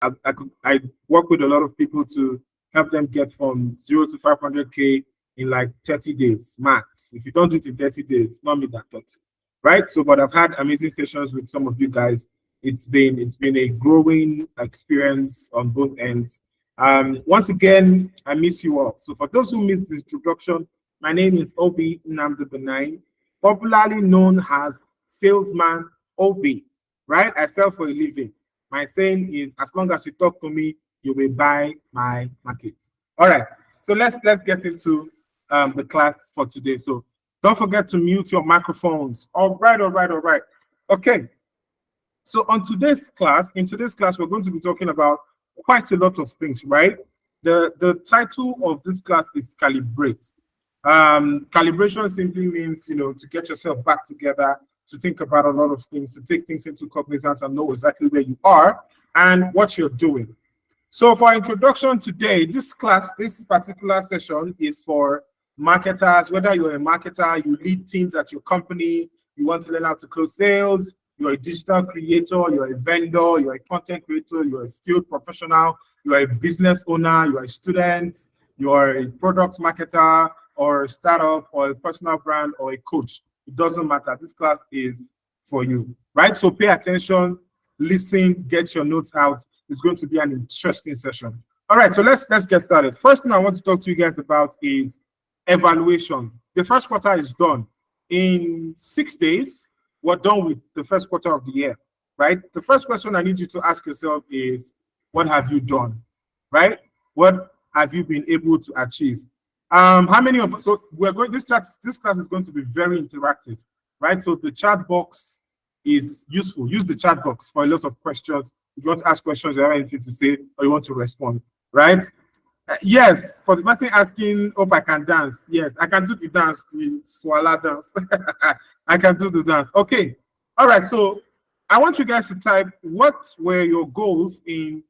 I work with a lot of people to help them get from 0 to 500K in like 30 days max. If you don't do it in 30 days, not me that 30, right? So, but I've had amazing sessions with some of you guys. It's been a growing experience on both ends. Once again, I miss you all. So for those who missed the introduction, my name is Obi Nnamdi Benign, popularly known as Salesman Obi, right? I sell for a living. My saying is, as long as you talk to me, you will buy my market. All right. So let's get into the class for today. So don't forget to mute your microphones. All right, all right, all right. Okay. So in today's class, we're going to be talking about quite a lot of things, right? The title of this class is Calibrate. Calibration simply means, to get yourself back together, to think about a lot of things, to take things into cognizance and know exactly where you are and what you're doing. So for introduction today, this particular session is for marketers. Whether you're a marketer, you lead teams at your company, you want to learn how to close sales, you're a digital creator, you're a vendor, you're a content creator, you're a skilled professional, you're a business owner, you're a student, you're a product marketer, or a startup, or a personal brand, or a coach. It doesn't matter. This class is for you, right? So pay attention, listen, get your notes out. It's going to be an interesting session. All right, so let's get started. First thing I want to talk to you guys about is evaluation. The first quarter is done. In 6 days, we're done with the first quarter of the year, right? The first question I need you to ask yourself is, what have you done, right? What have you been able to achieve? How many of us, so we're going, this class is going to be very interactive, right? So the chat box is useful. Use the chat box for a lot of questions. If you want to ask questions, you have anything to say, or you want to respond, right? Yes, for the person asking, hope I can dance. Yes, I can do the dance, the swala dance. I can do the dance. Okay. All right. So I want you guys to type, what were your goals in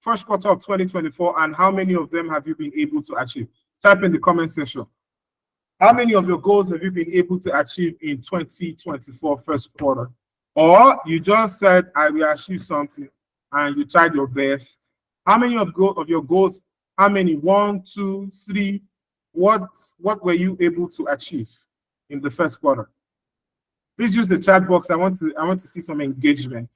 first quarter of 2024, and how many of them have you been able to achieve? Type in the comment section. How many of your goals have you been able to achieve in 2024 first quarter? Or you just said, I will achieve something, and you tried your best. How many of your goals, how many? 1, 2, 3, what were you able to achieve in the first quarter? Please use the chat box. I want to see some engagement.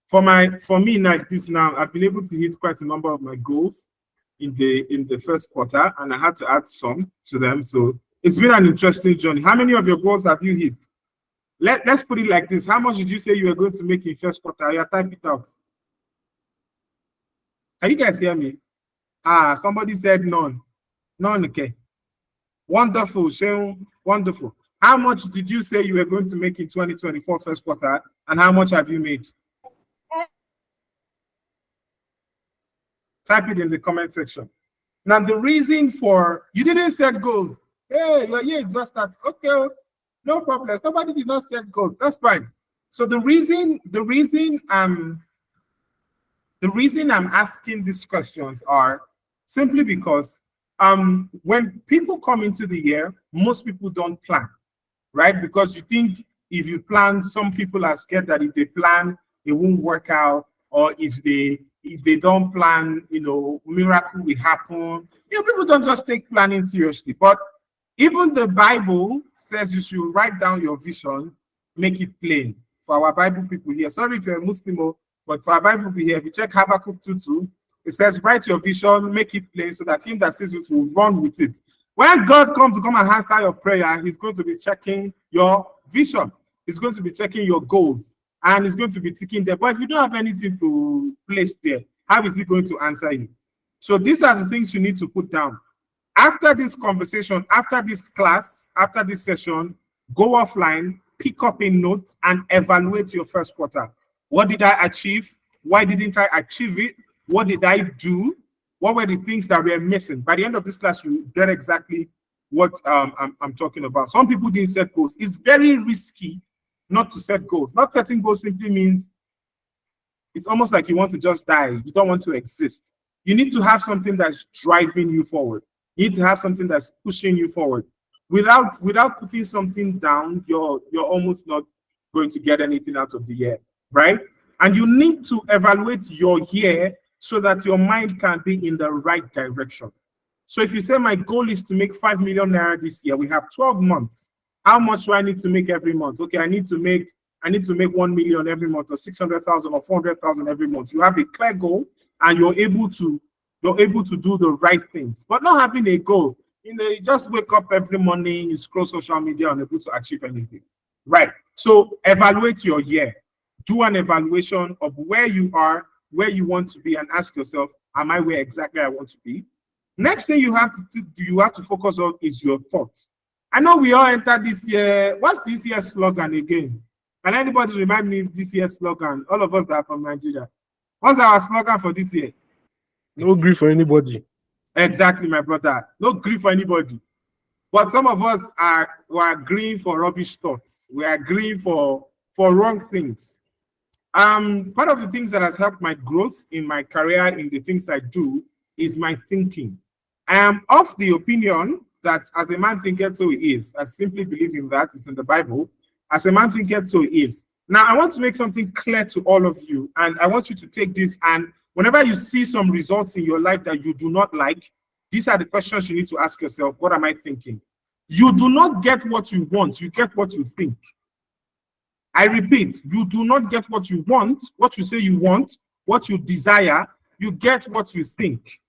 For me like this now, I've been able to hit quite a number of my goals in the first quarter, and I had to add some to them. So it's been an interesting journey. How many of your goals have you hit? Let's put it like this. How much did you say you were going to make in first quarter? Yeah, type it out. Can you guys hear me? Somebody said none. None, okay. Wonderful, Sheung, wonderful. How much did you say you were going to make in 2024 first quarter, and how much have you made? Type it in the comment section. Now, the reason for, you didn't set goals. Hey, yeah, just that. Okay, no problem. Somebody did not set goals. That's fine. So the reason I'm asking these questions are simply because when people come into the year, most people don't plan, right? Because you think if you plan, some people are scared that if they plan, it won't work out, or if they don't plan, miracle will happen. People don't just take planning seriously. But even the Bible says you should write down your vision, make it plain. For our Bible people here, sorry if you're a Muslim, but for our Bible people here, if you check Habakkuk 2:2, it says, write your vision, make it plain, so that him that sees it will run with it. When God comes to come and answer your prayer, he's going to be checking your vision. He's going to be checking your goals, and he's going to be ticking there. But if you don't have anything to place there, how is he going to answer you? So these are the things you need to put down. After this conversation, after this class, after this session, go offline, pick up a note, and evaluate your first quarter. What did I achieve? Why didn't I achieve it? What did I do? What were the things that were missing? By the end of this class, you get exactly what I'm talking about. Some people didn't set goals. It's very risky not to set goals. Not setting goals simply means it's almost like you want to just die. You don't want to exist. You need to have something that's driving you forward. You need to have something that's pushing you forward. Without putting something down, you're almost not going to get anything out of the year, right? And you need to evaluate your year so that your mind can be in the right direction. So if you say my goal is to make 5 million naira this year, we have 12 months. How much do I need to make every month? Okay, I need to make 1 million every month, or 600,000 or 400,000 every month. You have a clear goal and you're able to do the right things. But not having a goal, you just wake up every morning, you scroll social media, unable to achieve anything. Right. So evaluate your year. Do an evaluation of where you are, where you want to be, and ask yourself, am I where exactly I want to be? Next thing you have to focus on is your thoughts. I know we all entered this year. What's this year's slogan again? Can anybody remind me of this year's slogan? All of us that are from Nigeria. What's our slogan for this year? No grief for anybody. Exactly, my brother. No grief for anybody. But some of us we're agreeing for rubbish thoughts. We are agreeing for wrong things. Part of the things that has helped my growth in my career, in the things I do, is my thinking. I am of the opinion that as a man thinketh, so he is. I simply believe in that. It's in the Bible. As a man thinketh, so he is. Now, I want to make something clear to all of you, and I want you to take this, and whenever you see some results in your life that you do not like, these are the questions you need to ask yourself. What am I thinking? You do not get what you want. You get what you think. I repeat, you do not get what you want, what you say you want, what you desire. You get what you think.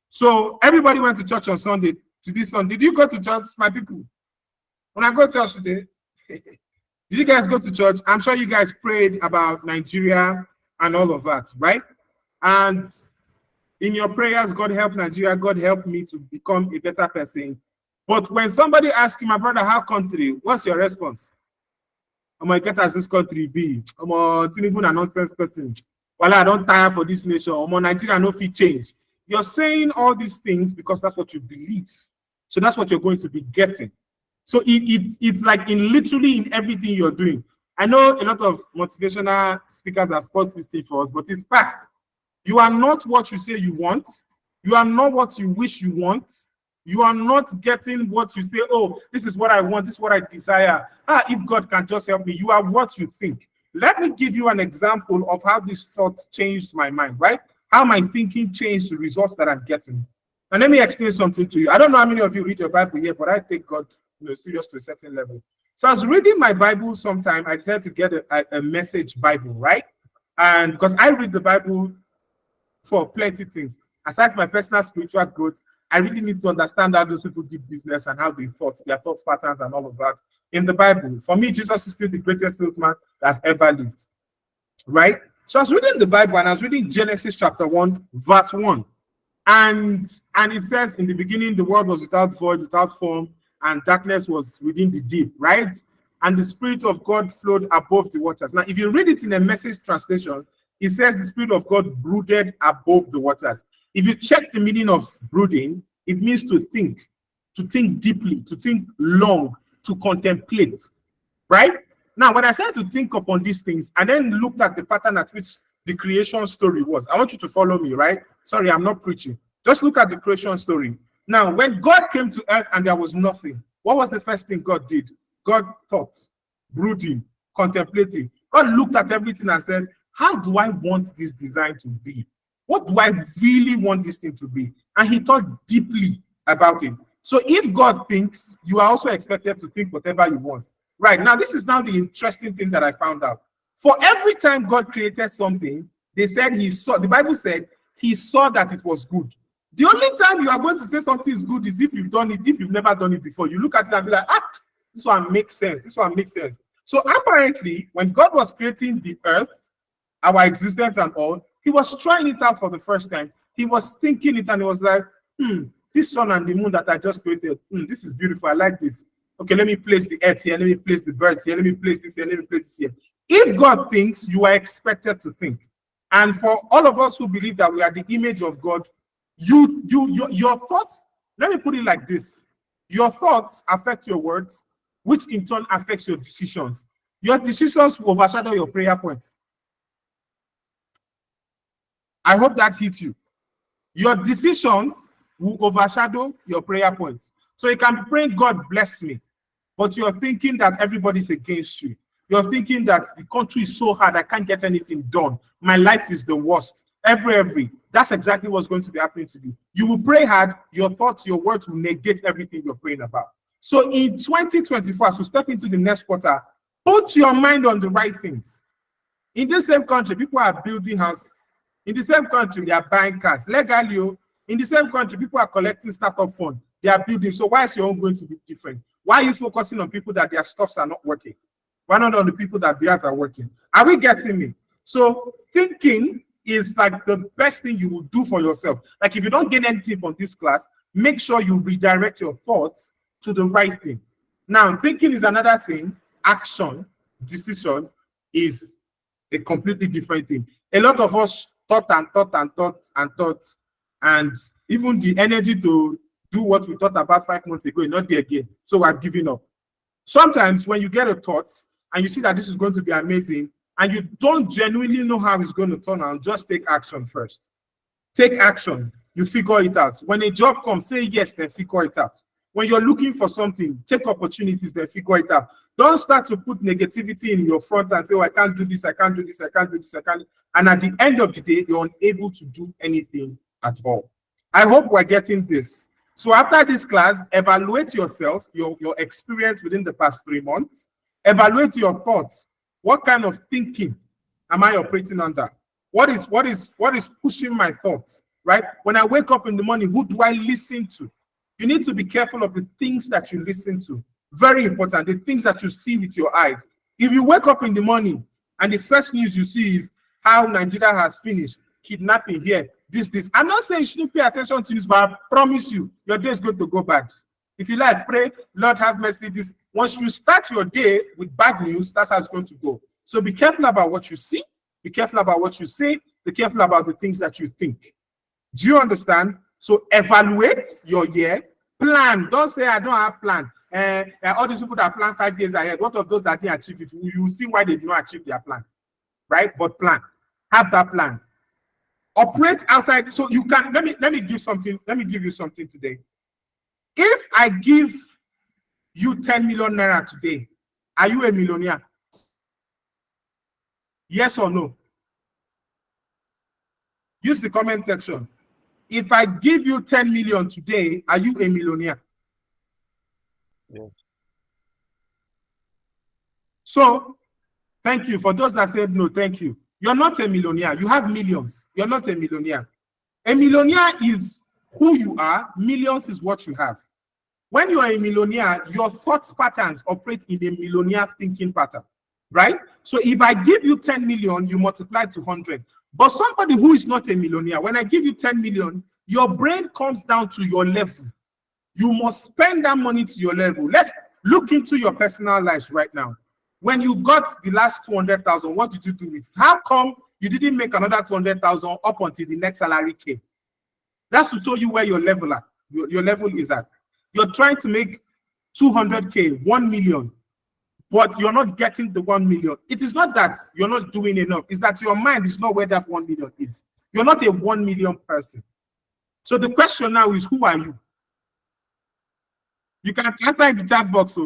So everybody went to church on Sunday. To this Sunday, did you go to church, my people? When I go to church today, did you guys go to church? I'm sure you guys prayed about Nigeria and all of that, right? And in your prayers, God help Nigeria, God help me to become a better person. But when somebody asks you, my brother, how country, what's your response? I'm like, get as this country be. I'm a nonsense person. Well, I don't tire for this nation. I'm a Nigeria, no fit change. You're saying all these things because that's what you believe. So that's what you're going to be getting. So it's like literally in everything you're doing. I know a lot of motivational speakers have sports this thing for us, but it's fact. You are not what you say you want. You are not what you wish you want. You are not getting what you say, oh, this is what I want, this is what I desire. If God can just help me. You are what you think. Let me give you an example of how this thought changed my mind, right? How my thinking changed the results that I'm getting. And let me explain something to you. I don't know how many of you read your Bible here, but I take God serious to a certain level. So I was reading my Bible sometime. I decided to get a message Bible, right? And because I read the Bible for plenty of things. Aside my personal spiritual growth, I really need to understand how those people did business and how they thought, their thought patterns and all of that in the Bible. For me, Jesus is still the greatest salesman that's ever lived, right? So I was reading the Bible and I was reading Genesis chapter 1, verse 1. And it says, in the beginning, the world was without void, without form, and darkness was within the deep, right? And the Spirit of God flowed above the waters. Now, if you read it in a Message translation, it says the Spirit of God brooded above the waters. If you check the meaning of brooding, it means to think deeply, to think long, to contemplate, right? Now, when I started to think upon these things and then looked at the pattern at which the creation story was, I want you to follow me, right? Sorry, I'm not preaching. Just look at the creation story. Now, when God came to earth and there was nothing, what was the first thing God did? God thought, brooding, contemplating. God looked at everything and said, how do I want this design to be? What do I really want this thing to be? And he thought deeply about it. So if God thinks, you are also expected to think whatever you want. Right, now this is now the interesting thing that I found out. For every time God created something, they said the Bible said he saw that it was good. The only time you are going to say something is good is if you've done it, if you've never done it before. You look at it and be like, this one makes sense. This one makes sense. So apparently, when God was creating the earth, our existence and all, he was trying it out for the first time. He was thinking it and he was like, this sun and the moon that I just created, this is beautiful. I like this. Okay, let me place the earth here. Let me place the birds here. Let me place this here. Let me place this here. If God thinks, you are expected to think. And for all of us who believe that we are the image of God, your thoughts, let me put it like this. Your thoughts affect your words, which in turn affects your decisions. Your decisions will overshadow your prayer points. I hope that hits you. Your decisions will overshadow your prayer points. So you can be praying, God bless me, but you're thinking that everybody's against you. You're thinking that the country is so hard, I can't get anything done. My life is the worst. Every. That's exactly what's going to be happening to you. You will pray hard, your thoughts, your words will negate everything you're praying about. So in 2024, as we step into the next quarter, put your mind on the right things. In the same country, people are building houses. In the same country, they are buying cars. Legally, in the same country, people are collecting startup funds. They are building. So why is your own going to be different? Why are you focusing on people that their stuffs are not working? Why not on the people that theirs are working? Are we getting me? So thinking is like the best thing you will do for yourself. Like if you don't gain anything from this class, make sure you redirect your thoughts to the right thing. Now, thinking is another thing. Action, decision is a completely different thing. A lot of us thought, and even the energy to do what we thought about 5 months ago is not there again. So I've given up. Sometimes when you get a thought and you see that this is going to be amazing and you don't genuinely know how it's going to turn out, just take action first. Take action. You figure it out. When a job comes, say yes, then figure it out. When you're looking for something, take opportunities, then figure it out. Don't start to put negativity in your front and say, oh, I can't do this, I can't do this, I can't do this, I can't. And at the end of the day, you're unable to do anything at all. I hope we're getting this. So after this class, evaluate yourself, your experience within the past 3 months. Evaluate your thoughts. What kind of thinking am I operating under? What is pushing my thoughts, right? When I wake up in the morning, who do I listen to? You need to be careful of the things that you listen to. Very important, the things that you see with your eyes. If you wake up in the morning and the first news you see is how Nigeria has finished, kidnapping here, this. I'm not saying you shouldn't pay attention to this, but I promise you, your day is going to go bad. If you like, pray, Lord have mercy. This once you start your day with bad news, that's how it's going to go. So be careful about what you see, be careful about what you say, be careful about the things that you think. Do you understand? So evaluate your year, plan. Don't say I don't have plan. All these people that plan 5 years ahead, what of those that didn't achieve it? You see why they did not achieve their plan, right? But plan. Have that plan. Operate outside. So you can let me give you something today. If I give you 10 million naira today, are you a millionaire? Yes or no? Use the comment section. If I give you 10 million today, are you a millionaire? Yes. So, thank you. For those that said no, thank you. You're not a millionaire. You have millions. You're not a millionaire. A millionaire is who you are. Millions is what you have. When you are a millionaire, your thought patterns operate in a millionaire thinking pattern, right? So if I give you 10 million, you multiply to 100. But somebody who is not a millionaire, when I give you 10 million, your brain comes down to your level. You must spend that money to your level. Let's look into your personal lives right now. When you got the last 200,000, what did you do with it? How come you didn't make another 200,000 up until the next salary came? That's to show you where your level at. Your level is at. You're trying to make 200K, 1 million, but you're not getting the 1 million. It is not that you're not doing enough. It's that your mind is not where that 1 million is. You're not a 1 million person. So the question now is, who are you? You can answer in the chat box.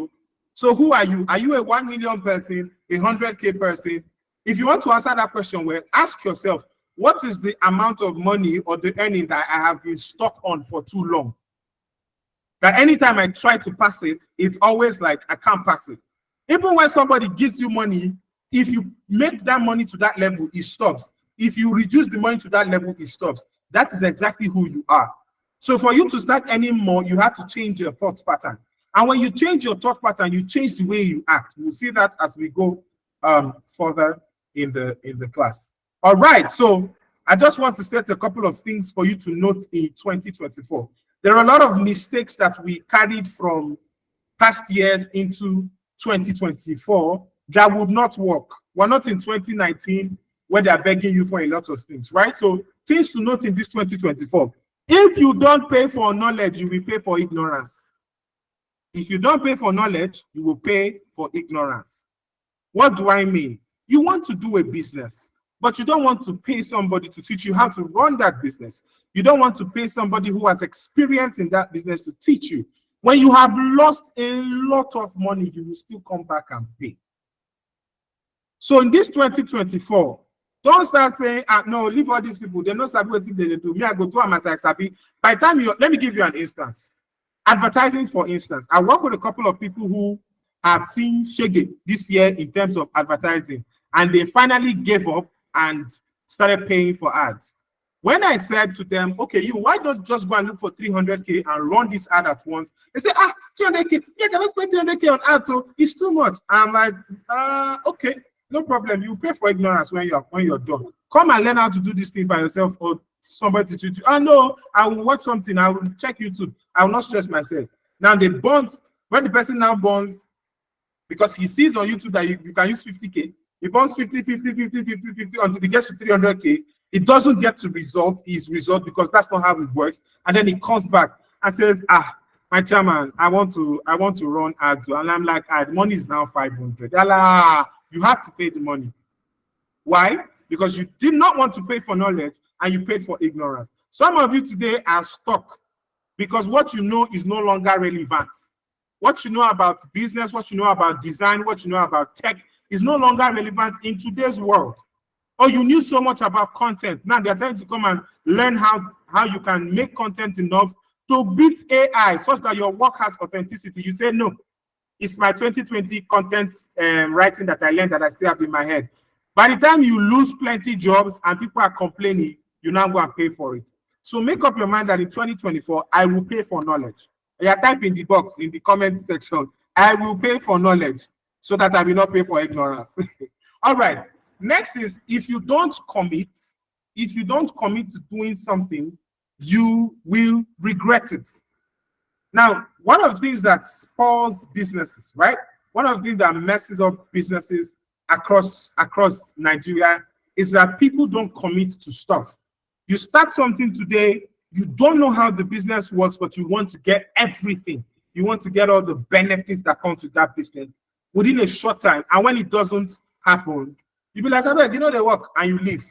So who are you? Are you a 1 million person, a 100K person? If you want to answer that question, well, ask yourself, what is the amount of money or the earning that I have been stuck on for too long? That anytime I try to pass it, it's always like I can't pass it. Even when somebody gives you money, if you make that money to that level, it stops. If you reduce the money to that level, it stops. That is exactly who you are. So for you to start earning more, you have to change your thought pattern. And when you change your thought pattern, you change the way you act. We'll see that as we go further in the class. All right, so I just want to set a couple of things for you to note in 2024. There are a lot of mistakes that we carried from past years into 2024 that would not work. We're not in 2019 where they're begging you for a lot of things, right? So things to note in this 2024. If you don't pay for knowledge, you will pay for ignorance. If you don't pay for knowledge, you will pay for ignorance. What do I mean? You want to do a business, but you don't want to pay somebody to teach you how to run that business. You don't want to pay somebody who has experience in that business to teach you. When you have lost a lot of money, you will still come back and pay. So in this 2024, don't start saying, no, leave all these people. They're not sabi what they do. Me, I go to them as I sabi. By the time let me give you an instance. Advertising, for instance. I work with a couple of people who have seen Shege this year in terms of advertising, and they finally gave up and started paying for ads. When I said to them, okay, why don't just go and look for 300K and run this ad at once? They say, 300K, yeah, cannot spend 300K on ads, so it's too much. I'm like, okay, no problem. You pay for ignorance when you're done. Come and learn how to do this thing by yourself, or somebody to teach you. No, I will watch something. I will check YouTube. I will not stress myself. Now they bond, when the person now bonds, because he sees on YouTube that you can use 50K, he bonds 50 until he gets to 300K. It doesn't get to his result because that's not how it works. And then he comes back and says, my chairman, I want to run ads. And I'm like, the money is now 500. You have to pay the money. Why? Because you did not want to pay for knowledge and you paid for ignorance. Some of you today are stuck because what you know is no longer relevant. What you know about business, what you know about design, what you know about tech is no longer relevant in today's world. Or you knew so much about content. Now they're trying to come and learn how you can make content enough to beat AI such that your work has authenticity. You say, no, it's my 2020 content writing that I learned that I still have in my head. By the time you lose plenty jobs and people are complaining, you now go and pay for it. So make up your mind that in 2024, I will pay for knowledge. Type in the box, in the comment section, I will pay for knowledge so that I will not pay for ignorance. All right. Next is, if you don't commit to doing something, you will regret it. Now, one of the things that spoils businesses, right? One of the things that messes up businesses across Nigeria is that people don't commit to stuff. You start something today, you don't know how the business works, but you want to get everything. You want to get all the benefits that come with that business within a short time. And when it doesn't happen, you'll be like, they work, and you leave.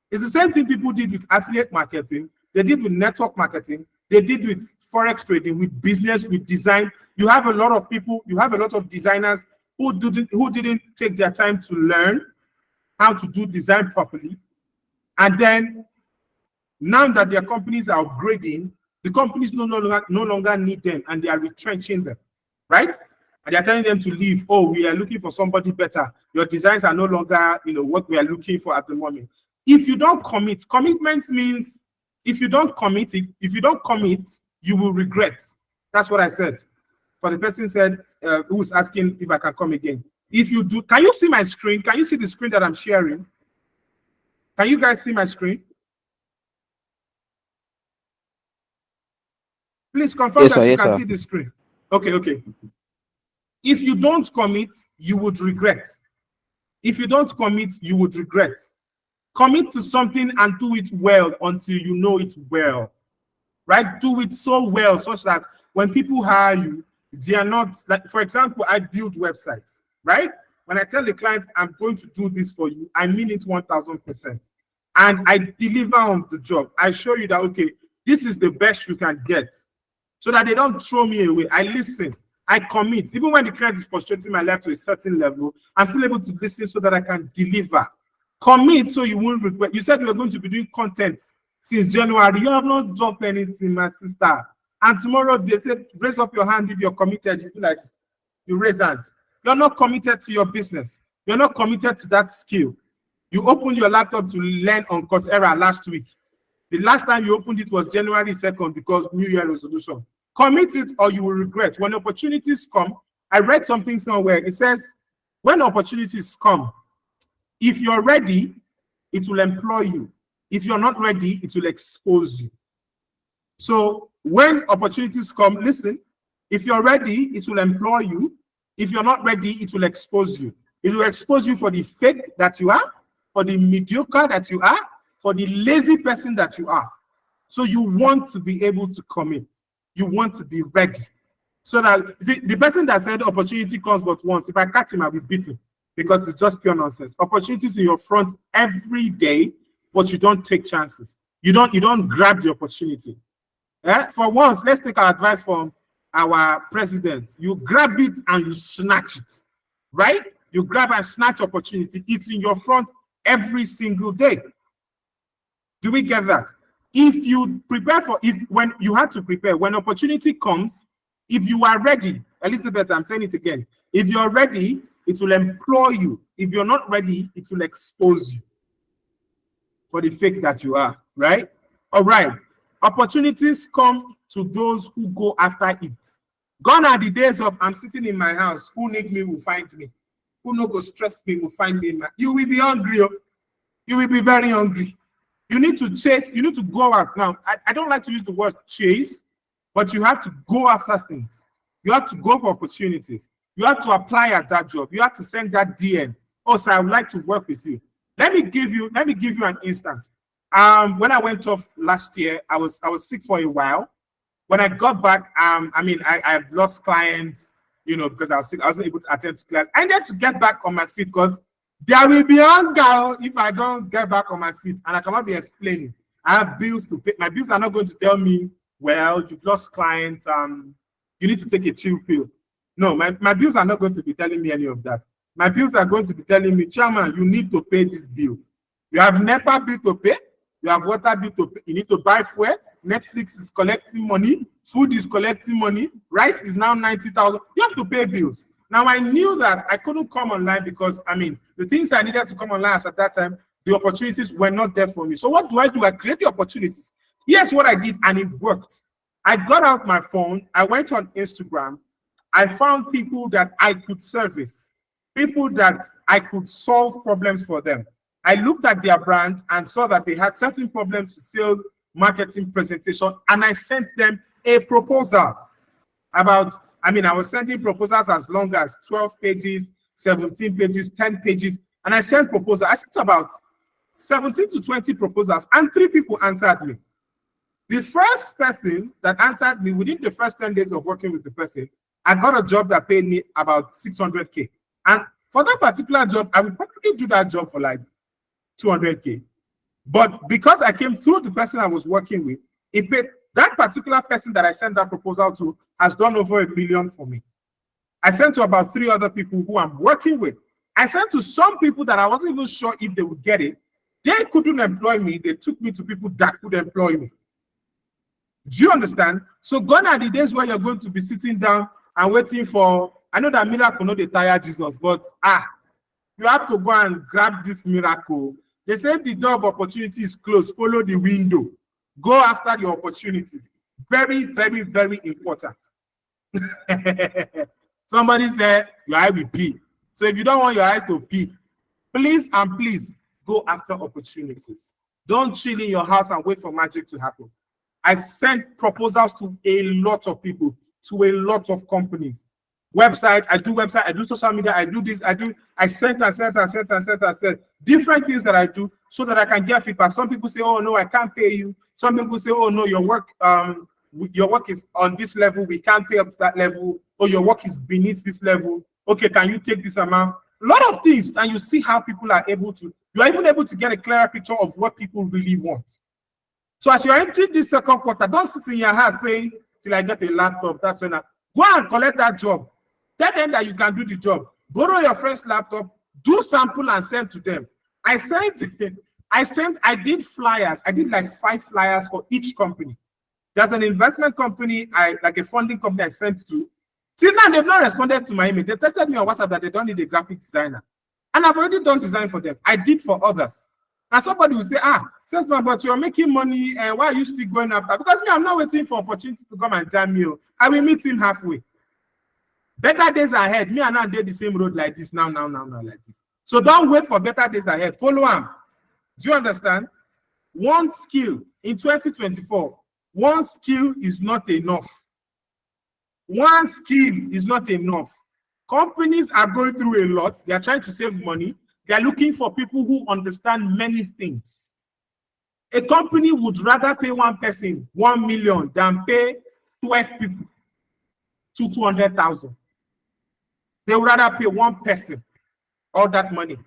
It's the same thing people did with affiliate marketing. They did with network marketing. They did with forex trading, with business, with design. You have a lot of people, you have a lot of designers who didn't take their time to learn how to do design properly. And then now that their companies are upgrading, the companies no longer need them and they are retrenching them, right? And they're telling them to leave. Oh, we are looking for somebody better. Your designs are no longer, what we are looking for at the moment. If you don't commit, commitments means if you don't commit, you will regret. That's what I said. For the person said, who's asking if I can come again. If you do, can you see my screen? Can you see the screen that I'm sharing? Can you guys see my screen? Please confirm that you can see the screen. Okay. If you don't commit, you would regret. If you don't commit, you would regret. Commit to something and do it well until you know it well, right? Do it so well such that when people hire you, they are not, like, for example, I build websites, right? When I tell the client, I'm going to do this for you, I mean it 1000%. And I deliver on the job. I show you that, okay, this is the best you can get so that they don't throw me away. I listen. I commit. Even when the client is frustrating my life to a certain level, I'm still able to listen so that I can deliver. Commit so you won't regret. You said you were going to be doing content since January. You have not dropped anything, my sister. And tomorrow they said, raise up your hand if you're committed. You feel like you raise hand. You're not committed to your business. You're not committed to that skill. You opened your laptop to learn on Coursera last week. The last time you opened it was January 2nd because New Year resolution. Commit it or you will regret. When opportunities come, I read something somewhere. It says, when opportunities come, if you're ready, it will employ you. If you're not ready, it will expose you. So when opportunities come, listen, if you're ready, it will employ you. If you're not ready, it will expose you. It will expose you for the fake that you are, for the mediocre that you are, for the lazy person that you are. So you want to be able to commit. You want to be ready. So that the person that said opportunity comes but once, if I catch him, I'll be beaten because it's just pure nonsense. Opportunities in your front every day, but you don't take chances. You don't grab the opportunity. For once, let's take our advice from our president. You grab it and you snatch it, right? You grab and snatch opportunity. It's in your front every single day. Do we get that? If you prepare for, when you have to prepare, when opportunity comes, if you are ready, Elizabeth, I'm saying it again. If you're ready, it will employ you. If you're not ready, it will expose you for the fake that you are, right? All right. Opportunities come to those who go after it. Gone are the days of I'm sitting in my house. Who need me will find me. Who no go stress me will find me. You will be hungry. You will be very hungry. You need to chase. You need to go out. Now, I don't like to use the word chase, but you have to go after things. You have to go for opportunities. You have to apply at that job. You have to send that DM. Oh, sir, I would like to work with you. Let me give you an instance. When I went off last year, I was sick for a while. When I got back, I lost clients, because I was sick. I wasn't able to attend to class. I needed to get back on my feet because there will be hunger if I don't get back on my feet, and I cannot be explaining. I have bills to pay. My bills are not going to tell me, well, you've lost clients. You need to take a chill pill. No, my bills are not going to be telling me any of that. My bills are going to be telling me, Chairman, you need to pay these bills. You have NEPA bill to pay. You have water bill to pay. You need to buy fuel. Netflix is collecting money. Food is collecting money. Rice is now 90,000. You have to pay bills. Now, I knew that I couldn't come online because, the things I needed to come online at that time, the opportunities were not there for me. So what do? I create the opportunities. Here's what I did, and it worked. I got out my phone. I went on Instagram. I found people that I could service, people that I could solve problems for them. I looked at their brand and saw that they had certain problems with sales, marketing, presentation, and I sent them a proposal about, I was sending proposals as long as 12 pages, 17 pages, 10 pages, and I sent proposals. I sent about 17 to 20 proposals, and 3 people answered me. The first person that answered me within the first 10 days of working with the person, I got a job that paid me about 600K. And for that particular job, I would probably do that job for like 200K. But because I came through the person I was working with, it paid. That particular person that I sent that proposal to has done over $1 million for me. I sent to about 3 other people who I'm working with. I sent to some people that I wasn't even sure if they would get it. They couldn't employ me. They took me to people that could employ me. Do you understand? So gone are the days where you're going to be sitting down and waiting for, I know that miracle, not the tire Jesus, but you have to go and grab this miracle. They say if the door of opportunity is closed, follow the window. Go after the opportunities. Very, very, very important. Somebody said your eye will pee. So if you don't want your eyes to pee, please and please go after opportunities. Don't chill in your house and wait for magic to happen. I sent proposals to a lot of people, to a lot of companies. Website, I do social media, I do this, I sent different things that I do so that I can get feedback. Some people say, oh no, I can't pay you. Some people say, oh no, your work is on this level, we can't pay up to that level, or your work is beneath this level. Okay, can you take this amount? A lot of things, and you see how people are able to, you're even able to get a clearer picture of what people really want. So as you're entering this second quarter, don't sit in your house saying, till I get a laptop, that's when go and collect that job. Tell them that you can do the job. Borrow your friend's laptop, do sample and send to them. I did flyers. I did like 5 flyers for each company. There's an investment company, like a funding company I sent to. Till now, they've not responded to my email. They texted me on WhatsApp that they don't need a graphic designer. And I've already done design for them. I did for others. And somebody will say, salesman, but you're making money, and why are you still going after? Because me, I'm not waiting for opportunity to come and jam me. I will meet him halfway. Better days ahead. Me and I did the same road like this now like this. So don't wait for better days ahead. Follow him. Do you understand? One skill in 2024, one skill is not enough. One skill is not enough. Companies are going through a lot. They are trying to save money. They are looking for people who understand many things. A company would rather pay one person 1 million than pay 12 people to 200,000. They would rather pay one person all that money.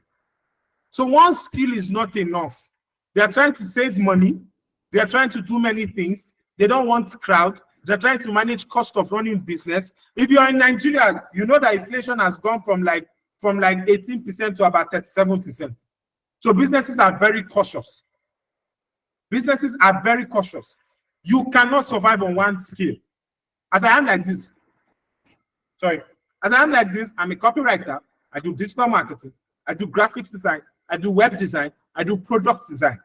So one skill is not enough. They are trying to save money. They are trying to do many things. They don't want crowd. They're trying to manage cost of running business. If you're in Nigeria, you know that inflation has gone from like from like 18% to about 37%. So businesses are very cautious. Businesses are very cautious. You cannot survive on one skill. As I am like this, I'm a copywriter. I do digital marketing. I do graphics design. I do web design. I do product design.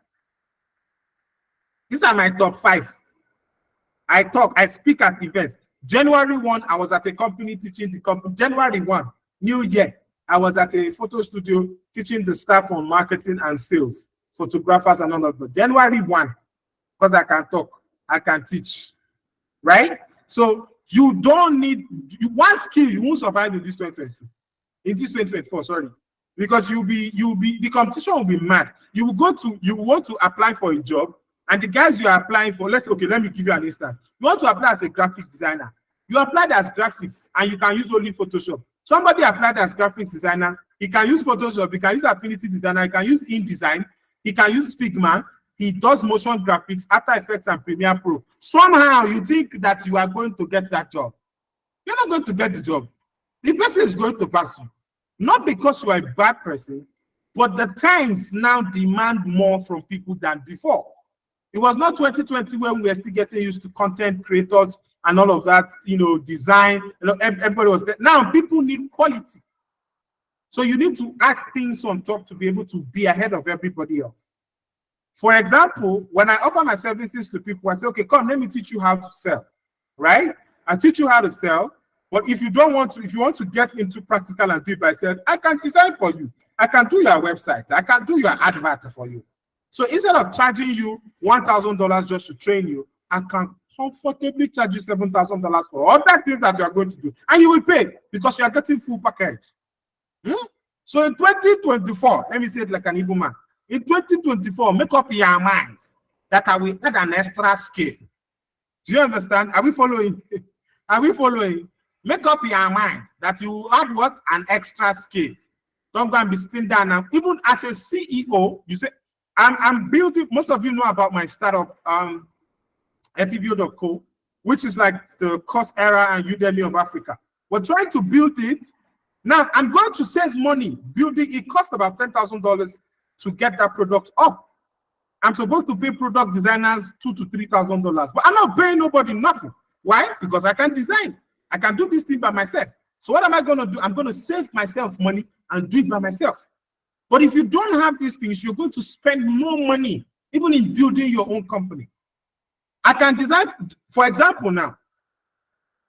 These are my top 5. I speak at events. January 1, I was at a company teaching the company. January 1, New Year, I was at a photo studio teaching the staff on marketing and sales, photographers and all of that. January 1, because I can talk, I can teach, right? So you don't need one skill. You won't survive in this 2022, in this 2024. Sorry, because the competition will be mad. You want to apply for a job, and the guys you are applying for. Let me give you an instance. You want to apply as a graphics designer. You applied as graphics, and you can use only Photoshop. Somebody applied as graphics designer. He can use Photoshop. He can use Affinity Designer. He can use InDesign. He can use Figma. He does motion graphics, After Effects, and Premiere Pro. Somehow you think that you are going to get that job. You're not going to get the job. The person is going to pass you. Not because you are a bad person, but the times now demand more from people than before. It was not 2020 when we were still getting used to content creators and all of that, design. Everybody was there. Now people need quality. So you need to add things on top to be able to be ahead of everybody else. For example, when I offer my services to people, I say, okay, come, let me teach you how to sell, right? I teach you how to sell, but if you want to get into practical and do it by yourself, I can design for you. I can do your website. I can do your advert for you. So instead of charging you $1,000 just to train you, I can comfortably charge you $7,000 for all that things that you are going to do. And you will pay because you are getting full package. So in 2024, let me say it like an Igbo man. In 2024, make up your mind that I will add an extra skill. Do you understand? Are we following? Are we following? Make up your mind that you add what? An extra skill. Don't go and be sitting down now. Even as a CEO, you say, I'm building, most of you know about my startup, etivio.co, which is like the Coursera and Udemy of Africa. We're trying to build it. Now, I'm going to save money building. It costs about $10,000 to get that product up. I'm supposed to pay product designers $2,000 to $3,000, but I'm not paying nobody nothing. Why? Because I can design. I can do this thing by myself. So what am I going to do? I'm going to save myself money and do it by myself. But if you don't have these things, you're going to spend more money, even in building your own company. I can design, for example, now,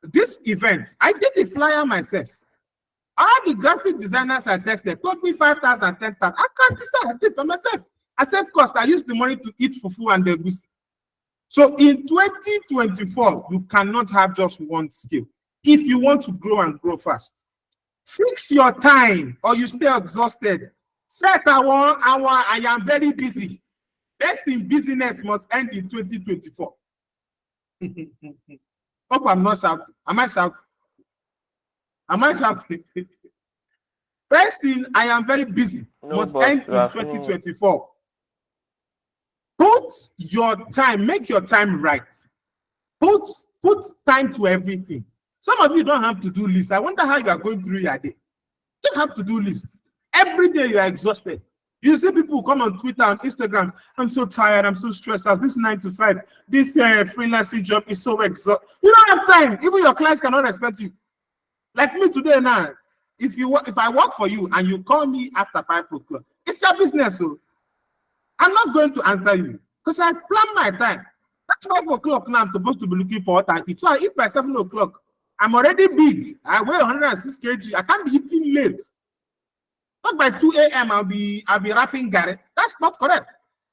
this event, I did the flyer myself. All the graphic designers I texted told me 5,000, 10,000. I can't decide. I did it by myself. I saved cost. I used the money to eat fufu and the goose. So in 2024, you cannot have just one skill. If you want to grow and grow fast, fix your time or you stay exhausted. Set a 1 hour, I am very busy. Best in business must end in 2024. Hope I'm not shouting. Am I shouting? Am I shouting? Best in I am very busy must end in 2024. Put your time, make your time right. Put time to everything. Some of you don't have to do lists. I wonder how you are going through your day. You don't have to do lists. Every day you are exhausted. You see people come on Twitter and Instagram. I'm so tired. I'm so stressed. As this 9 to 5, this freelancing job is so exhausting. You don't have time. Even your clients cannot respect you. Like me today now. If I work for you and you call me after 5 o'clock, it's your business. So I'm not going to answer you because I plan my time. At 5 o'clock now, I'm supposed to be looking for what I eat. So I eat by 7 o'clock. I'm already big. I weigh 106 kg. I can't be eating late. Not by 2 a.m. I'll be wrapping Gary. That's not correct.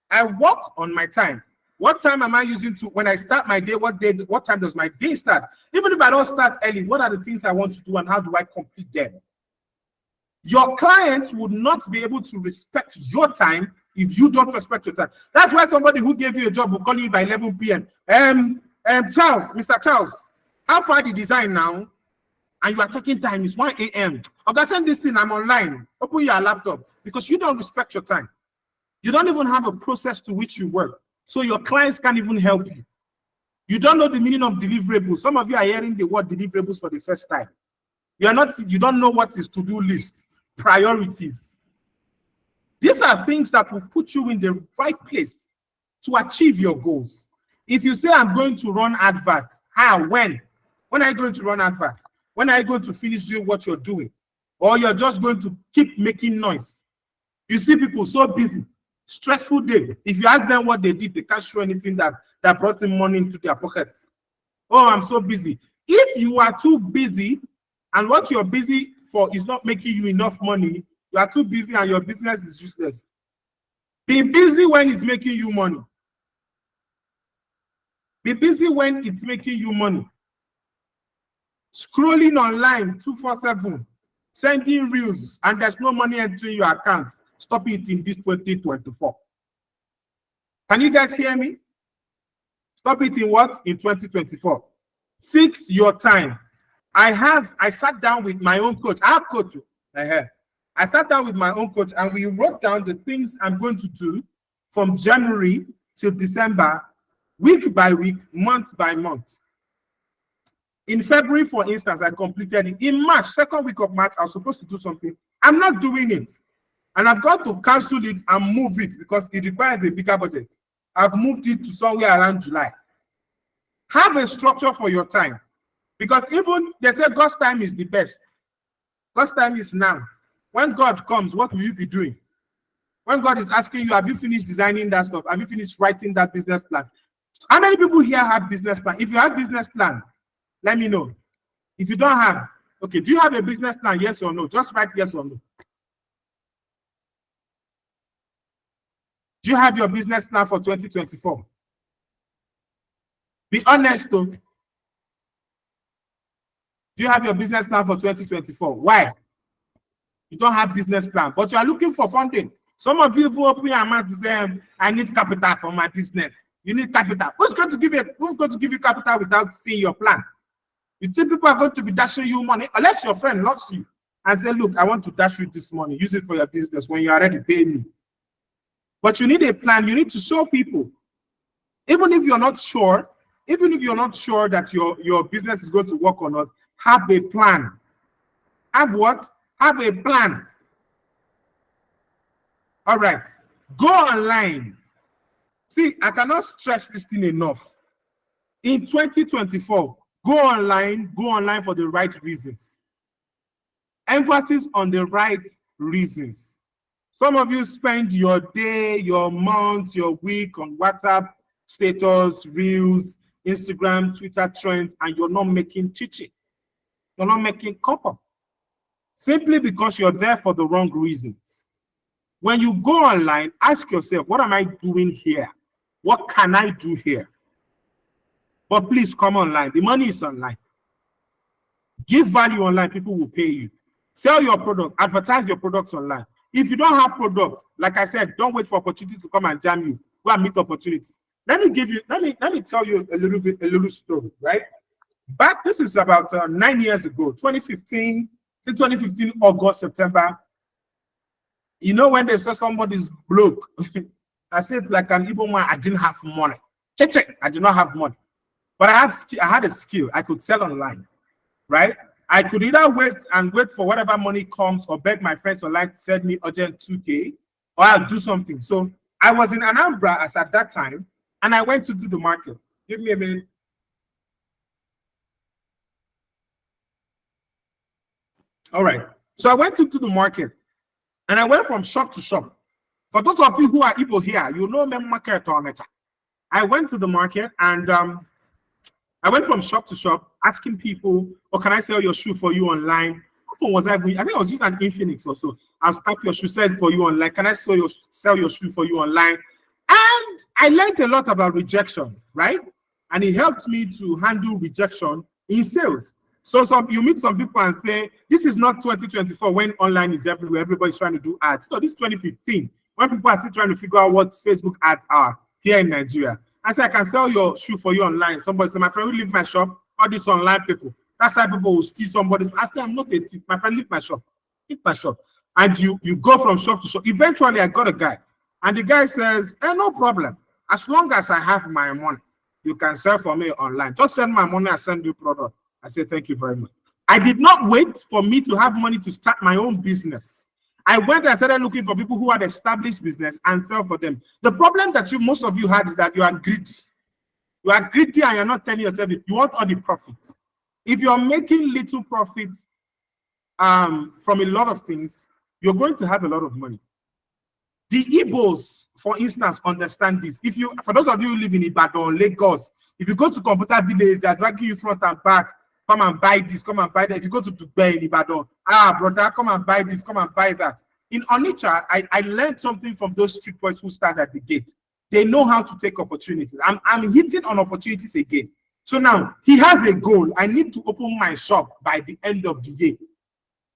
I work on my time. What time am I using to when I start my day? What time does my day start? Even if I don't start early, what are the things I want to do and how do I complete them? Your clients would not be able to respect your time if you don't respect your time. That's why somebody who gave you a job will call you by 11 p.m. Charles, Mr. Charles, how far the design now? And you are taking time, it's 1 a.m. Okay, send this thing, I'm online. Open your laptop because you don't respect your time. You don't even have a process to which you work. So your clients can't even help you. You don't know the meaning of deliverables. Some of you are hearing the word deliverables for the first time. You don't know what is to-do list. priorities. These are things that will put you in the right place to achieve your goals. If you say, I'm going to run adverts, how, when? When are you going to run adverts? When are you going to finish doing what you're doing? Or you're just going to keep making noise? You see people so busy, stressful day. If you ask them what they did, they can't show anything that brought in money into their pockets. Oh, I'm so busy. If you are too busy and what you're busy for is not making you enough money, you are too busy and your business is useless. Be busy when it's making you money. Be busy when it's making you money. Scrolling online 247, sending reels, and there's no money entering your account. Stop it in this 2024. Can you guys hear me? Stop it in what? In 2024. Fix your time. I sat down with my own coach. I have coach. I sat down with my own coach and we wrote down the things I'm going to do from January till December, week by week, month by month. In February, for instance, I completed it. In March, second week of March, I was supposed to do something. I'm not doing it. And I've got to cancel it and move it because it requires a bigger budget. I've moved it to somewhere around July. Have a structure for your time. Because even they say God's time is the best. God's time is now. When God comes, what will you be doing? When God is asking you, have you finished designing that stuff? Have you finished writing that business plan? How many people here have business plan? If you have business plan, let me know. If you don't have, okay, do you have a business plan? Yes or no? Just write yes or no. Do you have your business plan for 2024? Be honest though. Do you have your business plan for 2024? Why? You don't have business plan, but you are looking for funding. Some of you who open your mouth to say, I need capital for my business. You need capital. Who's going to give you capital without seeing your plan? You think people are going to be dashing you money unless your friend loves you and say, look, I want to dash you this money. Use it for your business when you already pay me. But you need a plan. You need to show people. Even if you're not sure that your business is going to work or not, have a plan. Have what? Have a plan. All right. Go online. See, I cannot stress this thing enough. In 2024, go online for the right reasons. Emphasis on the right reasons. Some of you spend your day, your month, your week on WhatsApp, status, reels, Instagram, Twitter trends, and you're not making chichi. You're not making copper. Simply because you're there for the wrong reasons. When you go online, ask yourself, what am I doing here? What can I do here? But please come online. The money is online. Give value online, people will pay you. Sell your product, advertise your products online. If you don't have products, like I said, don't wait for opportunities to come and jam you. Go and meet opportunities. Let me tell you a little story, right? This is about 9 years ago, 2015, August, September. You know when they say somebody's broke, I said like an Igbo man, I didn't have money. Check, I did not have money. But I had a skill. I could sell online, right? I could either wait for whatever money comes or beg my friends online to send me urgent 2K or I'll do something. So I was in Anambra as at that time and I went to do the market. Give me a minute. All right. So I went into the market and I went from shop to shop. For those of you who are Igbo here, you know me market on it. I went to the market and I went from shop to shop asking people, oh, can I sell your shoe for you online? What was I think I was using an Infinix or so. I'll snap your shoe, sell it for you online. Can I sell your shoe for you online? And I learned a lot about rejection, right? And it helped me to handle rejection in sales. So you meet some people and say, this is not 2024 when online is everywhere, everybody's trying to do ads. No, this is 2015 when people are still trying to figure out what Facebook ads are here in Nigeria. I said, I can sell your shoe for you online. Somebody said, my friend will leave my shop. All these online people. That's how people will steal somebody's. I said, I'm not a thief. My friend, leave my shop. Leave my shop. And you go from shop to shop. Eventually, I got a guy. And the guy says, no problem. As long as I have my money, you can sell for me online. Just send my money, I send you product. I say, thank you very much. I did not wait for me to have money to start my own business. I went and started looking for people who had established business and sell for them. The problem that most of you had is that you are greedy. You are greedy and you're not telling yourself you want all the profits. If you're making little profits from a lot of things, you're going to have a lot of money. The Igbos, for instance, understand this. For those of you who live in Ibadan, Lagos, if you go to Computer Village, they're dragging you front and back. Come and buy this, come and buy that. If you go to Dubai in Ibadan, brother, come and buy this, come and buy that. In Onitsha, I learned something from those street boys who stand at the gate. They know how to take opportunities. I'm hitting on opportunities again. So now he has a goal. I need to open my shop by the end of the year.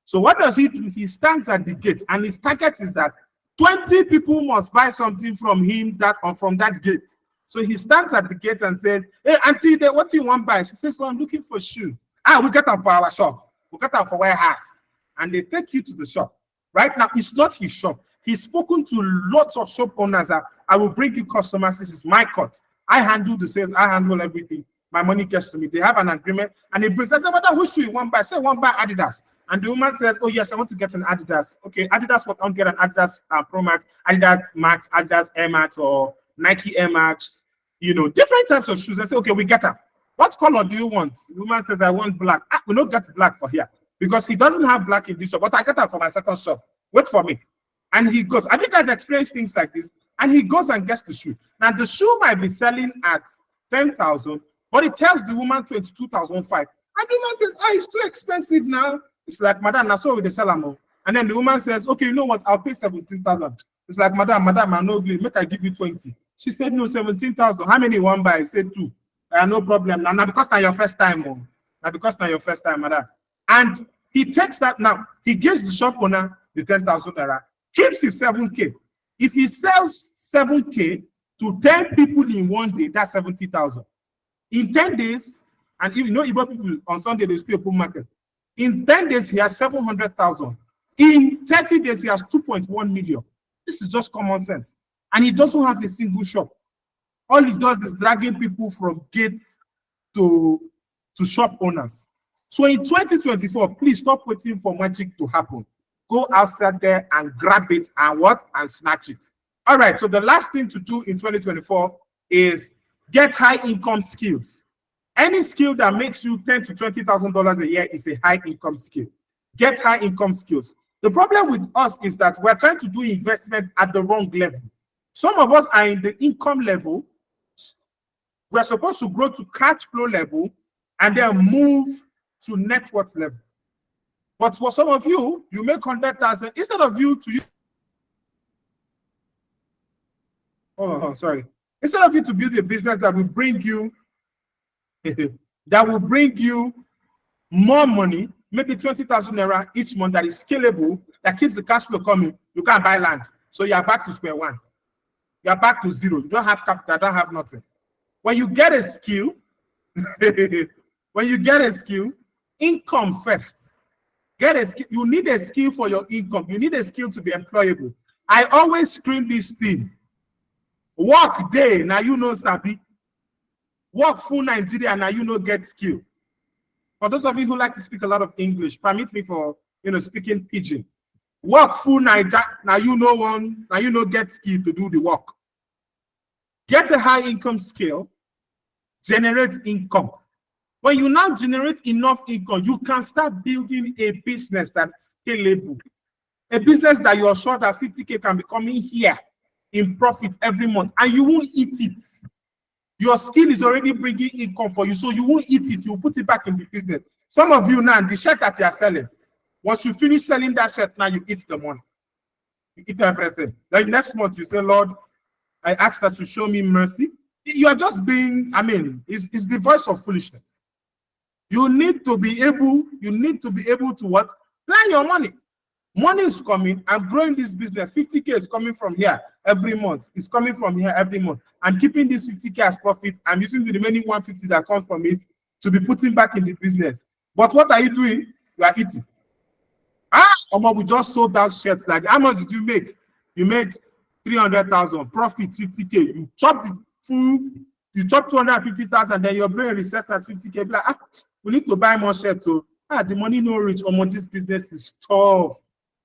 So what does he do? He stands at the gate, and his target is that 20 people must buy something from him from that gate. So he stands at the gate and says, "Hey, auntie, what do you want to buy?" She says, "Well, I'm looking for shoe." We get them for our shop. We get them for warehouse. And they take you to the shop. Right now, it's not his shop. He's spoken to lots of shop owners that I will bring you customers. This is my cut. I handle the sales. I handle everything. My money gets to me. They have an agreement. And he brings, I say, "What which shoe you want to buy?" I say, "I want to buy Adidas." And the woman says, "Oh, yes, I want to get an Adidas." Okay, Adidas, what? I'll get an Adidas Pro Max, Adidas Max, Adidas Air Max, or Nike Air Max. Different types of shoes. I say, "Okay, we get them. What color do you want?" The woman says, "I want black." We don't get black for here because he doesn't have black in this shop, but I get that for my second shop. Wait for me. And he goes, I think I've experienced things like this. And he goes and gets the shoe. Now, the shoe might be selling at 10,000, but it tells the woman 22,500. And the woman says, "It's too expensive now." It's like, "Madam, I saw with the seller." And then the woman says, "Okay, you know what? I'll pay 17,000. It's like, Madam, I'm no good. Make I give you 20. She said, "No, 17,000. How many you want buy?" I said, 2. No problem. Now because now your first time, Now because now your first time, madam. And he takes that now. He gives the shop owner the 10,000 naira, keeps him 7K. If he sells 7K to 10 people in one day, that's 70,000. In 10 days, and if Igbo people on Sunday they still open market. In 10 days, he has 700,000. In 30 days, he has 2.1 million. This is just common sense. And he doesn't have a single shop. All he does is dragging people from gates to shop owners. So in 2024, please stop waiting for magic to happen. Go outside there and grab it and what? And snatch it. All right, so the last thing to do in 2024 is get high income skills. Any skill that makes you $10,000 to $20,000 a year is a high income skill. Get high income skills. The problem with us is that we're trying to do investment at the wrong level. Some of us are in the income level. We're supposed to grow to cash flow level and then move to net worth level. But for some of you, you make 100,000 instead of you to use. Instead of you to build a business that will bring you more money, maybe 20,000 naira each month that is scalable, that keeps the cash flow coming, you can't buy land. So you're back to square one. You're back to zero. You don't have capital, don't have nothing. When you get a skill, income first. Get a skill. You need a skill for your income. You need a skill to be employable. I always scream this thing. Work day, now you know Sabi. Work full Nigeria, now you know get skill. For those of you who like to speak a lot of English, permit me for speaking pidgin. Work full Nigeria, now you know get skill to do the work. Get a high income skill, generate income. When you now generate enough income, you can start building a business that's scalable. A business that you're sure that 50K can be coming here in profit every month, and you won't eat it. Your skill is already bringing income for you, so you won't eat it. You put it back in the business. Some of you now, the shirt that you are selling, once you finish selling that shirt, now you eat the money. You eat everything. Then next month you say, "Lord, I ask that you show me mercy." You are just being, it's the voice of foolishness. You need to be able to what? Plan your money. Money is coming. I'm growing this business. 50K is coming from here every month. It's coming from here every month. I'm keeping this 50K as profit. I'm using the remaining 150 that comes from it to be putting back in the business. But what are you doing? You are eating. We just sold that shirts. Like, how much did you make? You made 300,000. Profit 50K. You chop the food. You chop 250,000. Then your brain resets at 50K. Like, we need to buy more shirts. So The money no reach. This business is tough.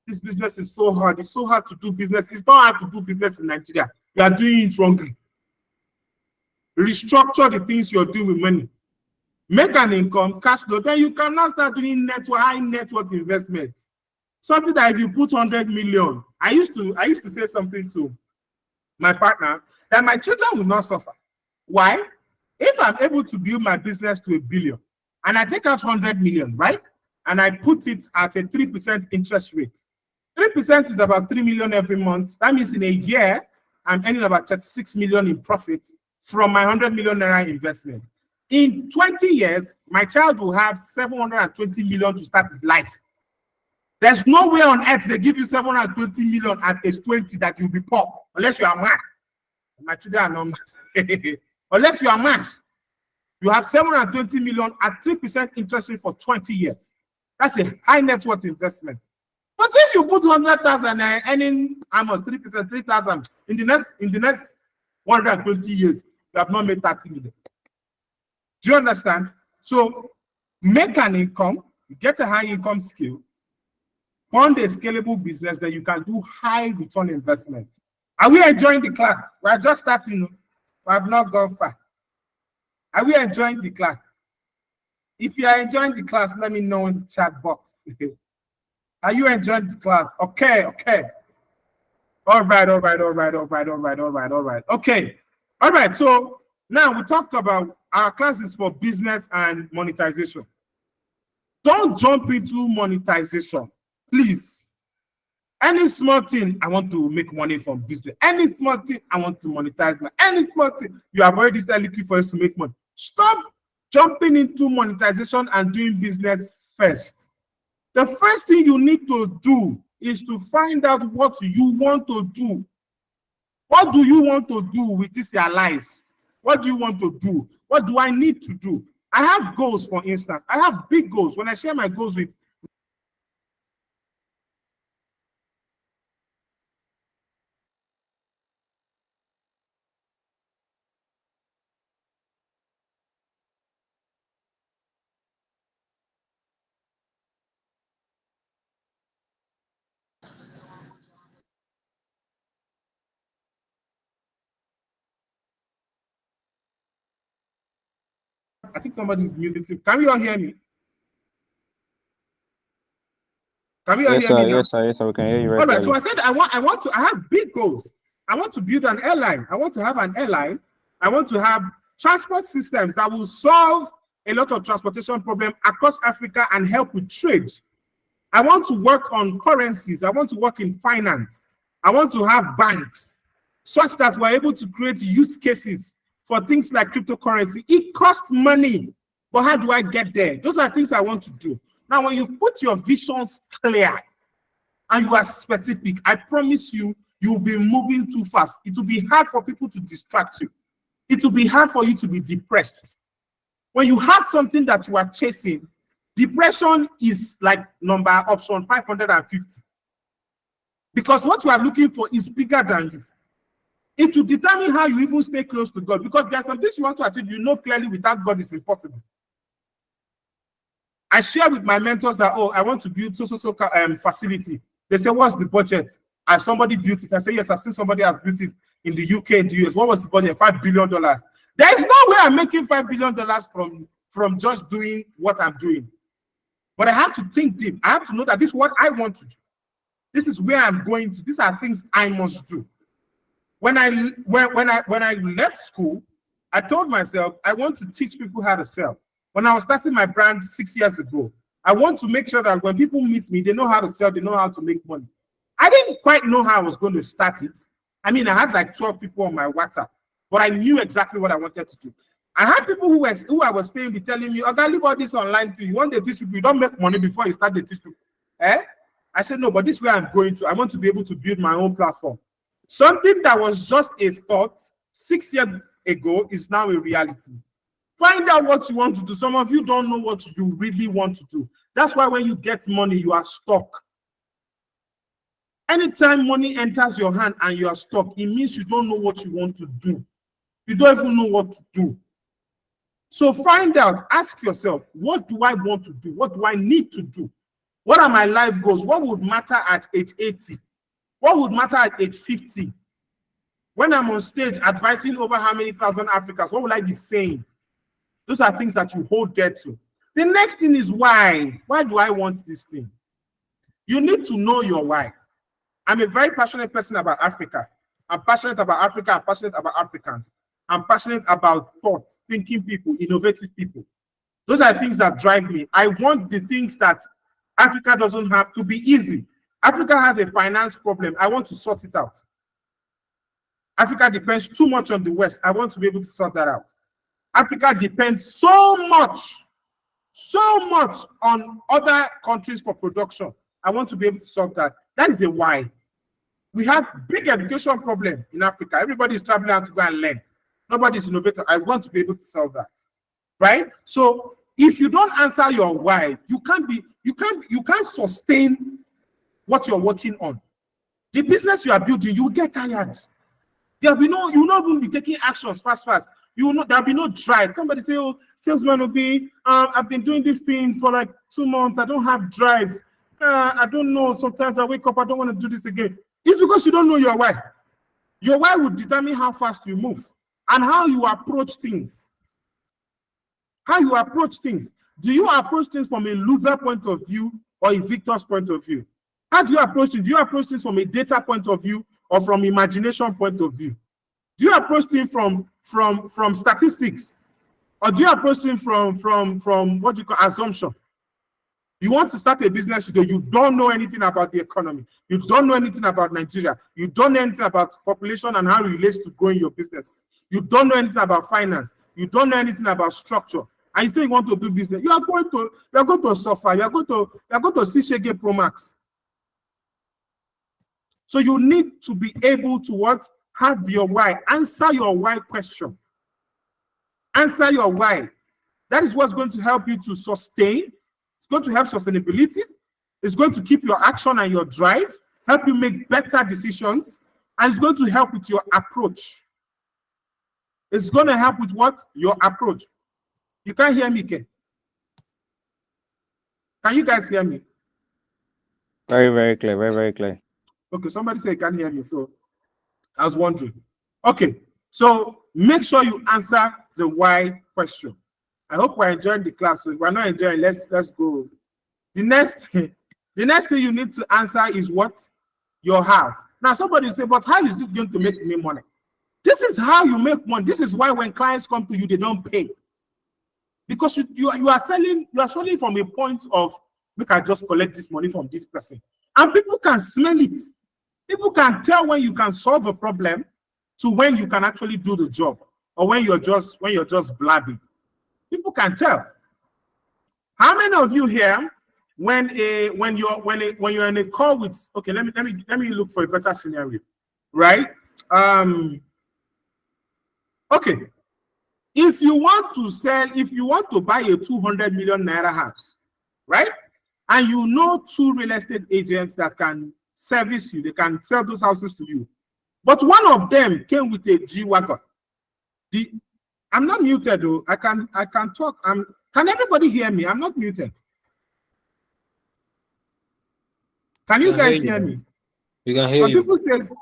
This business is so hard. It's so hard to do business. It's not hard to do business in Nigeria. You are doing it wrongly. Restructure the things you're doing with money. Make an income, cash flow. Then you can now start doing high net worth investments. Something that if you put 100 million, I used to say something to my partner that my children will not suffer. Why? If I'm able to build my business to $1 billion and I take out 100 million, right? And I put it at a 3% interest rate. 3% is about 3 million every month. That means in a year, I'm earning about 36 million in profit from my 100 million naira investment. In 20 years, my child will have 720 million to start his life. There's no way on earth they give you 720 million at age 20 that you'll be poor, unless you are mad. My children are not mad. Unless you are mad. You have 720 million at 3% interest rate for 20 years. That's a high net worth investment. But if you put 100,000 and earning almost 3%, 3,000 in the next 120 years, you have not made 30 million. Do you understand? So make an income, get a high income skill, fund a scalable business that you can do high return investment. Are we enjoying the class? We are just starting. We have not gone far. Are we enjoying the class? If you are enjoying the class, let me know in the chat box. Are you enjoying the class? Okay. All right. Okay. All right. So now we talked about our classes for business and monetization. Don't jump into monetization, please. Any small thing, I want to make money from business. Any small thing, I want to monetize. Any small thing, you have already started looking for us to make money. Stop jumping into monetization and doing business first. The first thing you need to do is to find out what you want to do. What do you want to do with this your life? What do you want to do? What do I need to do? I have goals, for instance. I have big goals. When I share my goals with I think somebody's muted. Can you all hear me? Can you all hear me now? Yes, sir. We can hear you right. All right. So I said I have big goals. I want to build an airline. I want to have an airline. I want to have transport systems that will solve a lot of transportation problems across Africa and help with trade. I want to work on currencies. I want to work in finance. I want to have banks such that we're able to create use cases for things like cryptocurrency. It costs money, but how do I get there? Those are things I want to do. Now, when you put your visions clear and you are specific, I promise you, you will be moving too fast. It will be hard for people to distract you. It will be hard for you to be depressed. When you have something that you are chasing, depression is like option 550. Because what you are looking for is bigger than you. It will determine how you even stay close to God. Because there are some things you want to achieve, you know clearly without God it's impossible. I share with my mentors that, I want to build so facility. They say, what's the budget? As somebody built it. I say, yes, I've seen somebody has built it in the UK and the US. What was the budget? $5 billion. There is no way I'm making $5 billion from just doing what I'm doing. But I have to think deep. I have to know that this is what I want to do. This is where I'm going to. These are things I must do. When I left school, I told myself I want to teach people how to sell. When I was starting my brand 6 years ago, I want to make sure that when people meet me, they know how to sell, they know how to make money. I didn't quite know how I was going to start it. I mean, I had like 12 people on my WhatsApp, but I knew exactly what I wanted to do. I had people who I was staying with telling me, okay, leave all this online to you. Want to teach people, you don't make money before you start to teach people. I said, no, but this is where I'm going to. I want to be able to build my own platform. Something that was just a thought 6 years ago is now a reality. Find out what you want to do. Some of you don't know what you really want to do. That's why when you get money, you are stuck. Anytime money enters your hand and you are stuck, it means you don't know what you want to do. You don't even know what to do. So find out, ask yourself, what do I want to do? What do I need to do? What are my life goals? What would matter at age 80? What would matter at age 50? When I'm on stage advising over how many thousand Africans, what will I be saying? Those are things that you hold dear to. The next thing is why. Why do I want this thing? You need to know your why. I'm a very passionate person about Africa. I'm passionate about Africa. I'm passionate about Africans. I'm passionate about thoughts, thinking people, innovative people. Those are things that drive me. I want the things that Africa doesn't have to be easy. Africa has a finance problem. I want to sort it out. Africa depends too much on the West. I want to be able to sort that out. Africa depends so much on other countries for production. I want to be able to solve that. That is a why. We have big education problem in Africa. Everybody is traveling out to go and learn. Nobody's innovative. I want to be able to solve that. Right? So if you don't answer your why, you can't sustain what you're working on. The business you are building, you will get tired. You will not even be taking actions fast. There'll be no drive. Somebody say, oh, salesman will be, I've been doing this thing for like 2 months. I don't have drive. I don't know. Sometimes I wake up, I don't want to do this again. It's because you don't know your why. Your why will determine how fast you move and how you approach things. How you approach things. Do you approach things from a loser point of view or a victor's point of view? How do you approach it? Do you approach things from a data point of view or from imagination point of view? Do you approach things from statistics? Or do you approach things from what you call assumption? You want to start a business today, you don't know anything about the economy. You don't know anything about Nigeria. You don't know anything about population and how it relates to growing your business. You don't know anything about finance. You don't know anything about structure. And you say you want to do business. You are going to suffer. You are going to see Shege Pro Max. So you need to be able to what? Have your why. Answer your why question. Answer your why. That is what's going to help you to sustain. It's going to help sustainability. It's going to keep your action and your drive, help you make better decisions, and it's going to help with your approach. It's going to help with what? Your approach. You can't hear me, Ken. Can you guys hear me? Very, very clear. Very, very clear. Okay, somebody say you can't hear me, so I was wondering. Okay, so make sure you answer the why question. I hope we're enjoying the class. So if we're not enjoying, let's go. The next thing you need to answer is what? Your how. Now somebody will say, but how is this going to make me money? This is how you make money. This is why when clients come to you, they don't pay. Because you are selling from a point of, make I just collect this money from this person. And people can smell it. People can tell when you can solve a problem to when you can actually do the job, or when you're just blabbing. People can tell. How many of you here, when you're in a call with, okay, let me look for a better scenario, right? Okay. If you want to buy a 200 million naira house, right? And you know 2 real estate agents that can service you, they can sell those houses to you. But one of them came with a G-Wagon. I'm not muted though. I can talk. Can everybody hear me? I'm not muted. Can you guys hear me? We can hear Some you. people say, Yes,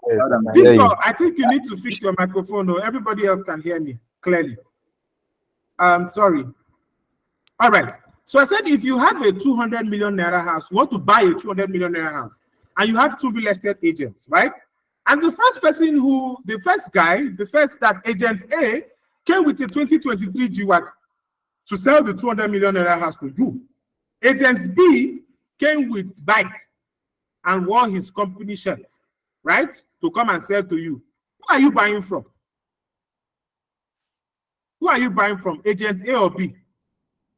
Victor, I think you need to fix your microphone though. Everybody else can hear me clearly. Sorry. All right. So I said, if you have a 200 million naira house, you want to buy a 200 million naira house, and you have 2 real estate agents, right? And the first that's agent A, came with a 2023 G-Wagon to sell the 200 million naira house to you. Agent B came with bike and wore his company shirt, right? To come and sell to you. Who are you buying from? Who are you buying from? Agent A or B?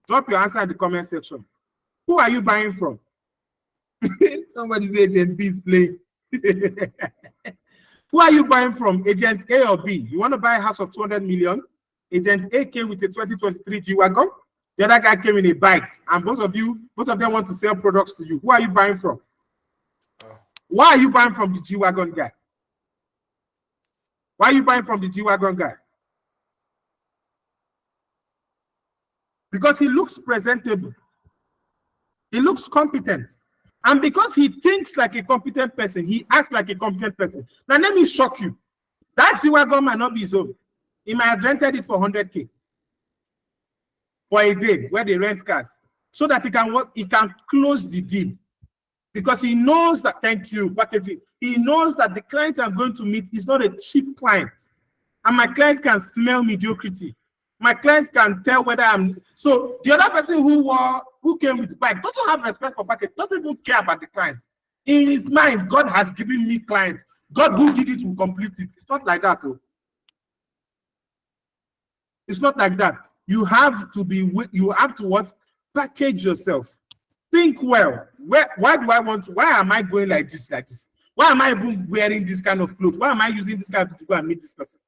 Drop your answer in the comment section. Who are you buying from? Somebody's agent B is playing. Who are you buying from? Agent A or B? You want to buy a house of 200 million? Agent A came with a 2023 G-Wagon. The other guy came in a bike. And both of them want to sell products to you. Who are you buying from? Why are you buying from the G-Wagon guy? Why are you buying from the G-Wagon guy? because he looks presentable. He looks competent. And because he thinks like a competent person, he acts like a competent person. Now, let me shock you. That G-Wagon might not be his own. He might have rented it for 100K for a day where they rent cars so that he can close the deal. Because he knows that, thank you, packaging. He knows that the client I'm going to meet is not a cheap client. And my clients can smell mediocrity. My clients can tell whether I'm... So the other person who came with the bike doesn't have respect for package, doesn't even care about the client. In his mind, God has given me clients. God who did it will complete it. It's not like that, though. It's not like that. You have to what? Package yourself. Think well. Why am I going like this? Why am I even wearing this kind of clothes? Why am I using this kind of to go and meet this person?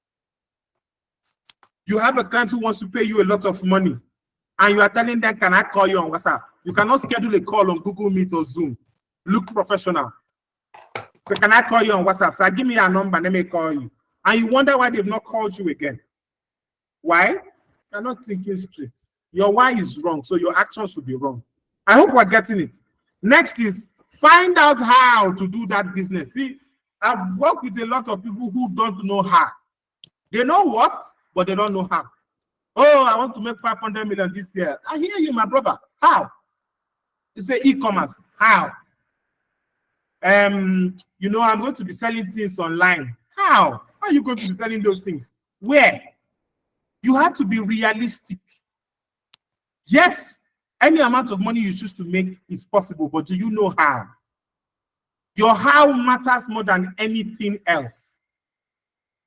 You have a client who wants to pay you a lot of money, and you are telling them, can I call you on WhatsApp? You cannot schedule a call on Google Meet or Zoom. Look professional. So can I call you on WhatsApp? So give me a number, let me call you. And you wonder why they've not called you again. Why? You're not thinking straight. Your why is wrong, so your actions should be wrong. I hope we're getting it. Next is find out how to do that business. See, I've worked with a lot of people who don't know how. They know what, but they don't know how. Oh, I want to make 500 million this year. I hear you, my brother. How? You say e-commerce. How? I'm going to be selling things online. How? How are you going to be selling those things? Where? You have to be realistic. Yes, any amount of money you choose to make is possible, but do you know how? Your how matters more than anything else.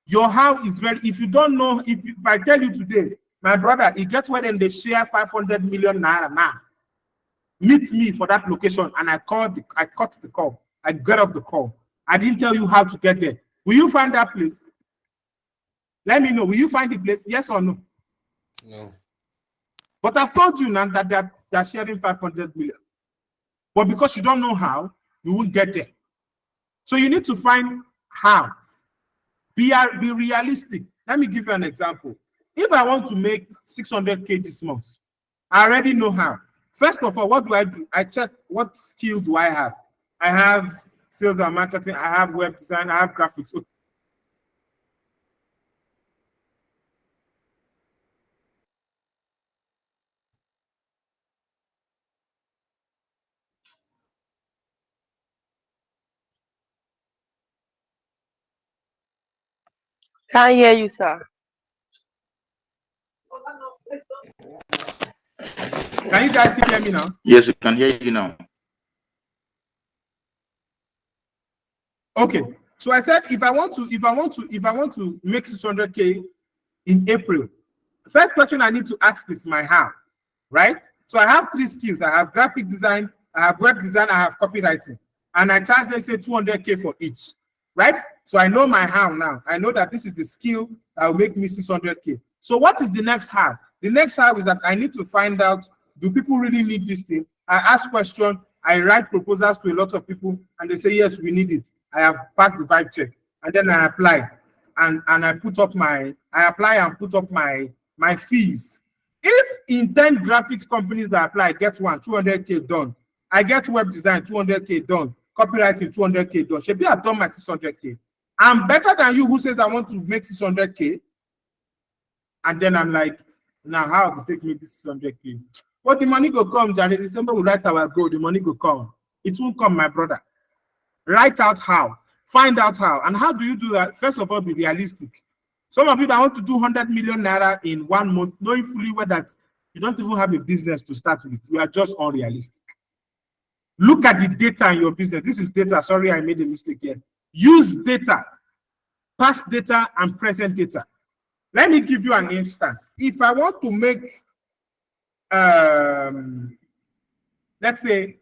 Your how is if you don't know, if I tell you today, my brother, he gets where then they share 500 million naira now. Meet me for that location, and I cut the call. I got off the call. I didn't tell you how to get there. Will you find that place? Let me know. Will you find the place? Yes or no? No. But I've told you now that they're sharing 500 million. But because you don't know how, you won't get there. So you need to find how. Be realistic. Let me give you an example. If I want to make 600K this month, I already know how. First of all, what do I do? I check what skill do I have. I have sales and marketing. I have web design. I have graphics. Can't hear you, sir. Can you guys hear me now? Yes, we can hear you now. Okay. So I said if I want to make 600K in April, the first question I need to ask is my how, right? So I have 3 skills. I have graphic design, I have web design, I have copywriting. And I charge, let's say, 200K for each, right? So I know my how now. I know that this is the skill that will make me 600K. So what is the next how? The next how is that I need to find out, do people really need this thing? I ask questions, I write proposals to a lot of people, and they say, yes, we need it. I have passed the vibe check. And then I apply. And I apply and put up my fees. If in 10 graphics companies that apply, get one, 200K done. I get web design, 200K done. Copywriting, 200K done. Should I've done my 600K. I'm better than you who says I want to make 600K. And then I'm like, now how to take me this 600K? But the money will come, January, December, we write our goal, the money will come. It won't come, my brother. Write out how. Find out how. And how do you do that? First of all, be realistic. Some of you that want to do 100 million naira in 1 month, knowing fully well that you don't even have a business to start with. You are just unrealistic. Look at the data in your business. This is data. Sorry, I made a mistake here. Use data, past data and present data. Let me give you an instance. If I want to make, let's say,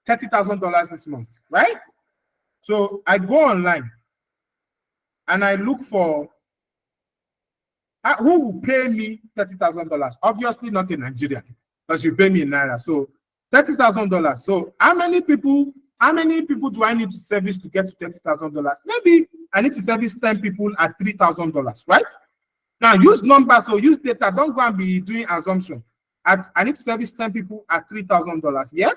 $30,000 this month, right? So I go online and I look for who will pay me $30,000. Obviously not in Nigeria, because you pay me in naira. So $30,000. So how many people do I need to service to get to $30,000? Maybe I need to service 10 people at $3,000, right? Now use numbers, so use data. Don't go and be doing assumption. I need to service 10 people at $3,000. Yeah.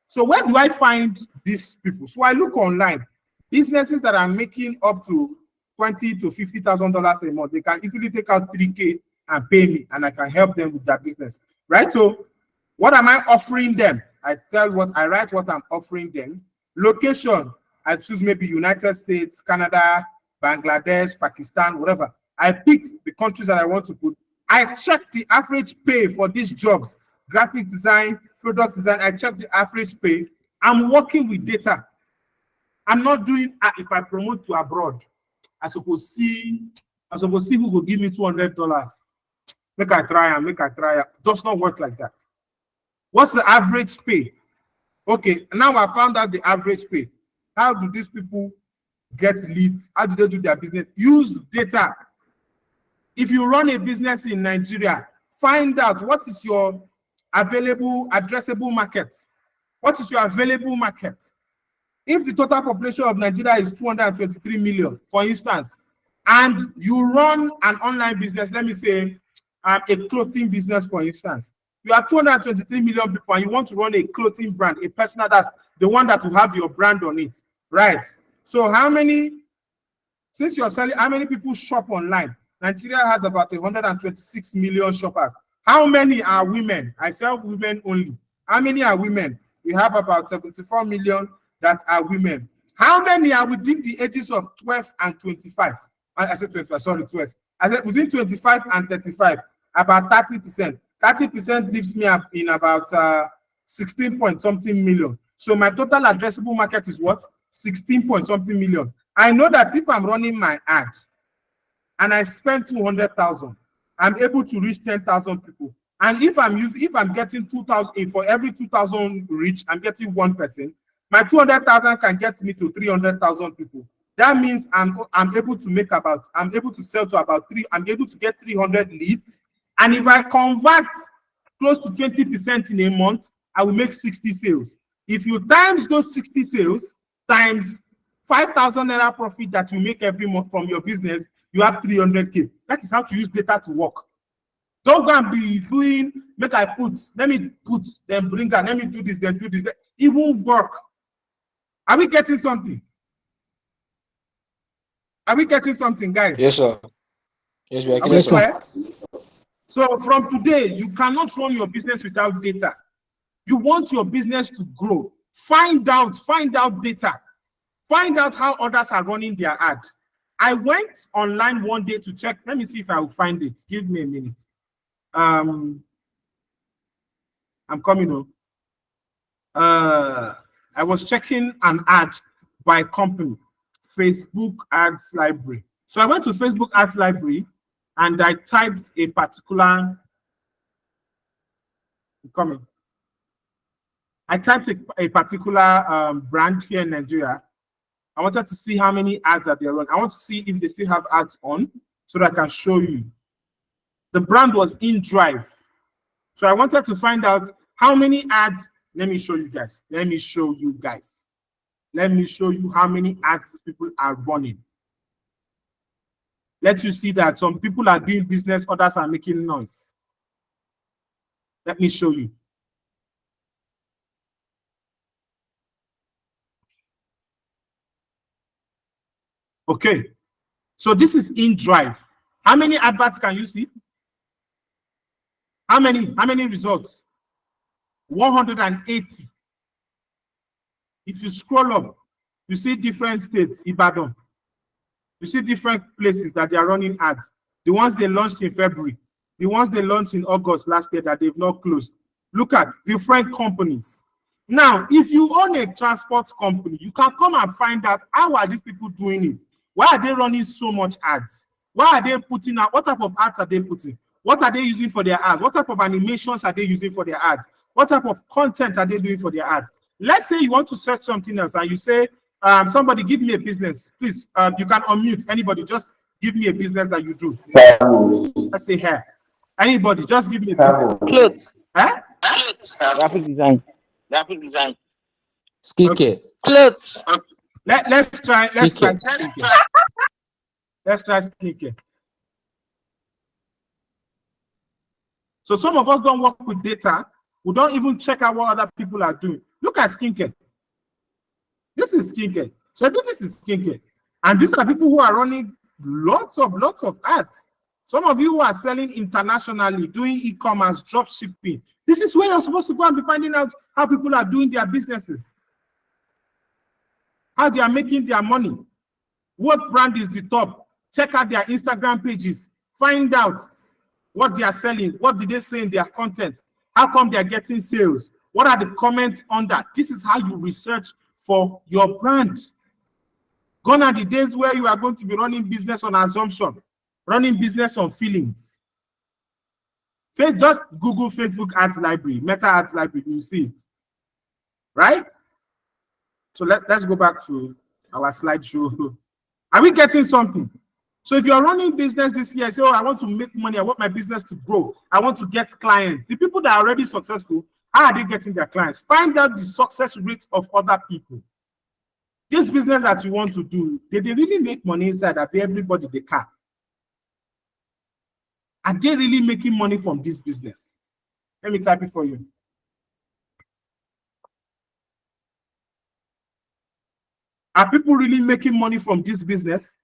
So where do I find these people? So I look online. Businesses that are making up to $20,000 to $50,000 a month, they can easily take out $3K and pay me, and I can help them with their business, right? So what am I offering them? I write what I'm offering them. Location, I choose maybe United States, Canada, Bangladesh, Pakistan, whatever. I pick the countries that I want to put. I check the average pay for these jobs, graphic design, product design. I check the average pay. I'm working with data. I'm not doing, if I promote to abroad, I suppose see who will give me $200. Make I try. Does not work like that. What's the average pay? Okay, now I found out the average pay. How do these people get leads? How do they do their business? Use data. If you run a business in Nigeria, find out what is your available addressable market. What is your available market? If the total population of Nigeria is 223 million, for instance, and you run an online business, let me say a clothing business, for instance, you have 223 million people and you want to run a clothing brand, a personal, that's the one that will have your brand on it, right? So since you're selling, how many people shop online? Nigeria has about 126 million shoppers. How many are women? I sell women only. How many are women? We have about 74 million that are women. How many are within the ages of 12 and 25? I said 25, sorry, 12. I said within 25 and 35, about 30%. 30% leaves me up in about 16 point something million. So my total addressable market is what? 16 point something million. I know that if I'm running my ad and I spend 200,000, I'm able to reach 10,000 people. And if I'm getting 2,000, for every 2,000 reach, I'm getting 1%. My 200,000 can get me to 300,000 people. That means I'm able to sell to about I'm able to get 300 leads. And if I convert close to 20% in a month, I will make 60 sales. If you times those 60 sales times 5,000 naira profit that you make every month from your business, you have 300K. That is how to use data to work. Don't go and be doing, let me put, then bring that, let me do this, then do this. It won't work. Are we getting something? Are we getting something, guys? Yes, sir. Yes, we are Are we getting clear? So from today, you cannot run your business without data. You want your business to grow. Find out data. Find out how others are running their ad. I went online one day to check. Let me see if I will find it. Give me a minute. I'm coming up. I was checking an ad by company, Facebook Ads Library. So I went to Facebook Ads Library and I typed a particular. I typed a particular brand here in Nigeria. I wanted to see how many ads that they're running. I want to see if they still have ads on so that I can show you. The brand was InDrive. So I wanted to find out how many ads. Let me show you guys. Let me show you how many ads these people are running. Let you see that some people are doing business, others are making noise. Let me show you. Okay. So this is InDrive. How many adverts can you see? How many results? 180. If you scroll up, you see different states, Ibadan. You see different places that they are running ads. The ones they launched in February, the ones they launched in August last year that they've not closed. Look at different companies. Now, if you own a transport company, you can come and find out how are these people doing it? Why are they running so much ads? Why are they putting out? What type of ads are they putting? What are they using for their ads? What type of animations are they using for their ads? What type of content are they doing for their ads? Let's say you want to search something else and you say, somebody give me a business. Please, you can unmute anybody. Just give me a business that you do. Let's say hair. Anybody, just give me a business. Clothes. Huh? Graphic design. skincare. Clothes. Let's try Skincare. skincare. Let's try skincare. So some of us don't work with data. We don't even check out what other people are doing. Look at skincare. This is skincare. So this is skincare. And these are people who are running lots of ads. Some of you who are selling internationally, doing e-commerce, drop shipping. This is where you're supposed to go and be finding out how people are doing their businesses, how they are making their money, what brand is the top. Check out their Instagram pages. Find out what they are selling. What did they say in their content? How come they are getting sales? What are the comments on that? This is how you research for your brand. Gone are the days where you are going to be running business on assumption, running business on feelings. Just Google Facebook Ads Library, Meta Ads Library, you see it. Right? So let's go back to our slideshow. Are we getting something? So if you're running business this year, say, oh, I want to make money, I want my business to grow, I want to get clients. The people that are already successful, how are they getting their clients? Find out the success rate of other people. This business that you want to do, did they really make money inside that pay everybody the car? Are they really making money from this business? Let me type it for you. Are people really making money from this business?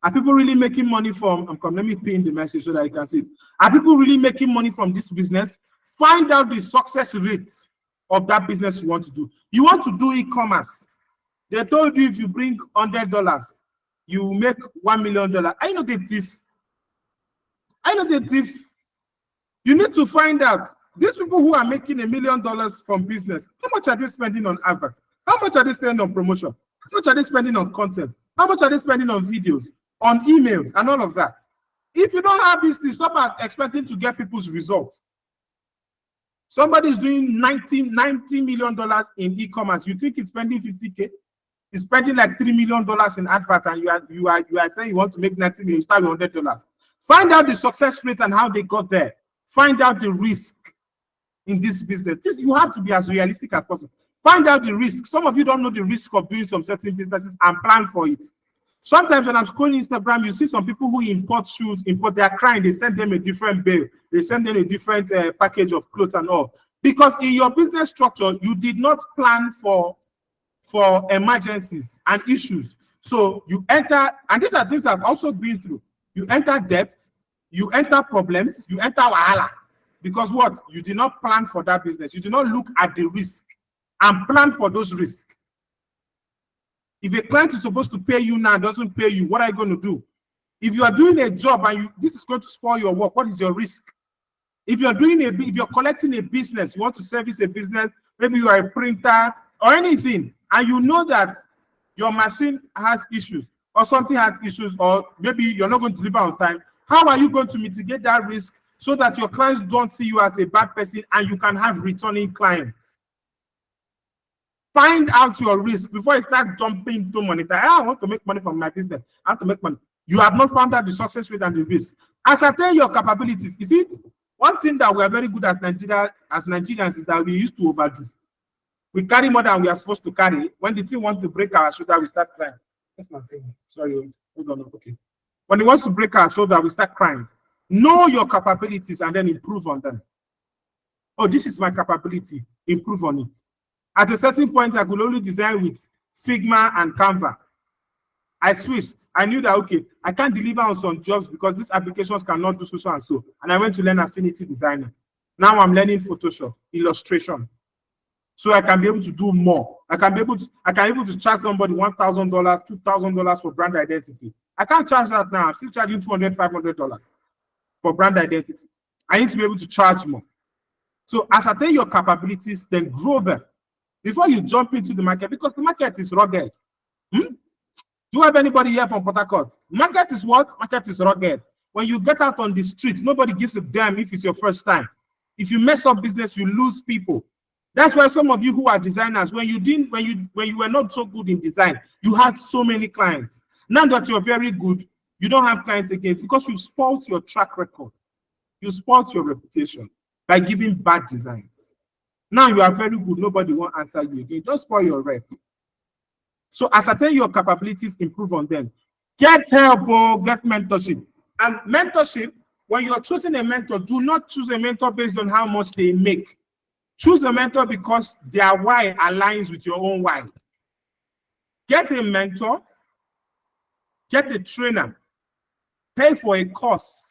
Are people really making money from, let me pin the message so that you can see it. Are people really making money from this business? Find out the success rate of that business you want to do. You want to do e-commerce. They told you if you bring $100, you make $1 million. I know the thief. I know the thief. You need to find out these people who are making $1 million from business, how much are they spending on adverts? How much are they spending on promotion? How much are they spending on content? How much are they spending on videos, on emails, and all of that? If you don't have this, stop expecting to get people's results. Somebody is doing $90 million in e-commerce. You think he's spending 50K? He's spending like $3 million in advert, and you are saying you want to make 90 million, you start with $100. Find out the success rate and how they got there. Find out the risk in this business. You have to be as realistic as possible. Find out the risk. Some of you don't know the risk of doing some certain businesses and plan for it. Sometimes when I'm scrolling Instagram, you see some people who import shoes, they're crying, they send them a different bill, they send them a different package of clothes and all. Because in your business structure, you did not plan for emergencies and issues. So you enter, and these are things I've also been through. You enter debt, you enter problems, you enter wahala. Because what? You did not plan for that business. You did not look at the risk and plan for those risks. If a client is supposed to pay you now and doesn't pay you, what are you going to do? If you are doing a job and this is going to spoil your work, what is your risk? If you're collecting a business, you want to service a business, maybe you are a printer or anything, and you know that your machine has issues or something has issues, or maybe you're not going to deliver on time, how are you going to mitigate that risk so that your clients don't see you as a bad person and you can have returning clients? Find out your risk before you start dumping into money. I want to make money from my business. I want to make money. You have not found out the success rate and the risk. Ascertain your capabilities. You see, one thing that we are very good at Nigeria as Nigerians is that we used to overdo. We carry more than we are supposed to carry. When the thing wants to break our shoulder, we start crying. That's my thing. Sorry, hold on. Okay. When it wants to break our shoulder, we start crying. Know your capabilities and then improve on them. Oh, this is my capability. Improve on it. At a certain point, I could only design with Figma and Canva. I switched. I knew that, okay, I can't deliver on some jobs because these applications cannot do so and so. And I went to learn Affinity Designer. Now I'm learning Photoshop, illustration. So I can be able to do more. I can be able to charge somebody $1,000, $2,000 for brand identity. I can't charge that now. I'm still charging $200, $500 for brand identity. I need to be able to charge more. So ascertain your capabilities, then grow them before you jump into the market, because the market is rugged. Do you have anybody here from Port Harcourt? Market is what? Market is rugged. When you get out on the street, nobody gives a damn if it's your first time. If you mess up business, you lose people. That's why some of you who are designers, when you were not so good in design, you had so many clients. Now that you're very good, you don't have clients again because you spoiled your track record. You spoiled your reputation by giving bad designs. Now you are very good, nobody won't answer you again. Don't spoil your rep. So ascertain your capabilities, improve on them. Get help or get mentorship. And mentorship, when you're choosing a mentor, do not choose a mentor based on how much they make. Choose a mentor because their why aligns with your own why. Get a mentor, get a trainer, pay for a course,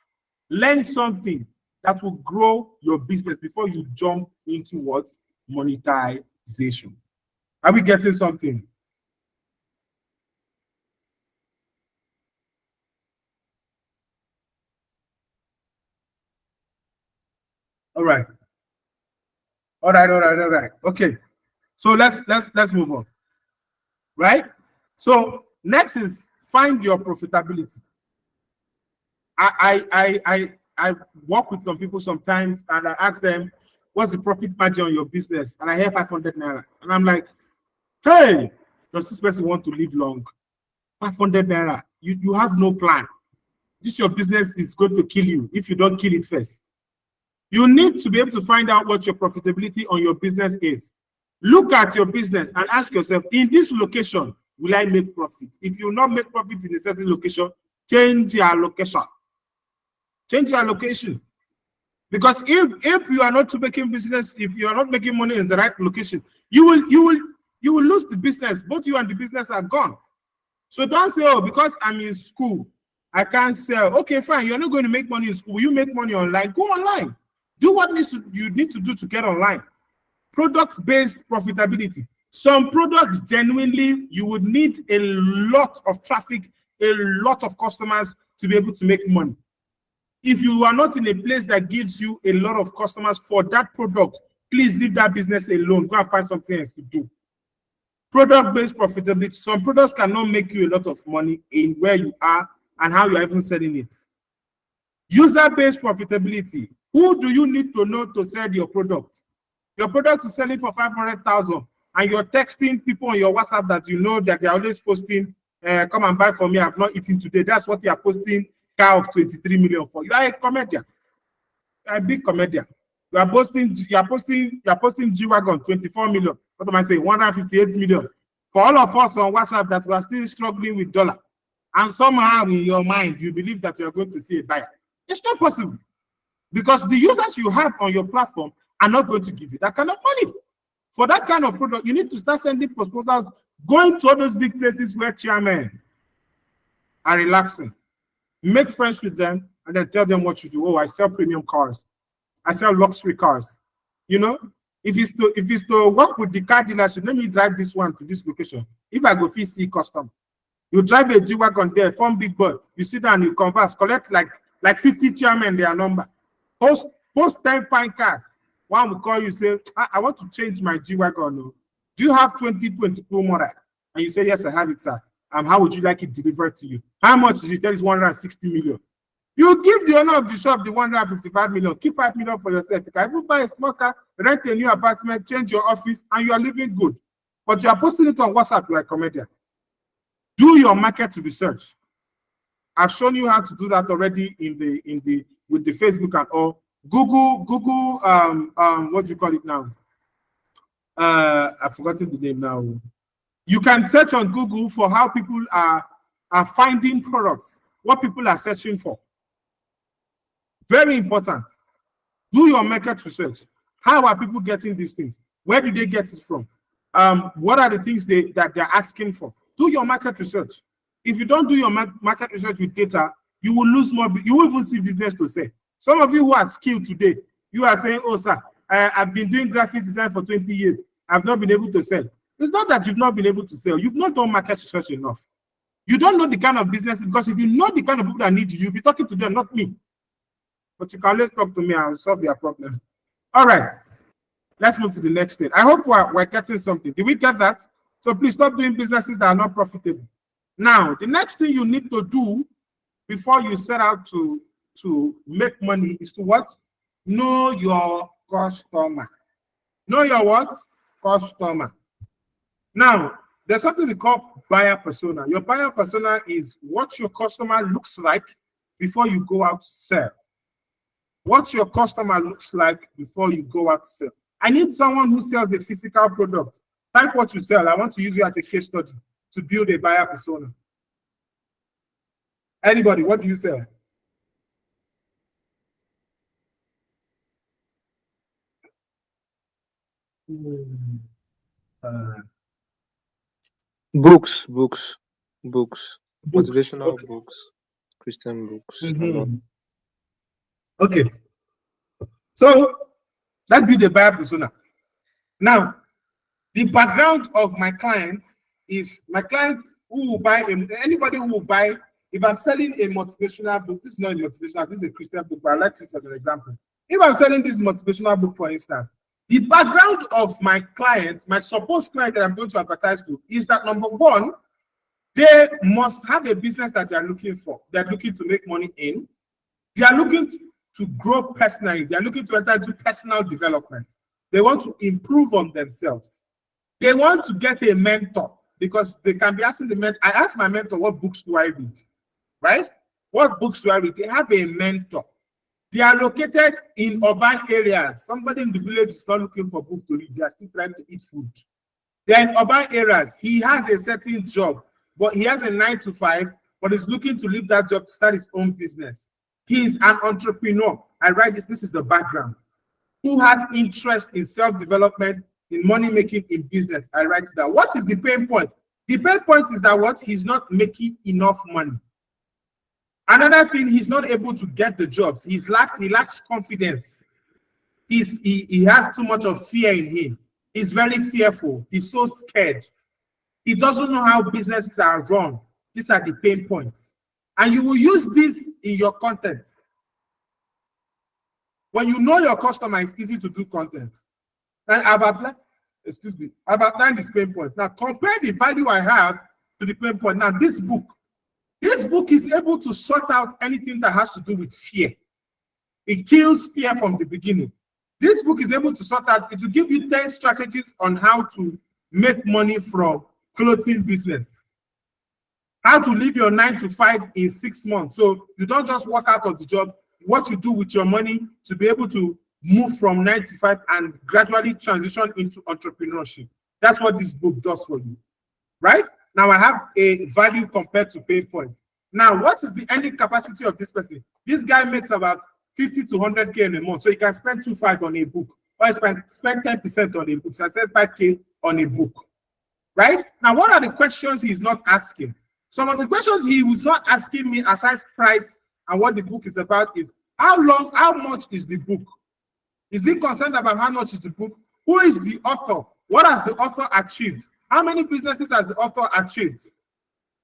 learn something that will grow your business before you jump into what? Monetization. Are we getting something? All right. All right. Okay. So let's move on. Right? So next is find your profitability. I work with some people sometimes and I ask them, what's the profit margin on your business? And I hear 500 naira. And I'm like, hey, does this person want to live long? 500 naira. You have no plan. This your business is going to kill you if you don't kill it first. You need to be able to find out what your profitability on your business is. Look at your business and ask yourself, in this location, will I make profit? If you will not make profit in a certain location, change your location. Change your location. Because if you are not making business, if you are not making money in the right location, you will lose the business. Both you and the business are gone. So don't say, oh, because I'm in school, I can't sell. Okay, fine. You're not going to make money in school. Will you make money online? Go online. Do what you need to do to get online. Product-based profitability. Some products, genuinely, you would need a lot of traffic, a lot of customers to be able to make money. If you are not in a place that gives you a lot of customers for that product, please leave that business alone. Go and find something else to do. Product-based profitability. Some products cannot make you a lot of money in where you are and how you're even selling it. User-based profitability. Who do you need to know to sell your product? Your product is selling for 500,000 and you're texting people on your WhatsApp that you know that they're always posting, come and buy for me, I've not eaten today. That's what you are posting car of 23 million for. You are a comedian. You are a big comedian. You are posting G-Wagon 24 million. What am I saying? 158 million. For all of us on WhatsApp that we are still struggling with dollar. And somehow in your mind, you believe that you're going to see a buyer. It's not possible. Because the users you have on your platform are not going to give you that kind of money. For that kind of product, you need to start sending proposals, going to all those big places where chairmen are relaxing. Make friends with them and then tell them what you do. Oh, I sell premium cars. I sell luxury cars. You know, if it's to work with the car dealership, let me drive this one to this location. If I go see custom, you drive a G-Wagon there, form big boy. You sit down, you converse, collect like 50 chairmen their number. Post 10 fine cars. One will call you, say, I want to change my G-Wagon. Do you have 2022 model? And you say, yes, I have it, sir. How would you like it delivered to you? How much is it? Tell us 160 million. You give the owner of the shop the 155 million. Keep 5 million for yourself. You can even buy a small car, rent a new apartment, change your office, and you are living good. But you are posting it on WhatsApp like a comedian. Do your market research. I've shown you how to do that already with the Facebook and all. Google, what do you call it now? I've forgotten the name now. You can search on Google for how people are finding products, what people are searching for. Very important. Do your market research. How are people getting these things? Where do they get it from? What are the things that they're asking for? Do your market research. If you don't do your market research with data, you will lose more. You will even see business to say. Some of you who are skilled today, you are saying, oh, sir, I've been doing graphic design for 20 years. I've not been able to sell. It's not that you've not been able to sell. You've not done market research enough. You don't know the kind of business, because if you know the kind of people that need you, you'll be talking to them, not me. But you can always talk to me and I'll solve your problem. All right. Let's move to the next thing. I hope we're getting something. Did we get that? So please stop doing businesses that are not profitable. Now, the next thing you need to do before you set out to make money is to what? Know your customer. Know your what? Customer. Now, there's something we call buyer persona. Your buyer persona is what your customer looks like before you go out to sell. What your customer looks like before you go out to sell. I need someone who sells a physical product. Type what you sell. I want to use you as a case study to build a buyer persona. Anybody, what do you sell? Books. Books. Motivational Okay. books. Christian books. A lot. Mhm. Okay. So let's be the buyer persona. Now, the background of my client is my client who will buy anybody who will buy. If I'm selling a motivational book, this is not a motivational, this is a Christian book, but I like to use it as an example. If I'm selling this motivational book, for instance, the background of my client, my supposed client that I'm going to advertise to, is that number one, they must have a business that they're looking for. They're looking to make money in. They are looking to grow personally. They are looking to enter into personal development. They want to improve on themselves. They want to get a mentor because they can be asking the mentor. I asked my mentor, what books do I read? Right? What books do I read? They have a mentor. They are located in urban areas. Somebody in the village is not looking for books to read. They are still trying to eat food. They're in urban areas. He has a certain job, but he has a 9 to 5, but he's looking to leave that job to start his own business. He's an entrepreneur. I write this. This is the background. Who has interest in self-development, in money making, in business. I write that. What is the pain point? The pain point is that what? He's not making enough money. Another thing, he's not able to get the jobs. He lacks confidence. He has too much of fear in him. He's very fearful. He's so scared. He doesn't know how businesses are run. These are the pain points. And you will use this in your content. When you know your customer, it's easy to do content. And I've outlined this pain point. Now compare the value I have to the pain point. Now this book is able to sort out anything that has to do with fear. It kills fear from the beginning. This book is able to sort out, it will give you 10 strategies on how to make money from clothing business. How to leave your 9 to 5 in 6 months. So you don't just walk out of the job, what you do with your money to be able to move from 9 to 5 and gradually transition into entrepreneurship. That's what this book does for you, right? Now I have a value compared to pain points. Now, what is the earning capacity of this person? This guy makes about 50 to 100K in a month. So he can spend 2.5 on a book, or spend 10% on a book. So I said 5K on a book, right? Now, what are the questions he's not asking? Some of the questions he was not asking me aside price and what the book is about is how much is the book? Is he concerned about how much is the book? Who is the author? What has the author achieved? How many businesses has the author achieved?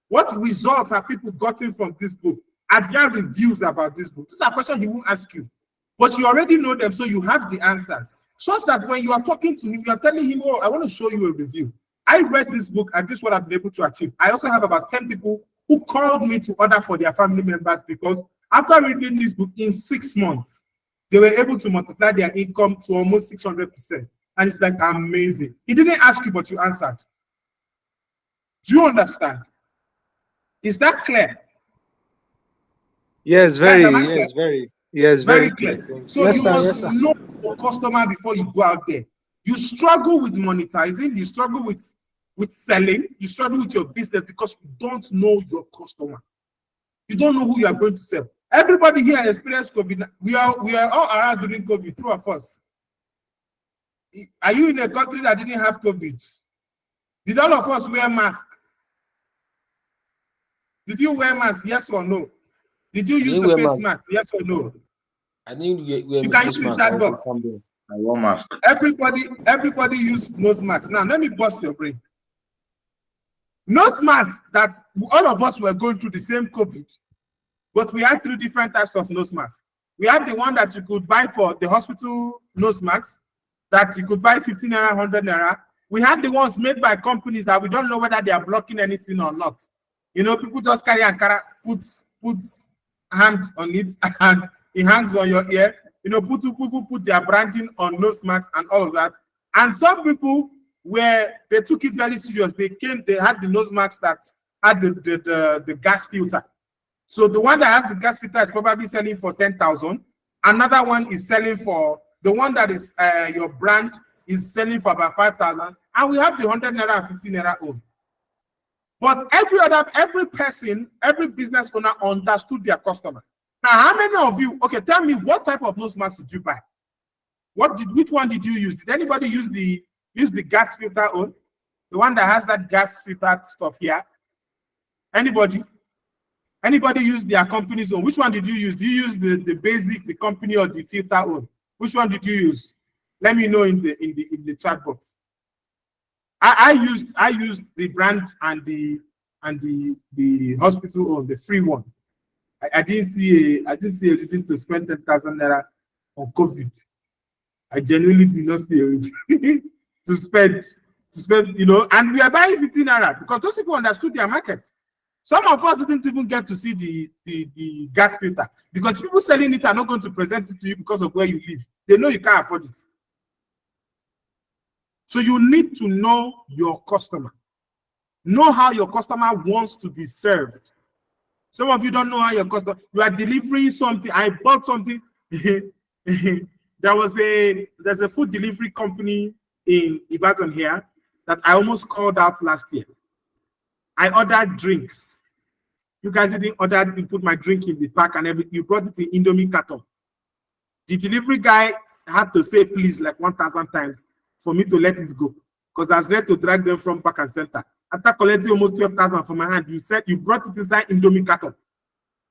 What results have people gotten from this book? Are there reviews about this book? These are questions he won't ask you, but you already know them, so you have the answers. Such that when you are talking to him, you are telling him, oh, I want to show you a review. I read this book and this is what I've been able to achieve. I also have about 10 people who called me to order for their family members because after reading this book in 6 months, they were able to multiply their income to almost 600%. And it's like amazing. He didn't ask you, but you answered. Do you understand? Is that clear? Yes, very clear. So you must know your customer before you go out there. You struggle with monetizing, you struggle with selling, you struggle with your business because you don't know your customer. You don't know who you are going to sell. Everybody here experienced COVID. We are all around during COVID, true of us. Are you in a country that didn't have COVID? Did all of us wear masks? Did you wear masks? Yes or no? Did you use the face mask? Yes or no? I think you can use that box. I wear mask. Everybody use nose mask. Now let me bust your brain. Nose mask that all of us were going through the same COVID, but we had 3 different types of nose masks. We had the one that you could buy for the hospital nose masks that you could buy 15 naira, 100 naira. We had the ones made by companies that we don't know whether they are blocking anything or not. You know, people just carry and put hand on it and it hangs on your ear. You know, people put their branding on nose masks and all of that. And some people they took it very serious. They had the nose masks that had the gas filter. So the one that has the gas filter is probably selling for 10,000. Another one is selling for the one that is your brand is selling for about 5,000. And we have the 100 naira and 50 naira own. But every person, every business owner understood their customer. Now, how many of you, okay, tell me what type of nose mask did you buy? Which one did you use? Did anybody use the gas filter on? The one that has that gas filter stuff here? Anybody? Anybody use their company's own? Which one did you use? Do you use the basic, the company, or the filter own? Which one did you use? Let me know in the chat box. I used the brand and the hospital own, the free one. I didn't see a reason to spend 10,000 naira on COVID. I genuinely did not see a reason to spend, you know, and we are buying 15 naira because those people understood their market. Some of us didn't even get to see the gas filter because people selling it are not going to present it to you because of where you live. They know you can't afford it. So you need to know your customer. Know how your customer wants to be served. Some of you don't know how your customer, you are delivering something. I bought something. There's a food delivery company in Ibadan here that I almost called out last year. I ordered drinks. You guys didn't order, you put my drink in the pack and everything. You brought it in Indomie carton. The delivery guy had to say please like 1,000 times for me to let it go. Because I was ready to drag them from back and center. After collecting almost 12,000 from my hand, you said you brought it inside Indomie carton.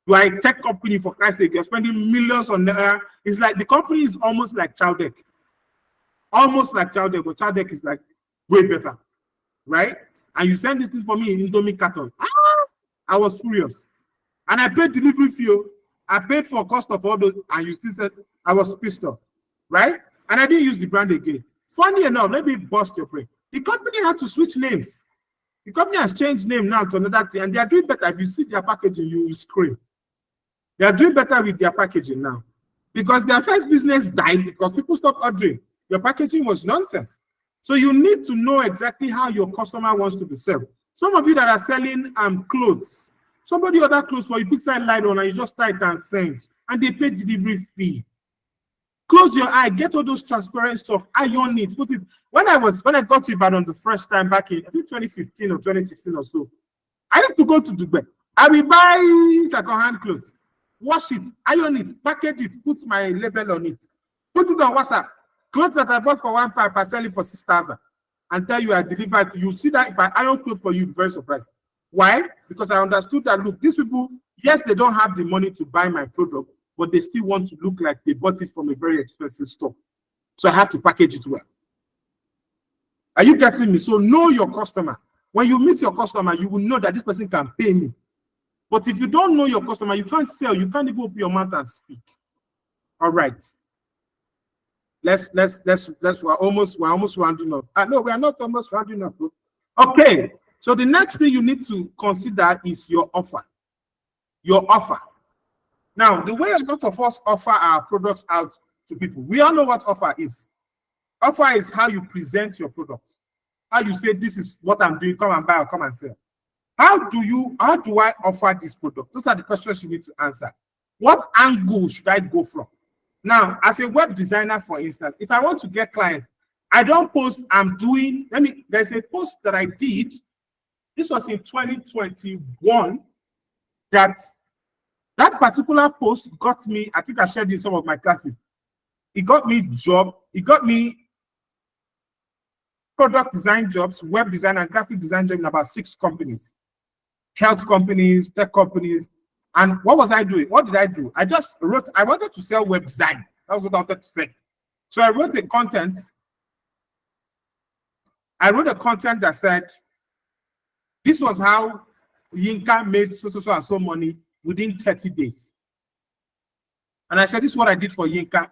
You are a tech company, for Christ's sake. You're spending millions on naira. It's like the company is almost like Chowdeck. Almost like Chowdeck, but Chowdeck is like way better. Right? And you send this thing for me in Indomie carton. I was furious. And I paid delivery fee. I paid for cost of all those, and you still said I was pissed off. Right? And I didn't use the brand again. Funny enough, let me bust your brain. The company had to switch names. The company has changed name now to another thing, and they are doing better. If you see their packaging, you will scream. They are doing better with their packaging now. Because their first business died because people stopped ordering. Your packaging was nonsense. So you need to know exactly how your customer wants to be served. Some of you that are selling clothes, somebody order clothes for you, put side light on, and you just type and send, and they pay delivery fee. Close your eye, get all those transparent stuff, iron it, put it. When I got to Ibadan the first time back in, I think 2015 or 2016 or so, I had to go to Dubai. I will buy second-hand clothes, wash it, iron it, package it, put my label on it, put it on WhatsApp. Clothes that I bought for 1,500, I sell it for 6,000. And tell you I delivered. You see that if I iron clothes for you, you'll be very surprised. Why? Because I understood that, look, these people, yes, they don't have the money to buy my product, but they still want to look like they bought it from a very expensive store. So I have to package it well. Are you getting me? So know your customer. When you meet your customer, you will know that this person can pay me. But if you don't know your customer, you can't sell. You can't even open your mouth and speak. All right. We're almost rounding up. No, we are not almost rounding up. Okay. So the next thing you need to consider is your offer. Your offer. Now, the way a lot of us offer our products out to people, we all know what offer is. Offer is how you present your product. How you say, this is what I'm doing, come and buy or come and sell. How do I offer this product? Those are the questions you need to answer. What angle should I go from? Now, as a web designer, for instance, if I want to get clients, I don't post, there's a post that I did. This was in 2021 that particular post got me, I think I shared in some of my classes. It got me job. It got me product design jobs, web design and graphic design jobs in about 6 companies. Health companies, tech companies. And what was I doing? What did I do? I just wrote, I wanted to sell web design. That was what I wanted to say. So I wrote a content. That said, this was how Yinka made so and so money within 30 days. And I said, this is what I did for Yinka.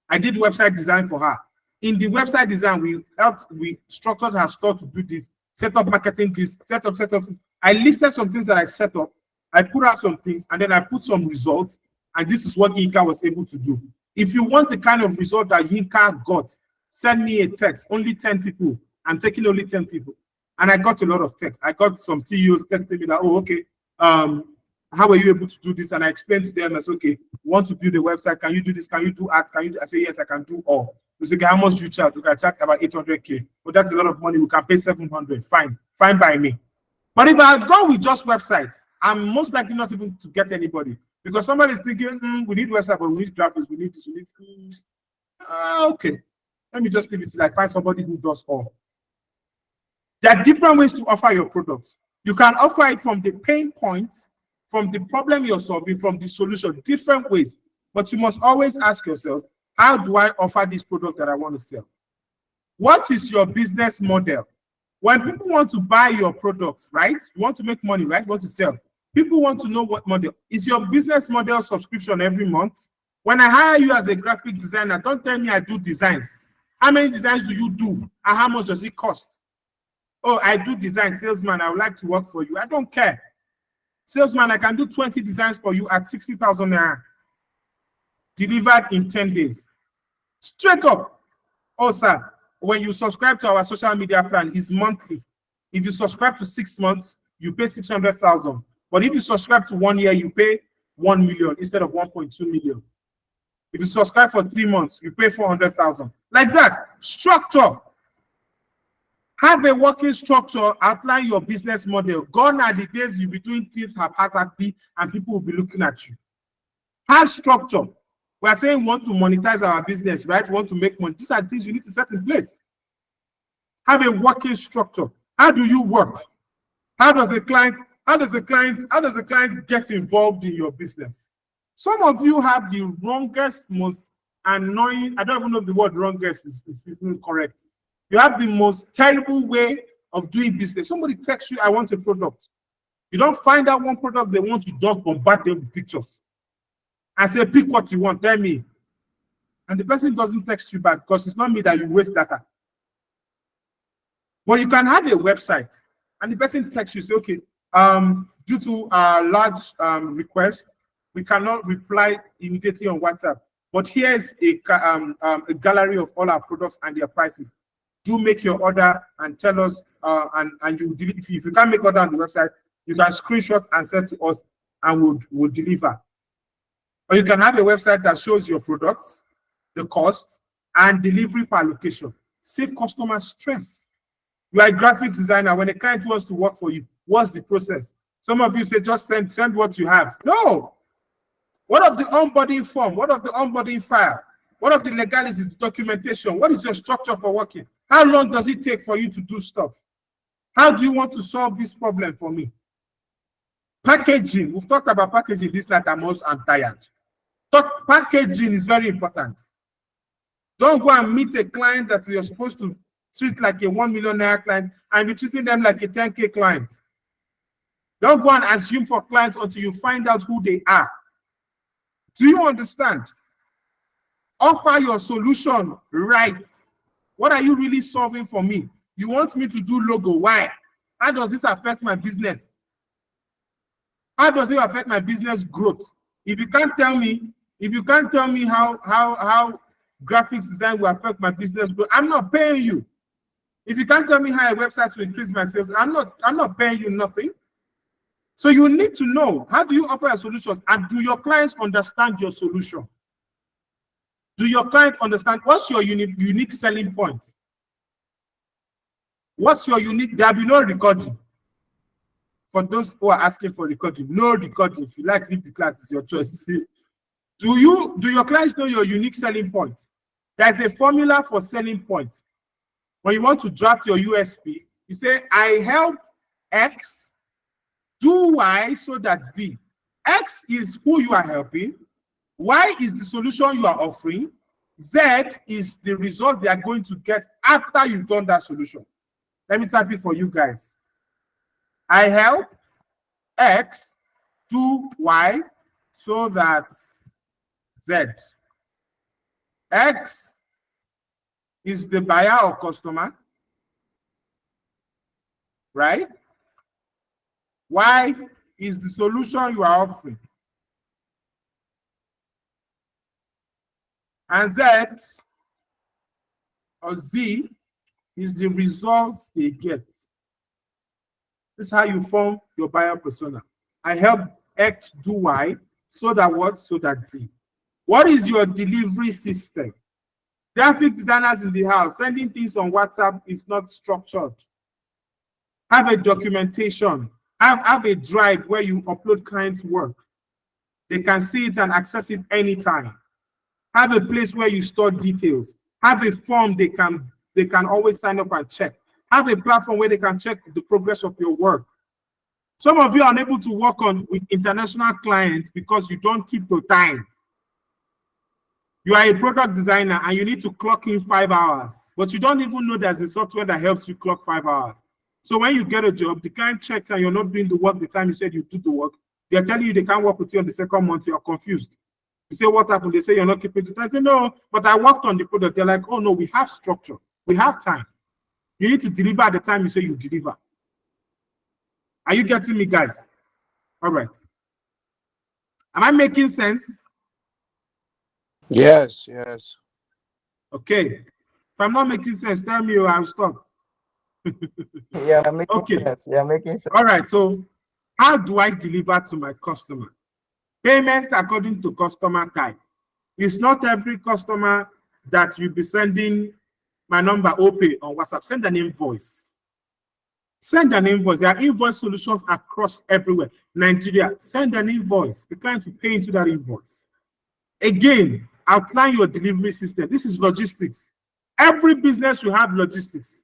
I did website design for her. In the website design, we structured her store to do this, set up marketing, this, set up this. I listed some things that I set up. I put out some things, and then I put some results, and this is what Yinka was able to do. If you want the kind of result that Yinka got, send me a text. Only 10 people. I'm taking only 10 people. And I got a lot of text. I got some CEOs texting me that, oh, okay, how were you able to do this? And I explained to them, I said, okay, want to build a website? Can you do this? Can you do ads? Can you do? I say, yes, I can do all. They say, okay, how much do you charge? We can charge about 800K. But that's a lot of money. We can pay 700. Fine by me. But if I had gone with just website, I'm most likely not even to get anybody because somebody is thinking, we need website, but we need graphics, we need this, we need. Okay, let me just leave it till I find somebody who does all. There are different ways to offer your products. You can offer it from the pain point, from the problem you're solving, from the solution, different ways. But you must always ask yourself, how do I offer this product that I want to sell? What is your business model? When people want to buy your products, right? You want to make money, right? You want to sell. People want to know what model. Is your business model subscription every month? When I hire you as a graphic designer, don't tell me I do designs. How many designs do you do? And how much does it cost? Oh, I do design, salesman, I would like to work for you. I don't care. Salesman, I can do 20 designs for you at 60,000 naira. Delivered in 10 days. Straight up. Oh, sir, when you subscribe to our social media plan, it's monthly. If you subscribe to 6 months, you pay 600,000. But if you subscribe to 1 year, you pay 1 million instead of 1.2 million. If you subscribe for 3 months, you pay 400,000. Like that. Structure. Have a working structure, outline your business model. Gone are the days you'll be doing things haphazardly and people will be looking at you. Have structure. We are saying we want to monetize our business, right? We want to make money. These are things you need to set in place. Have a working structure. How do you work? How does the client get involved in your business? Some of you have the wrongest, most annoying, I don't even know if the word wrongest is correct. You have the most terrible way of doing business. Somebody texts you, I want a product. You don't find out one product they want, you don't bombard them with pictures. And say, pick what you want, tell me. And the person doesn't text you back because it's not me that you waste data. But you can have a website and the person texts you, say, okay, due to a large request, we cannot reply immediately on WhatsApp. But here's a gallery of all our products and their prices. Do make your order and tell us, and you deliver. If you can't make order on the website, you can screenshot and send to us, and we'll deliver. Or you can have a website that shows your products, the cost, and delivery per location. Save customer stress. You are a graphic designer. When a client wants to work for you, what's the process? Some of you say just send what you have. No. What of the onboarding form? What of the onboarding file? What of the legalities, the documentation? What is your structure for working? How long does it take for you to do stuff? How do you want to solve this problem for me? Packaging. We've talked about packaging this night. I'm tired. Packaging is very important. Don't go and meet a client that you're supposed to treat like a 1 million naira client and be treating them like a 10K client. Don't go and assume for clients until you find out who they are. Do you understand? Offer your solution right. What are you really solving for me? You want me to do logo. Why? How does this affect my business? How does it affect my business growth? If you can't tell me how graphics design will affect my business growth, I'm not paying you. If you can't tell me how a website will increase my sales, I'm not paying you nothing. So you need to know, how do you offer your solutions, and do your clients understand your solution? Do your client understand what's your unique selling point? What's your unique? There'll be no recording. For those who are asking for recording, no recording. If you like, leave the class, it's your choice. Do your clients know your unique selling point? There's a formula for selling points. When you want to draft your USP, you say, I help X do Y so that Z. X is who you are helping. Y is the solution you are offering. Z is the result they are going to get after you've done that solution. Let me type it for you guys. I help X do Y so that Z. X is the buyer or customer, right? Y is the solution you are offering. And Z or Z is the results they get. This is how you form your buyer persona. I help X do Y so that what? So that Z. What is your delivery system? Graphic designers in the house, sending things on WhatsApp is not structured. Have a documentation. Have a drive where you upload clients' work. They can see it and access it anytime. Have a place where you store details. Have a form they can always sign up and check. Have a platform where they can check the progress of your work. Some of you are unable to work with international clients because you don't keep the time. You are a product designer and you need to clock in 5 hours, but you don't even know there's a software that helps you clock 5 hours. So when you get a job, the client checks and you're not doing the work the time you said you do the work. They're telling you they can't work with you on the second month. You're confused. You say, what happened? They say you're not keeping it. I say, no, but I worked on the product. They're like, oh no, we have structure. We have time. You need to deliver at the time you say you deliver. Are you getting me, guys? All right. Am I making sense? Yes. Okay. If I'm not making sense, tell me or I'll stop. Yeah, making Okay. sense. Yeah, making sense. All right. So how do I deliver to my customer? Payment according to customer type. It's not every customer that you'll be sending my number OPay on WhatsApp. Send an invoice. Send an invoice. There are invoice solutions across everywhere. Nigeria, send an invoice. The client will pay into that invoice. Again, outline your delivery system. This is logistics. Every business should have logistics.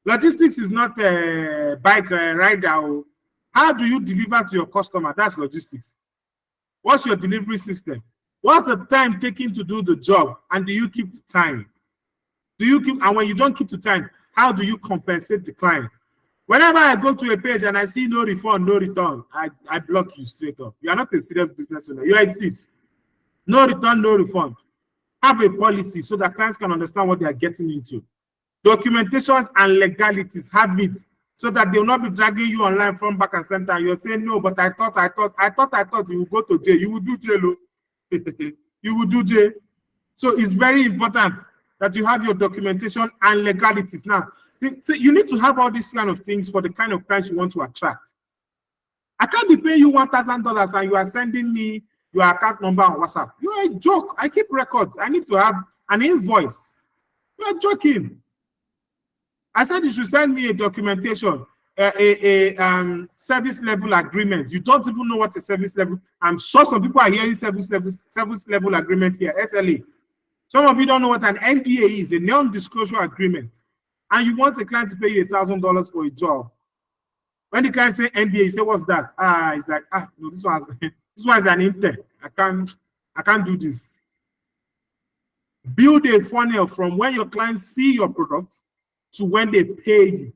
Logistics is not a bike rider. How do you deliver to your customer? That's logistics. What's your delivery system? What's the time taken to do the job? And do you keep the time? And when you don't keep the time, how do you compensate the client? Whenever I go to a page and I see no refund, no return, I block you straight up. You are not a serious business owner. You are a thief. No return, no refund. Have a policy so that clients can understand what they are getting into. Documentations and legalities, have it so that they will not be dragging you online from back and center. And you're saying, no, but I thought you will go to jail. You will do jail. You will do jail. So it's very important that you have your documentation and legalities. Now, so you need to have all these kind of things for the kind of clients you want to attract. I can't be paying you $1,000 and you are sending me your account number on WhatsApp. You're a joke. I keep records. I need to have an invoice. You're joking. I said you should send me a documentation, a service level agreement. You don't even know what a service level. I'm sure some people are hearing service level agreement here, SLA. Some of you don't know what an NDA is, a non-disclosure agreement. And you want the client to pay you $1,000 for a job. When the client say NDA, you say, what's that? It's like, no, this one's an intern. I can't do this. Build a funnel from when your clients see your product to when they pay you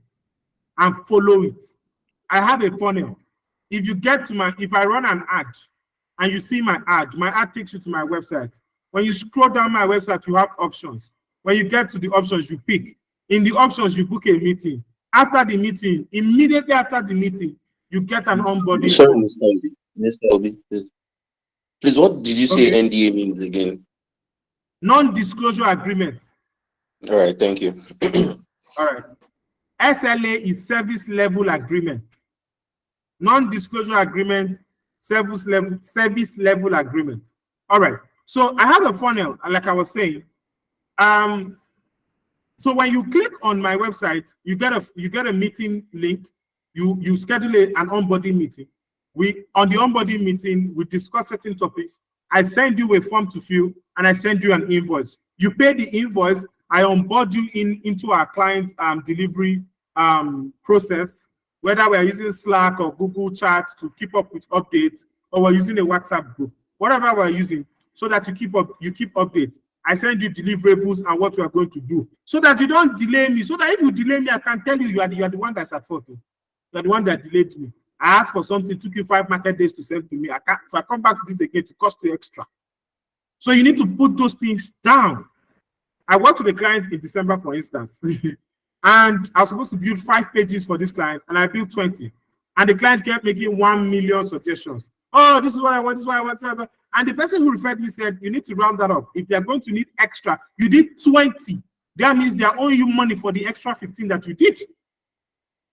and follow it. I have a funnel. If you get to if I run an ad and you see my ad takes you to my website. When you scroll down my website, you have options. When you get to the options, you pick. In the options, you book a meeting. After the meeting, immediately after the meeting, you get an onboarding. Sorry, Mr. Obi, please, what did you say NDA means again? Non-disclosure agreement. All right, thank you. All right. SLA is service level agreement. Non-disclosure agreement, service level agreement. All right. So I have a funnel, like I was saying. So when you click on my website, you get a meeting link. You schedule an onboarding meeting. On the onboarding meeting, we discuss certain topics. I send you a form to fill, and I send you an invoice. You pay the invoice. I onboard you into our client's delivery process, whether we're using Slack or Google Chat to keep up with updates, or we're using a WhatsApp group, whatever we're using, so that you keep updates. I send you deliverables and what we are going to do, so that you don't delay me. So that if you delay me, I can tell you you are the one that's at fault. You are the one that delayed me. I asked for something, took you 5 market days to send to me. If I come back to this again, it costs you extra. So you need to put those things down. I worked with a client in December, for instance, and I was supposed to build 5 pages for this client, and I built 20. And the client kept making 1 million suggestions. Oh, this is what I want, this is what I want, whatever. And the person who referred me said, you need to round that up. If they're going to need extra, you did 20. That means they're owing you money for the extra 15 that you did.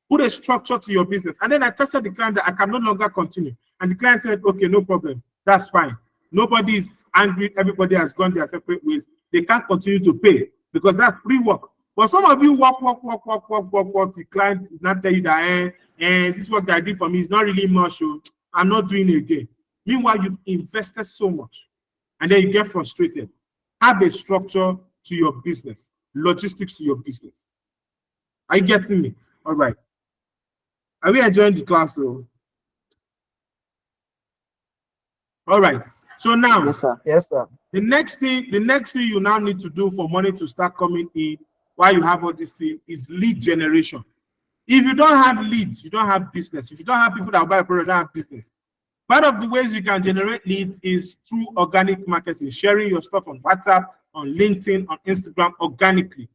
Put a structure to your business. And then I tested the client that I can no longer continue. And the client said, okay, no problem. That's fine. Nobody is angry. Everybody has gone their separate ways. They can't continue to pay because that's free work. But some of you work. The client is not tell you that, and this work that I did for me is not really much. So I'm not doing it again. Meanwhile, you've invested so much, and then you get frustrated. Have a structure to your business, logistics to your business. Are you getting me? All right. Are we enjoying the class though? All right. So now, Yes, sir. Yes, sir. the next thing you now need to do for money to start coming in while you have all this thing is lead generation. If you don't have leads, you don't have business. If you don't have people that buy a product, you don't have business. Part of the ways you can generate leads is through organic marketing, sharing your stuff on WhatsApp, on LinkedIn, on Instagram organically,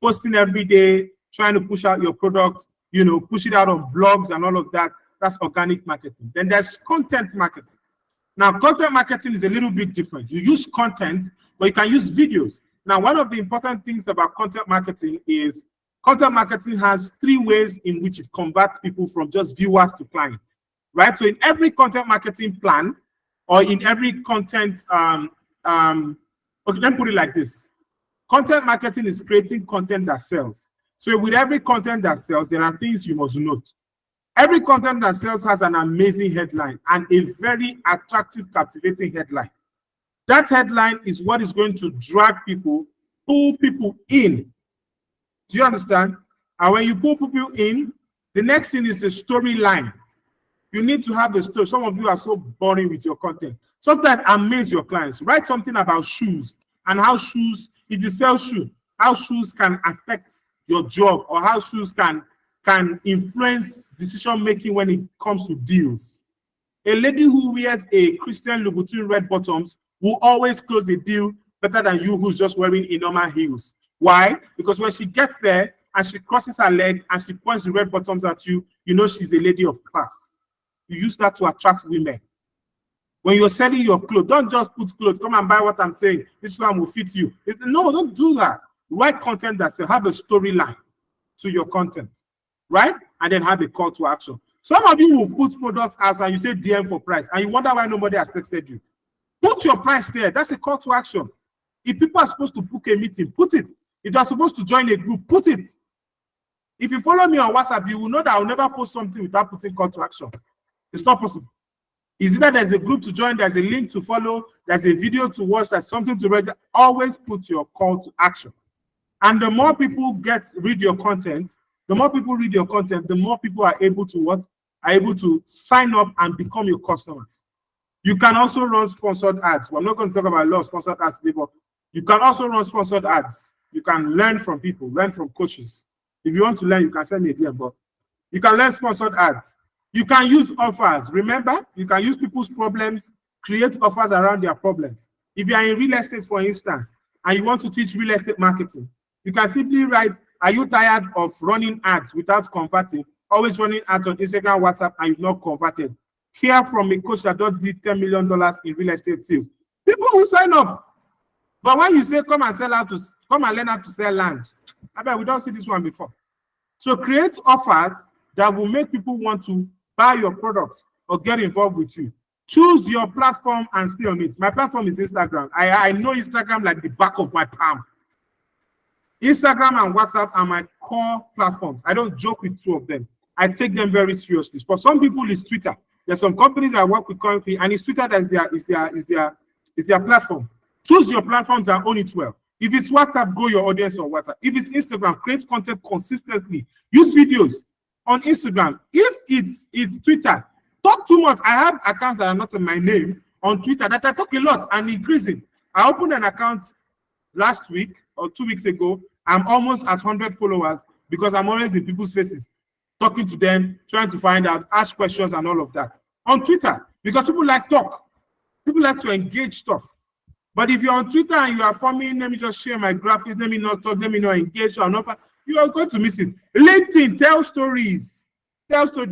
posting every day, trying to push out your product, push it out on blogs and all of that. That's organic marketing. Then there's content marketing. Now, content marketing is a little bit different. You use content, but you can use videos. Now, one of the important things about content marketing is content marketing has 3 ways in which it converts people from just viewers to clients, right? So in every content marketing plan or in every content, okay, let me put it like this. Content marketing is creating content that sells. So with every content that sells, there are things you must note. Every content that sells has an amazing headline and a very attractive, captivating headline. That headline is what is going to drag people, pull people in. Do you understand? And when you pull people in, the next thing is the storyline. You need to have a story. Some of you are so boring with your content. Sometimes amaze your clients. Write something about shoes and how shoes, if you sell shoes, how shoes can affect your job or how shoes can influence decision-making when it comes to deals. A lady who wears a Christian Louboutin red bottoms will always close a deal better than you who's just wearing a normal heels. Why? Because when she gets there and she crosses her leg and she points the red bottoms at you, you know she's a lady of class. You use that to attract women. When you're selling your clothes, don't just put clothes. Come and buy what I'm saying. This one will fit you. No, don't do that. Write content that says have a storyline to your content, right? And then have a call to action. Some of you will put products as and you say DM for price, and you wonder why nobody has texted you. Put your price there. That's a call to action. If people are supposed to book a meeting, put it. If they're supposed to join a group, put it. If you follow me on WhatsApp, you will know that I'll never post something without putting call to action. It's not possible. Is either there's a group to join, there's a link to follow, there's a video to watch, there's something to read. Always put your call to action. And the more people read your content, the more people read your content, the more people are able to what? Are able to sign up and become your customers. You can also run sponsored ads. We're not going to talk about a lot of sponsored ads today, but you can also run sponsored ads. You can learn from people, learn from coaches. If you want to learn, you can send me a DM, but you can learn sponsored ads. You can use offers. Remember, you can use people's problems, create offers around their problems. If you are in real estate, for instance, and you want to teach real estate marketing, you can simply write, are you tired of running ads without converting? Always running ads on Instagram, WhatsApp, and you've not converted. Hear from a coach that just did $10 million in real estate sales. People will sign up. But when you say, come and learn how to sell land, I bet we don't see this one before. So create offers that will make people want to buy your products or get involved with you. Choose your platform and stay on it. My platform is Instagram. I know Instagram like the back of my palm. Instagram and WhatsApp are my core platforms. I don't joke with 2 of them. I take them very seriously. For some people, it's Twitter. There's some companies I work with currently, and it's Twitter that is their platform. Choose your platforms and own it well. If it's WhatsApp, grow your audience on WhatsApp. If it's Instagram, create content consistently. Use videos on Instagram. If it's Twitter, talk too much. I have accounts that are not in my name on Twitter that I talk a lot and increasing. I opened an account last week or 2 weeks ago. I'm almost at 100 followers because I'm always in people's faces, talking to them, trying to find out, ask questions and all of that. On Twitter, because people like talk. People like to engage stuff. But if you're on Twitter and you are forming, let me just share my graphics, let me not talk, let me not engage or not, you are going to miss it. LinkedIn, tell stories. Tell stories.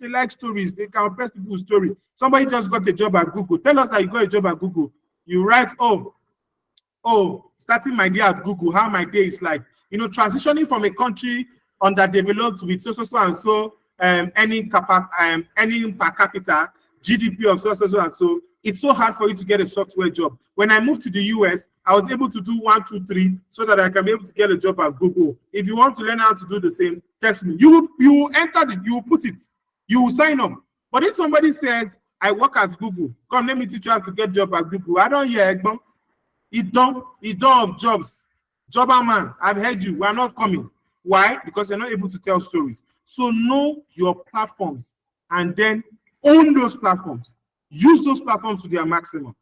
They like stories. They can press people's story. Somebody just got a job at Google. Tell us that you got a job at Google. You write, starting my day at Google, how my day is like. Transitioning from a country underdeveloped with so and so earning per capita, GDP of so and so it's so hard for you to get a software job. When I moved to the US, I was able to do 1, 2, 3 so that I can be able to get a job at Google. If you want to learn how to do the same, text me. You will enter it, you will put it, you will sign up. But if somebody says, I work at Google, come, let me teach you how to get a job at Google. I don't hear Egbon. It don't of jobs. Jobber man, I've heard you. We are not coming. Why? Because you're not able to tell stories. So know your platforms and then own those platforms. Use those platforms to their maximum.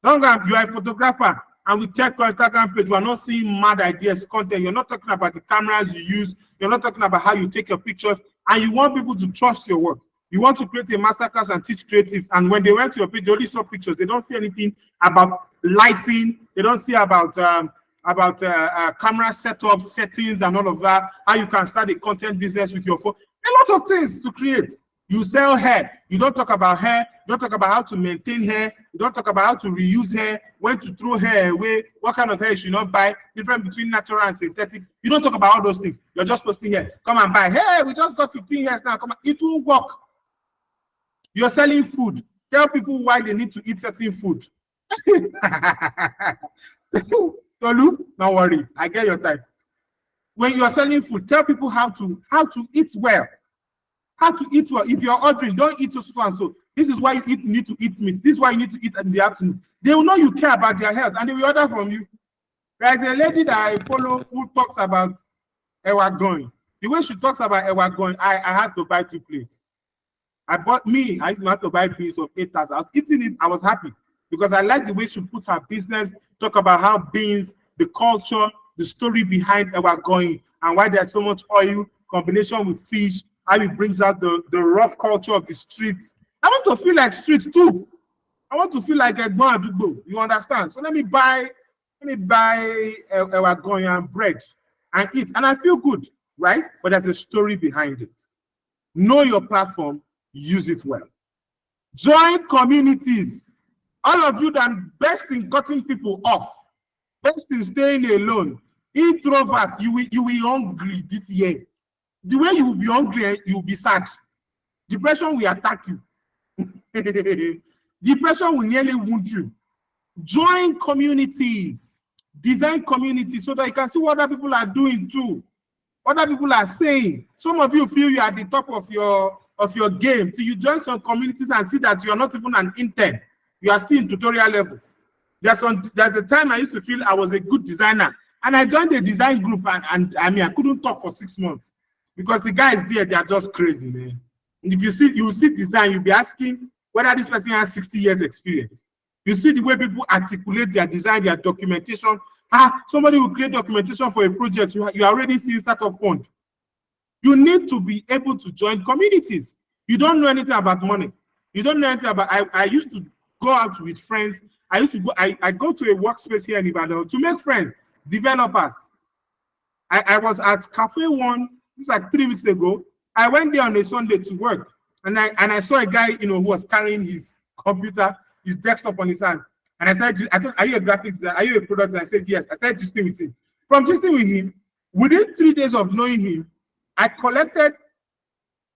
Don't go, you are a photographer and we check your Instagram page. We are not seeing mad ideas, content. You're not talking about the cameras you use. You're not talking about how you take your pictures. And you want people to trust your work. You want to create a masterclass and teach creatives. And when they went to your page, they only saw pictures. They don't see anything about lighting. They don't see about camera setup, settings, and all of that. How you can start a content business with your phone. A lot of things to create. You sell hair. You don't talk about hair. You don't talk about how to maintain hair. You don't talk about how to reuse hair, when to throw hair away, what kind of hair you should not buy, difference between natural and synthetic. You don't talk about all those things. You're just posting hair. Come and buy. Hey, we just got 15 hairs now. Come on. It will work. You're selling food. Tell people why they need to eat certain food. Tolu, don't worry. I get your time. When you're selling food, tell people how to eat well. How to eat well. If you're ordering, don't eat so and so. This is why you need to eat meat. This is why you need to eat in the afternoon. They will know you care about their health and they will order from you. There's a lady that I follow who talks about Ewa going. The way she talks about Ewa going, I had to buy 2 plates. I used to have to buy beans of 8,000. I was eating it, I was happy because I like the way she put her business, talk about how beans, the culture, the story behind Ewa going, and why there's so much oil, combination with fish, how it brings out the rough culture of the streets. I want to feel like streets too. I want to feel like Egbon Adugbo. You understand? So let me buy Ewa going and bread and eat, and I feel good, right? But there's a story behind it. Know your platform. Use it well. Join communities. All of you that best in cutting people off, best in staying alone. Introvert, you will hungry this year. The way you will be hungry, you will be sad. Depression will attack you. Depression will nearly wound you. Join communities. Design communities so that you can see what other people are doing too. What other people are saying. Some of you feel you are at the top of your game till you join some communities and see that you are not even an intern. You are still in tutorial level. There's a time I used to feel I was a good designer and I joined a design group and I mean I couldn't talk for 6 months because the guys there, they are just crazy, man. And if you see design, you'll be asking whether this person has 60 years experience. You see the way people articulate their design, their documentation. Somebody will create documentation for a project. You are already seeing startup fund. You need to be able to join communities. You don't know anything about money. You don't know anything about. I used to go out with friends. I go to a workspace here in Ibadan to make friends, developers. I was at Cafe One, this like 3 weeks ago. I went there on a Sunday to work, and I saw a guy, who was carrying his computer, his desktop on his hand. And I said, are you a graphics designer? Are you a product? And I said, yes. I started gisting with him. From gisting with him, within 3 days of knowing him,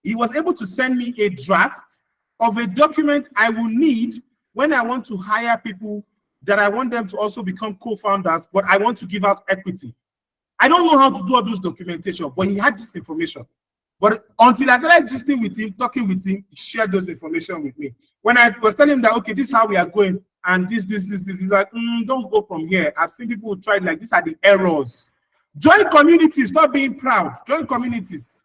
he was able to send me a draft of a document I will need when I want to hire people that I want them to also become co-founders, but I want to give out equity. I don't know how to do all those documentation, but he had this information. But until I started gisting with him, talking with him, he shared those information with me. When I was telling him that, okay, this is how we are going, and this, he's like, don't go from here. I've seen people who tried, like, these are the errors. Join communities, stop being proud. Join communities.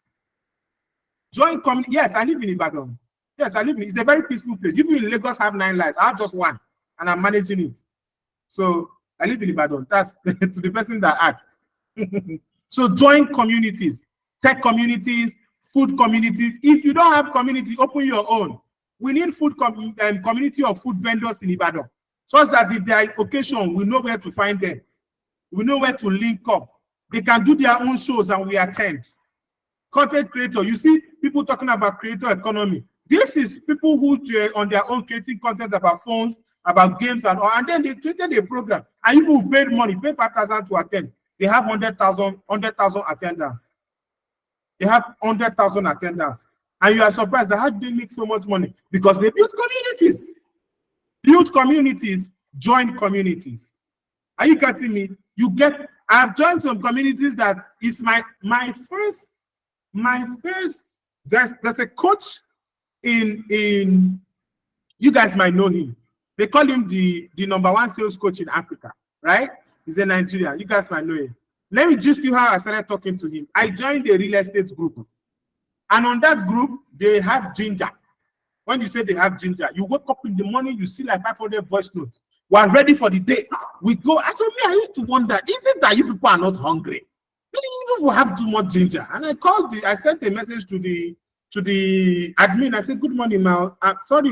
Yes, I live in Ibadan. Yes, it's a very peaceful place. You in Lagos have 9 lives. I have just 1, and I'm managing it. So I live in Ibadan. That's to the person that asked. So join communities, tech communities, food communities. If you don't have community, open your own. We need community of food vendors in Ibadan, such that if there is occasion, we know where to find them. We know where to link up. They can do their own shows and we attend. Content creator, you see people talking about creator economy. This is people who on their own creating content about phones, about games and all, and then they created a program and people who paid money, pay 5,000 to attend. They have 100,000 attendance. They have 100,000 attendance. And you are surprised that how do they make so much money? Because they built communities. Build communities, join communities. Are you getting me? I've joined some communities that is my first. There's a coach in you guys might know him. They call him the #1 sales coach in Africa, right? He's a Nigerian. You guys might know him. Let me just you how I started talking to him. I joined a real estate group. And on that group, they have ginger. When you say they have ginger, you wake up in the morning, you see like 500 voice notes. We're ready for the day. We go. I used to wonder, is it that you people are not hungry? Maybe you people have too much ginger. And I sent a message to the admin. I said, good morning, Mal. Sorry,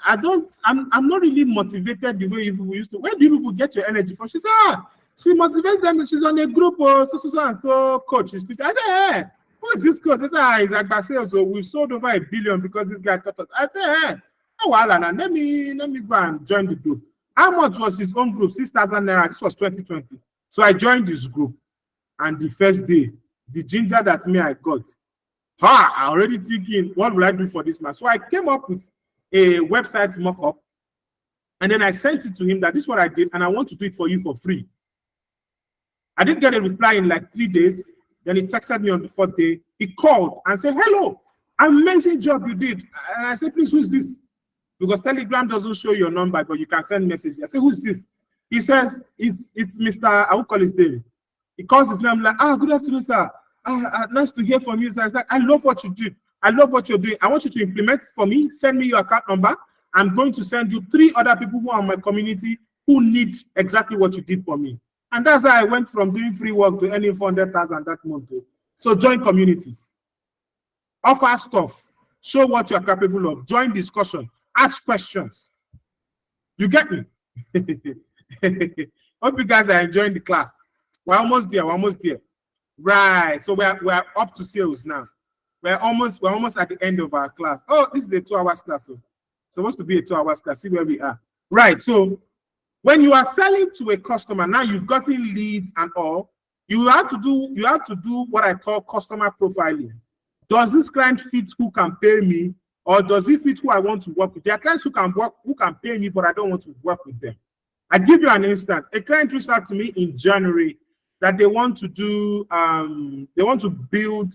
I'm not really motivated the way you people used to. Where do you people get your energy from? She said, she motivates them. She's on a group of so coach. I said, hey, who is this coach? I said, it's like sales. So we sold over $1 billion because this guy taught us. I said, hey, oh, well, let me go and join the group. How much was his own group? 6,000 naira. This was 2020. So I joined this group, and the first day, the ginger that I got, I already thinking, what will I do for this man? So I came up with a website mock-up, and then I sent it to him that this is what I did, and I want to do it for you for free. I didn't get a reply in like 3 days. Then he texted me on the 4th day. He called and said, hello, amazing job you did. And I said, please, who's this? Because Telegram doesn't show your number, but you can send messages. I said, who's this? He says, it's Mr. I will call his name. He calls his name like, good afternoon, sir. Nice to hear from you, sir. It's like, I love what you did. I love what you're doing. I want you to implement it for me. Send me your account number. I'm going to send you 3 other people who are in my community who need exactly what you did for me. And that's how I went from doing free work to earning 400,000 that month. So join communities. Offer stuff. Show what you're capable of. Join discussion. Ask questions. You get me? Hope you guys are enjoying the class. We're almost there. Right. So we're up to sales now. We're almost at the end of our class. Oh, this is a 2 hours class. So it's supposed to be a 2 hours class. See where we are. Right. So when you are selling to a customer, now you've gotten leads and all, you have to do what I call customer profiling. Does this client fit who can pay me, or does it fit who I want to work with? There are clients who can pay me, but I don't want to work with them. I give you an instance. A client reached out to me in January that they want to do, they want to build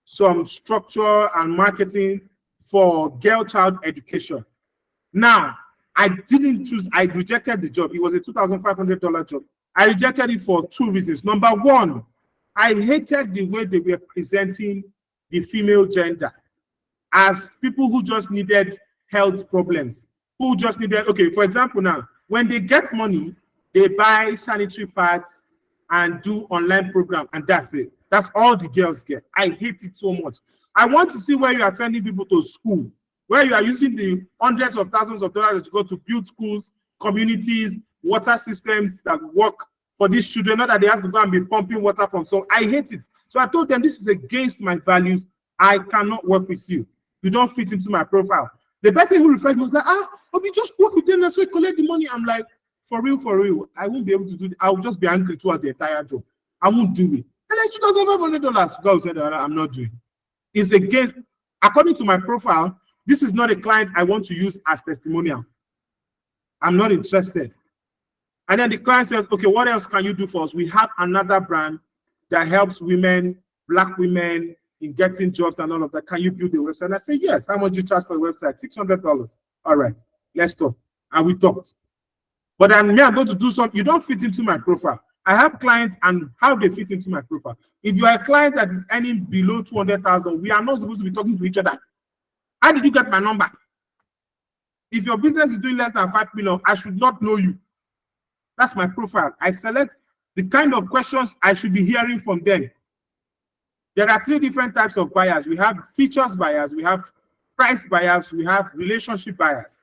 some structure and marketing for girl child education. Now, I rejected the job. It was a $2,500 job. I rejected it for 2 reasons. Number one, I hated the way they were presenting the female gender as people who just needed health problems, who just needed, okay, for example now, when they get money, they buy sanitary pads and do online program, and that's it. That's all the girls get. I hate it so much. I want to see where you are sending people to school, where you are using the hundreds of thousands of dollars to go to build schools, communities, water systems that work for these children, not that they have to go and be pumping water from. So I hate it. So I told them, this is against my values. I cannot work with you. You don't fit into my profile. The person who referred me was like, but we just work with them and so collect the money. I'm like, for real, I won't be able to do it. I'll just be angry throughout the entire job. I won't do it. And like $2,500. God said, I'm not doing it. It's against, according to my profile, this is not a client I want to use as testimonial. I'm not interested. And then the client says, okay, what else can you do for us? We have another brand that helps women, Black women, in getting jobs and all of that. Can you build a website? And I say, yes. How much do you charge for a website? $600. All right, let's talk. And we talked. But then I'm going to do something. You don't fit into my profile. I have clients and how they fit into my profile. If you are a client that is earning below 200,000, we are not supposed to be talking to each other. How did you get my number? If your business is doing less than 5 million, I should not know you. That's my profile. I select the kind of questions I should be hearing from them. There are 3 different types of buyers. We have features buyers, we have price buyers, we have relationship buyers.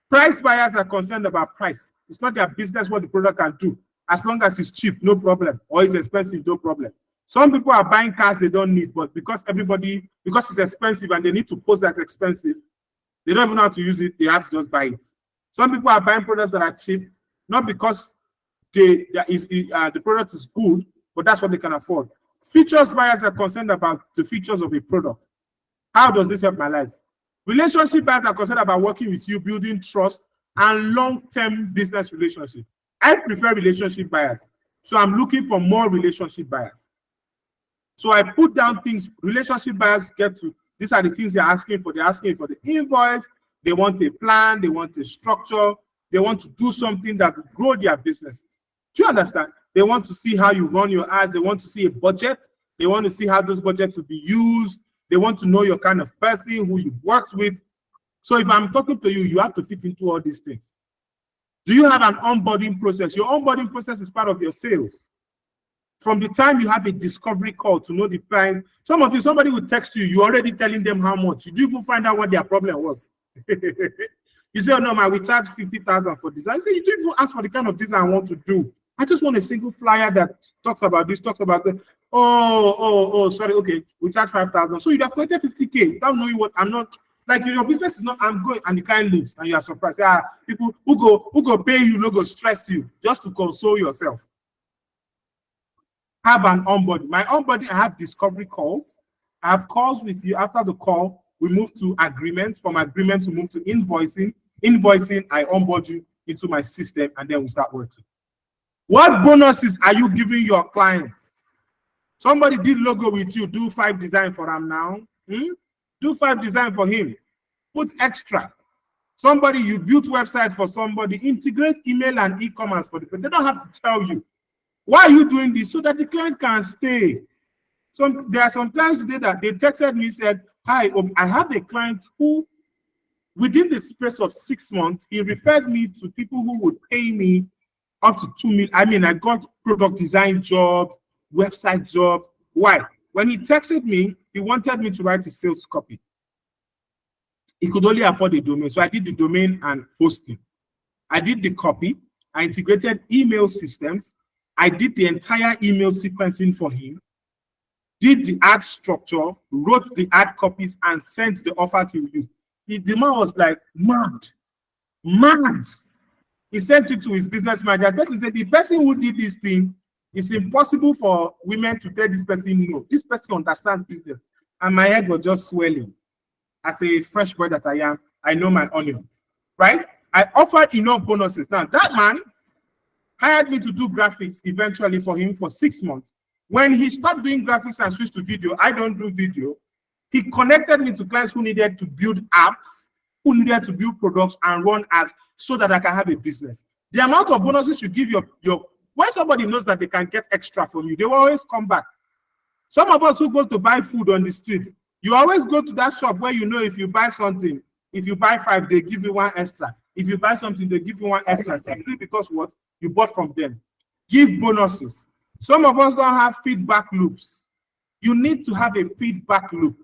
Price buyers are concerned about price. It's not their business what the product can do. As long as it's cheap, no problem. Or it's expensive, no problem. Some people are buying cars they don't need, but because it's expensive and they need to post as expensive, they don't even know how to use it, they have to just buy it. Some people are buying products that are cheap, not because the product is good, but that's what they can afford. Features buyers are concerned about the features of a product. How does this help my life? Relationship buyers are concerned about working with you, building trust, and long-term business relationship. I prefer relationship buyers. So I'm looking for more relationship buyers. So I put down things relationship buyers get to. These are the things they're asking for. They're asking for the invoice. They want a plan. They want a structure. They want to do something that will grow their businesses. Do you understand? They want to see how you run your ads. They want to see a budget. They want to see how those budgets will be used. They want to know your kind of person, who you've worked with. So if I'm talking to you, you have to fit into all these things. Do you have an onboarding process? Your onboarding process is part of your sales. From the time you have a discovery call to know the price, some of you, somebody will text you, you're already telling them how much. You didn't even find out what their problem was. You say, oh no, man, we charge 50,000 for design. I say, you didn't even ask for the kind of design I want to do. I just want a single flyer that talks about this, talks about that. Oh, sorry, okay, we charge 5,000. So you'd have collected 50K without knowing what I'm not. Like your business is not, I'm going, and the client leaves, and you are surprised. People who go pay you, no go stress you, just to console yourself. Have an onboarding. My onboarding, I have discovery calls. I have calls with you. After the call, we move to agreement. From agreement to move to invoicing. Invoicing, I onboard you into my system, and then we start working. What bonuses are you giving your clients? Somebody did logo with you, do 5 design for them now. Do 5 design for him. Put extra. Somebody, you built website for somebody, integrate email and e-commerce for the people. They don't have to tell you. Why are you doing this? So that the client can stay. There are some clients today that they texted me, said, hi, I have a client who, within the space of 6 months, he referred me to people who would pay me up to 2 million. I mean, I got product design jobs, website jobs. Why? When he texted me, he wanted me to write a sales copy. He could only afford a domain. So I did the domain and hosting. I did the copy. I integrated email systems. I did the entire email sequencing for him, did the ad structure, wrote the ad copies, and sent the offers he would use. The man was like, mad. He sent it to his business manager. The person said, the person who did this thing, it's impossible for women to tell this person no. This person understands business. And my head was just swelling. As a fresh boy that I am, I know my onions, right? I offered enough bonuses. Now, that man hired me to do graphics eventually for him for 6 months. When he stopped doing graphics and switched to video, I don't do video. He connected me to clients who needed to build apps, who needed to build products and run ads so that I can have a business. The amount of bonuses you give when somebody knows that they can get extra from you, they will always come back. Some of us who go to buy food on the street, you always go to that shop where you know if you buy something, if you buy 5, they give you 1 extra. If you buy something, they give you 1 extra simply because what? You bought from them. Give bonuses. Some of us don't have feedback loops. You need to have a feedback loop.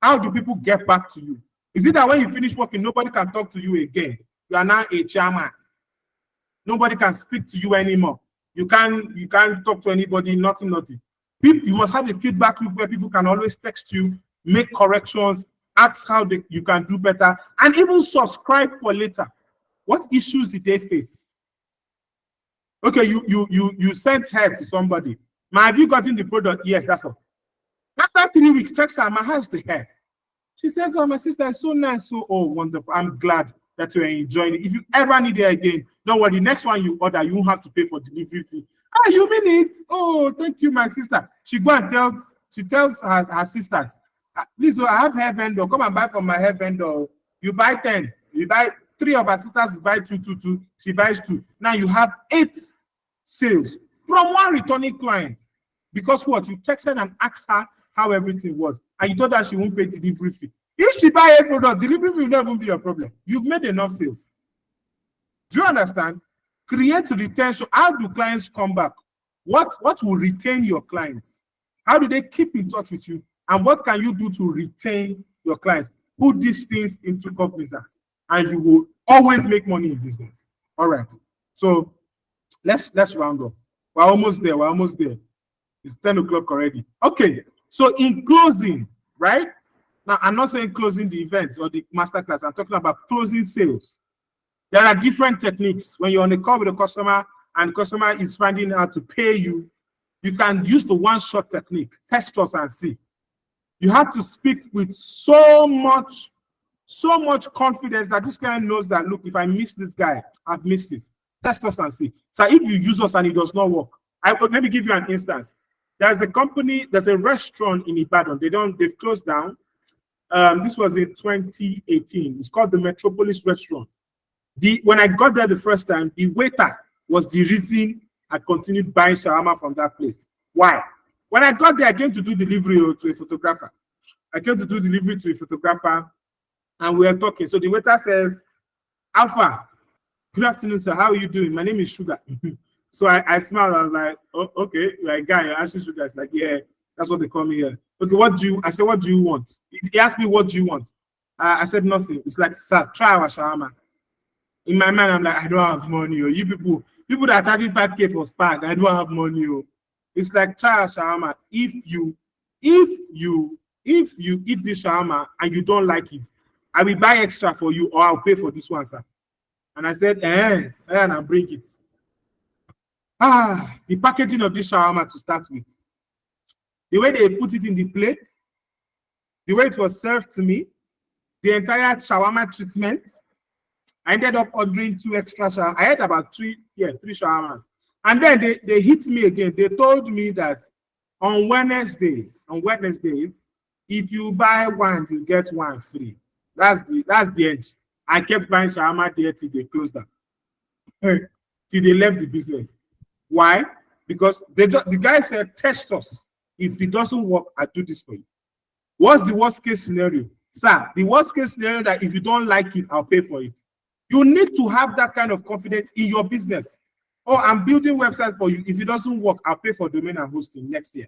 How do people get back to you? Is it that when you finish working, nobody can talk to you again? You are now a chairman. Nobody can speak to you anymore. You can't talk to anybody, nothing. You must have a feedback loop where people can always text you, make corrections, ask how you can do better, and even subscribe for later. What issues did they face? Okay, you sent hair to somebody. Have you gotten the product? Yes, that's all. After 3 weeks, text her, how's the hair? She says, oh, my sister is so nice, so wonderful. I'm glad that you're enjoying it. If you ever need it again, don't worry. The next one you order, you won't have to pay for delivery fee. You mean it? Oh, thank you, my sister. She go and tells her sisters, please, I have hair vendor. Come and buy from my hair vendor. You buy 10. You buy 3 of her sisters buy 2. She buys 2. Now you have 8 sales from 1 returning client. Because what? You texted and asked her how everything was. And you told her she won't pay delivery fee. If she buy a product, delivery fee will not even be your problem. You've made enough sales. Do you understand? Create retention. How do clients come back? What will retain your clients? How do they keep in touch with you? And what can you do to retain your clients? Put these things into cognizance, and you will always make money in business. All right. So let's round up. We're almost there. It's 10 o'clock already. Okay. So in closing, right? Now, I'm not saying closing the event or the masterclass. I'm talking about closing sales. There are different techniques. When you're on a call with a customer and the customer is finding out to pay you, you can use the one-shot technique. Test us and see. You have to speak with so much So much confidence that this client knows that, look, if I miss this guy, I've missed it. Test us and see. So if you use us and it does not work, let me give you an instance. There's a company, there's a restaurant in Ibadan. They've closed down. This was in 2018. It's called the Metropolis Restaurant. When I got there the first time, the waiter was the reason I continued buying shawarma from that place. Why? When I got there, I came to do delivery to a photographer. And we were talking. So the waiter says, Alpha, good afternoon, sir. How are you doing? My name is Sugar. So I smiled. I was like, oh, okay. Like, guy, you're actually Sugar. It's like, yeah, that's what they call me here. Okay, I said, what do you want? He asked me, what do you want? I said, nothing. It's like, sir, try our shawarma. In my mind, I'm like, I don't have money. You people that are charging 5K for Spark, I don't have money. It's like, try our shawarma. If you eat this shawarma and you don't like it, I will buy extra for you or I'll pay for this one, sir. And I said, and I'll bring it. The packaging of this shawarma to start with. The way they put it in the plate, the way it was served to me, the entire shawarma treatment, I ended up ordering 2 extra shawarma. I had about 3 shawarmas. And then they hit me again. They told me that on Wednesdays, if you buy one, you get one free. That's the end. I kept buying shawarma there till they closed down. Till they left the business. Why? Because the guy said, test us. If it doesn't work, I do this for you. What's the worst case scenario? Sir, the worst case scenario that if you don't like it, I'll pay for it. You need to have that kind of confidence in your business. Oh, I'm building websites for you. If it doesn't work, I'll pay for domain and hosting next year.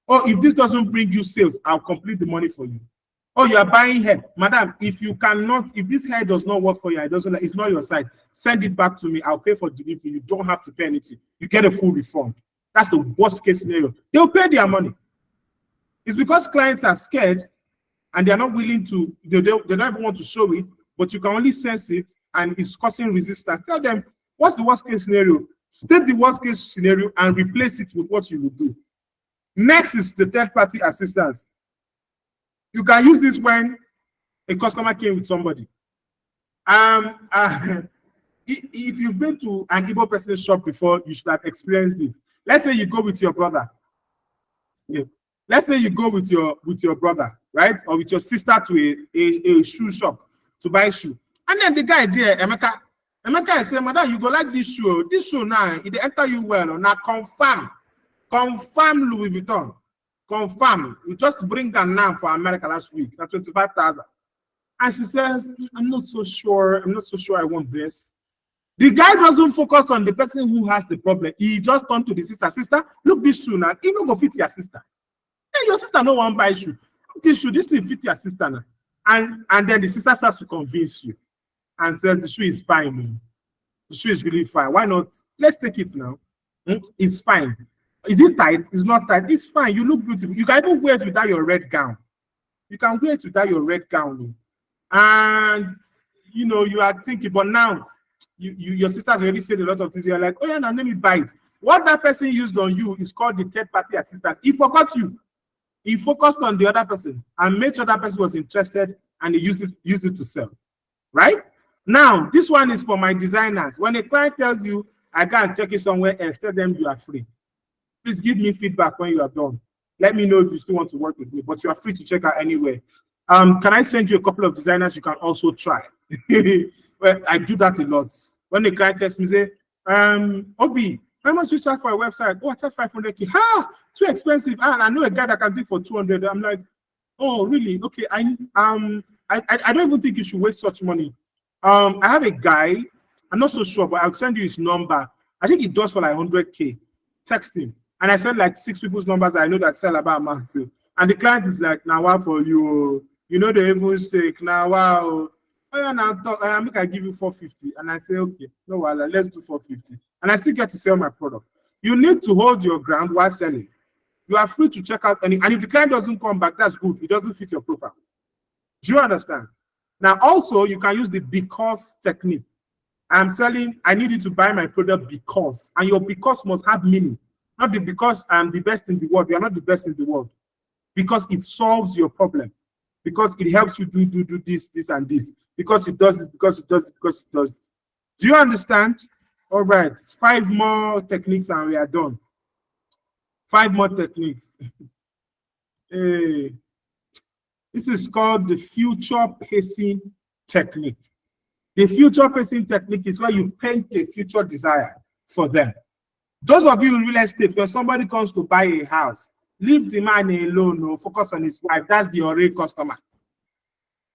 Or if this doesn't bring you sales, I'll complete the money for you. Oh, you are buying hair. Madam, if this hair does not work for you, it's not your side, send it back to me. I'll pay for delivery. You don't have to pay anything. You get a full refund. That's the worst case scenario. They'll pay their money. It's because clients are scared and they're not willing to, they don't even want to show it, but you can only sense it and it's causing resistance. Tell them, what's the worst case scenario? State the worst case scenario and replace it with what you will do. Next is the third-party assistance. You can use this when a customer came with somebody. If you've been to an Igbo person's shop before, you should have experienced this. Let's say you go with your brother. Yeah. Let's say you go with your brother, right? Or with your sister to a shoe shop to buy shoe. And then the guy there, Emeka is saying, Madam, you go like this shoe. This shoe now, it enter you well. Now confirm Louis Vuitton. Confirm. We just bring that now for America last week. That's 25,000. And she says, I'm not so sure I want this. The guy doesn't focus on the person who has the problem. He just turned to the sister. Sister, look this shoe now. It no go fit your sister. And your sister no one buy shoe. This thing fit your sister now. And then the sister starts to convince you and says the shoe is fine. Man. The shoe is really fine. Why not? Let's take it now. It's fine. Is it tight? It's not tight. It's fine. You look beautiful. You can even wear it without your red gown. You can wear it without your red gown. And you are thinking, but now your sister's already said a lot of things. You're like, oh yeah, now let me buy it. What that person used on you is called the third-party assistance. He forgot you. He focused on the other person and made sure that person was interested and he used it to sell. Right? Now, this one is for my designers. When a client tells you, I can't check it somewhere else, tell them you are free. Please give me feedback when you are done. Let me know if you still want to work with me, but you are free to check out anywhere. Can I send you a couple of designers you can also try? Well, I do that a lot. When the client texts me, say, Obi, how much do you charge for a website? Oh, I charge 500K. Too expensive. I know a guy that can do for 200. I'm like, oh, really? Okay. I don't even think you should waste such money. I have a guy. I'm not so sure, but I'll send you his number. I think he does for like 100K. Text him. And I sent like 6 people's numbers that I know that sell about a month. And the client is like, now wow for you. You know the even stake. Now wow. Oh yeah, now I give you 450. And I say, okay, no, well, let's do 450. And I still get to sell my product. You need to hold your ground while selling. You are free to check out any, and if the client doesn't come back, that's good. It doesn't fit your profile. Do you understand? Now, also, you can use the because technique. I'm selling, I need you to buy my product because, and your because must have meaning. Not the because I'm the best in the world. You are not the best in the world. Because it solves your problem. because it helps you do this, and this, because it does this, because it does, because it does. Do you understand? All right, 5 more techniques and we are done. 5 more techniques. Hey. This is called the future pacing technique. The future pacing technique is where you paint a future desire for them. Those of you in real estate, when somebody comes to buy a house, leave the man alone, no, focus on his wife. That's the already customer.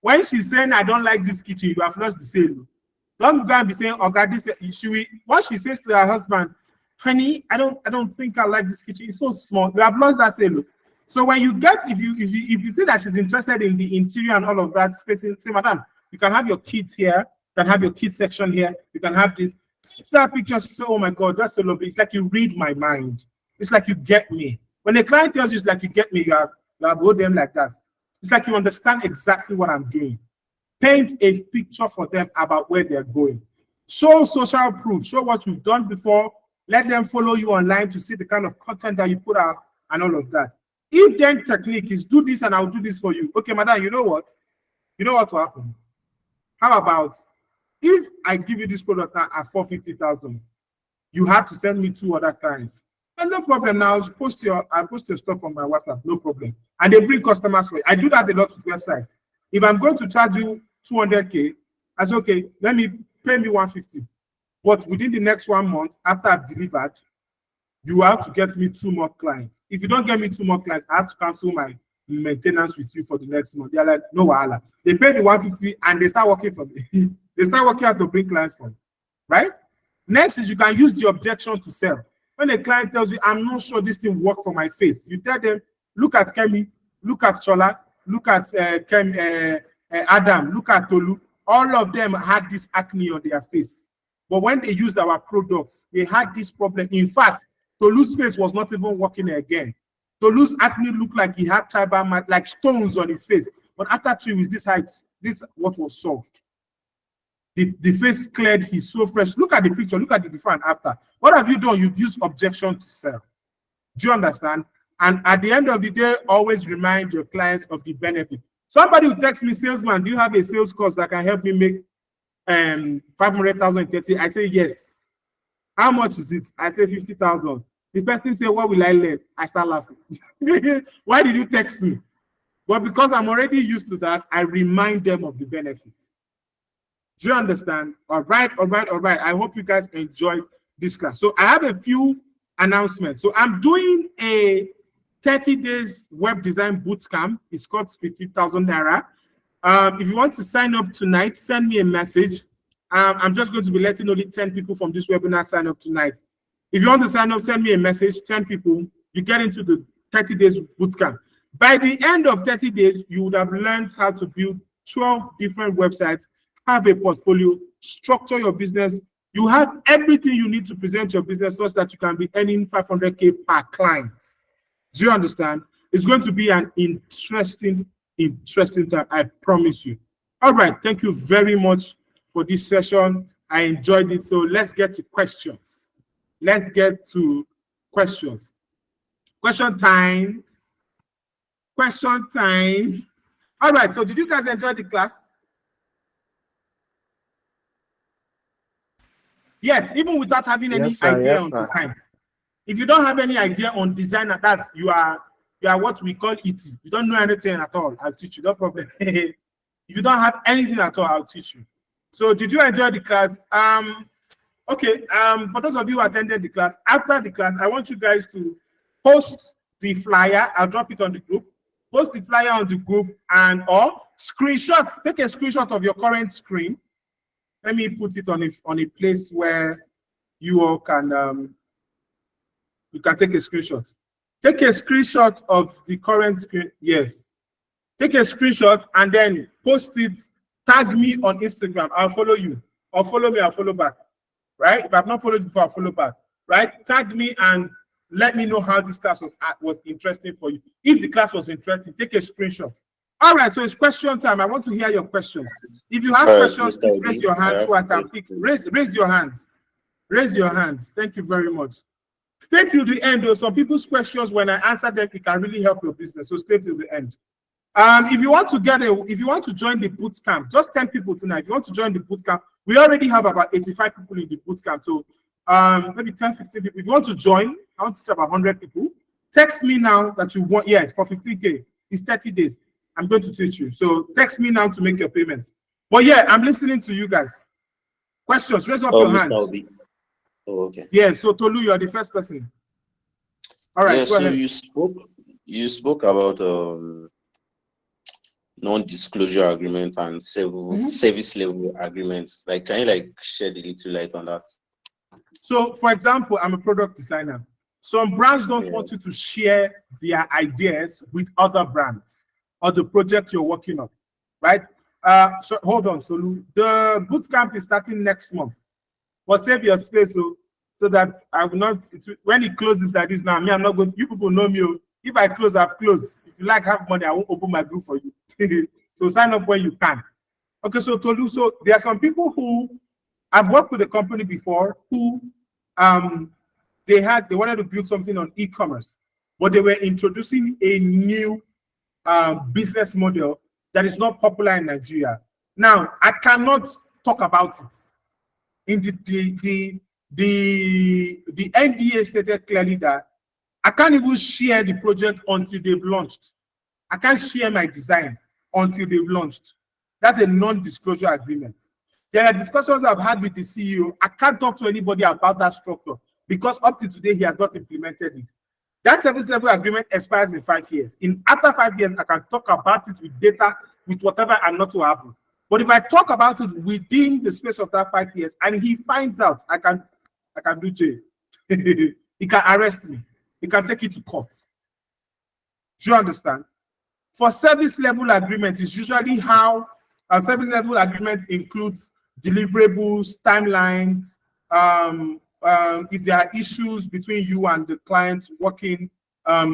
When she's saying, I don't like this kitchen, you have lost the sale. Don't go and be saying, oh God, this what she says to her husband, honey, I don't think I like this kitchen. It's so small. You have lost that sale. So when you get, if you see that she's interested in the interior and all of that spacing, say, madam, you can have your kids here, you can have your kids section here, you can have this. It's that picture, she say, oh my God, that's so lovely. It's like you read my mind. It's like you get me. When a client tells you it's like you get me, you have hold them like that. It's like you understand exactly what I'm doing. Paint a picture for them about where they're going. Show social proof. Show what you've done before. Let them follow you online to see the kind of content that you put out and all of that. If then technique is do this and I'll do this for you. Okay, madam, you know what? You know what will happen? How about if I give you this product at 450,000, you have to send me 2 other clients. And no problem. Now I'll post your stuff on my WhatsApp, no problem. And they bring customers for you. I do that a lot with websites. If I'm going to charge you 200K, I say, okay, let me pay me 150. But within the next 1 month, after I've delivered, you have to get me 2 more clients. If you don't get me 2 more clients, I have to cancel my maintenance with you for the next month. They're like, no wahala. They pay the 150 and they start working for me. They start working out to bring clients for me, right? Next is you can use the objection to sell. When a client tells you, I'm not sure this thing works for my face, you tell them, look at Kemi, look at Chola, look at Adam, look at Tolu. All of them had this acne on their face. But when they used our products, they had this problem. In fact, Tolu's face was not even working again. Tolu's acne looked like he had tribal, like stones on his face. But after 3 weeks, this what was solved. The face cleared, he's so fresh. Look at the picture, look at the before and after. What have you done? You've used objection to sell. Do you understand? And at the end of the day, always remind your clients of the benefit. Somebody will text me, salesman, do you have a sales course that can help me make 500,000 in 30? I say, yes. How much is it? I say 50,000. The person say, what will I learn? I start laughing. Why did you text me? Well, because I'm already used to that, I remind them of the benefits. Do you understand? All right. I hope you guys enjoyed this class. So I have a few announcements. So I'm doing a 30 days web design bootcamp. It's cost 50,000 naira. If you want to sign up tonight, send me a message. I'm just going to be letting only 10 people from this webinar sign up tonight. If you want to sign up, send me a message, 10 people. You get into the 30 days bootcamp. By the end of 30 days, you would have learned how to build 12 different websites, have a portfolio, structure your business. You have everything you need to present your business such that you can be earning 500K per client. Do you understand? It's going to be an interesting time, I promise you. All right, thank you very much for this session. I enjoyed it. So let's get to questions. Let's get to questions. Question time. Question time. All right, so did you guys enjoy the class? Yes, even without having any idea on design. If you don't have any idea on design, that's you are what we call ET. You don't know anything at all, I'll teach you, no problem. If you don't have anything at all, I'll teach you. So did you enjoy the class? Okay, for those of you who attended the class, after the class, I want you guys to post the flyer. I'll drop it on the group. Post the flyer on the group or screenshot. Take a screenshot of your current screen. Let me put it on a place where you all can you can take a screenshot. Take a screenshot of the current screen. Yes. Take a screenshot and then post it. Tag me on Instagram. I'll follow you. Or follow me, I'll follow back. Right? If I've not followed you before, I'll follow back. Right? Tag me and let me know how this class was interesting for you. If the class was interesting, take a screenshot. All right, so it's question time. I want to hear your questions. If you have questions, please raise your hand so I can pick. Raise your hand. Raise your hand. Thank you very much. Stay till the end, though. Some people's questions, when I answer them, it can really help your business. So stay till the end. If you want to join the boot camp, just 10 people tonight. If you want to join the boot camp, we already have about 85 people in the boot camp. So maybe 10, 15 people. If you want to join, I want to teach about 100 people. Text me now that you want. Yes, for 15K. It's 30 days. I'm going to teach you. So text me now to make your payments. But yeah, I'm listening to you guys. Questions? Raise up your hand. Oh, okay. Yeah. So Tolu, you are the first person. All right. Yeah. Go ahead. You spoke about non-disclosure agreement and service level agreements. Like, can you like shed a little light on that? So, for example, I'm a product designer. Some brands don't want you to share their ideas with other brands or the project you're working on, right? So hold on, Solu. The bootcamp is starting next month. But save your space so that I will not. When it closes like this now, I'm not going. You people know me. If I close, I've closed. If you like have money, I won't open my group for you. So sign up when you can. Okay, so Tolu, so there are some people who I've worked with a company before who they wanted to build something on e-commerce, but they were introducing a new business model that is not popular in Nigeria. Now, I cannot talk about it. In the NDA stated clearly that I can't even share the project until they've launched. I can't share my design until they've launched. That's a non-disclosure agreement. There are discussions I've had with the CEO. I can't talk to anybody about that structure because up to today, he has not implemented it. That service level agreement expires in 5 years. After 5 years, I can talk about it with data, with whatever, and not to happen. But if I talk about it within the space of that 5 years and he finds out, I can do jail. He can arrest me. He can take it to court. Do you understand? For service level agreement, is usually how a service level agreement includes deliverables, timelines, if there are issues between you and the client working,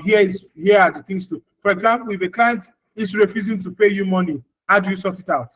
here are the things to. For example, if a client is refusing to pay you money, how do you sort it out?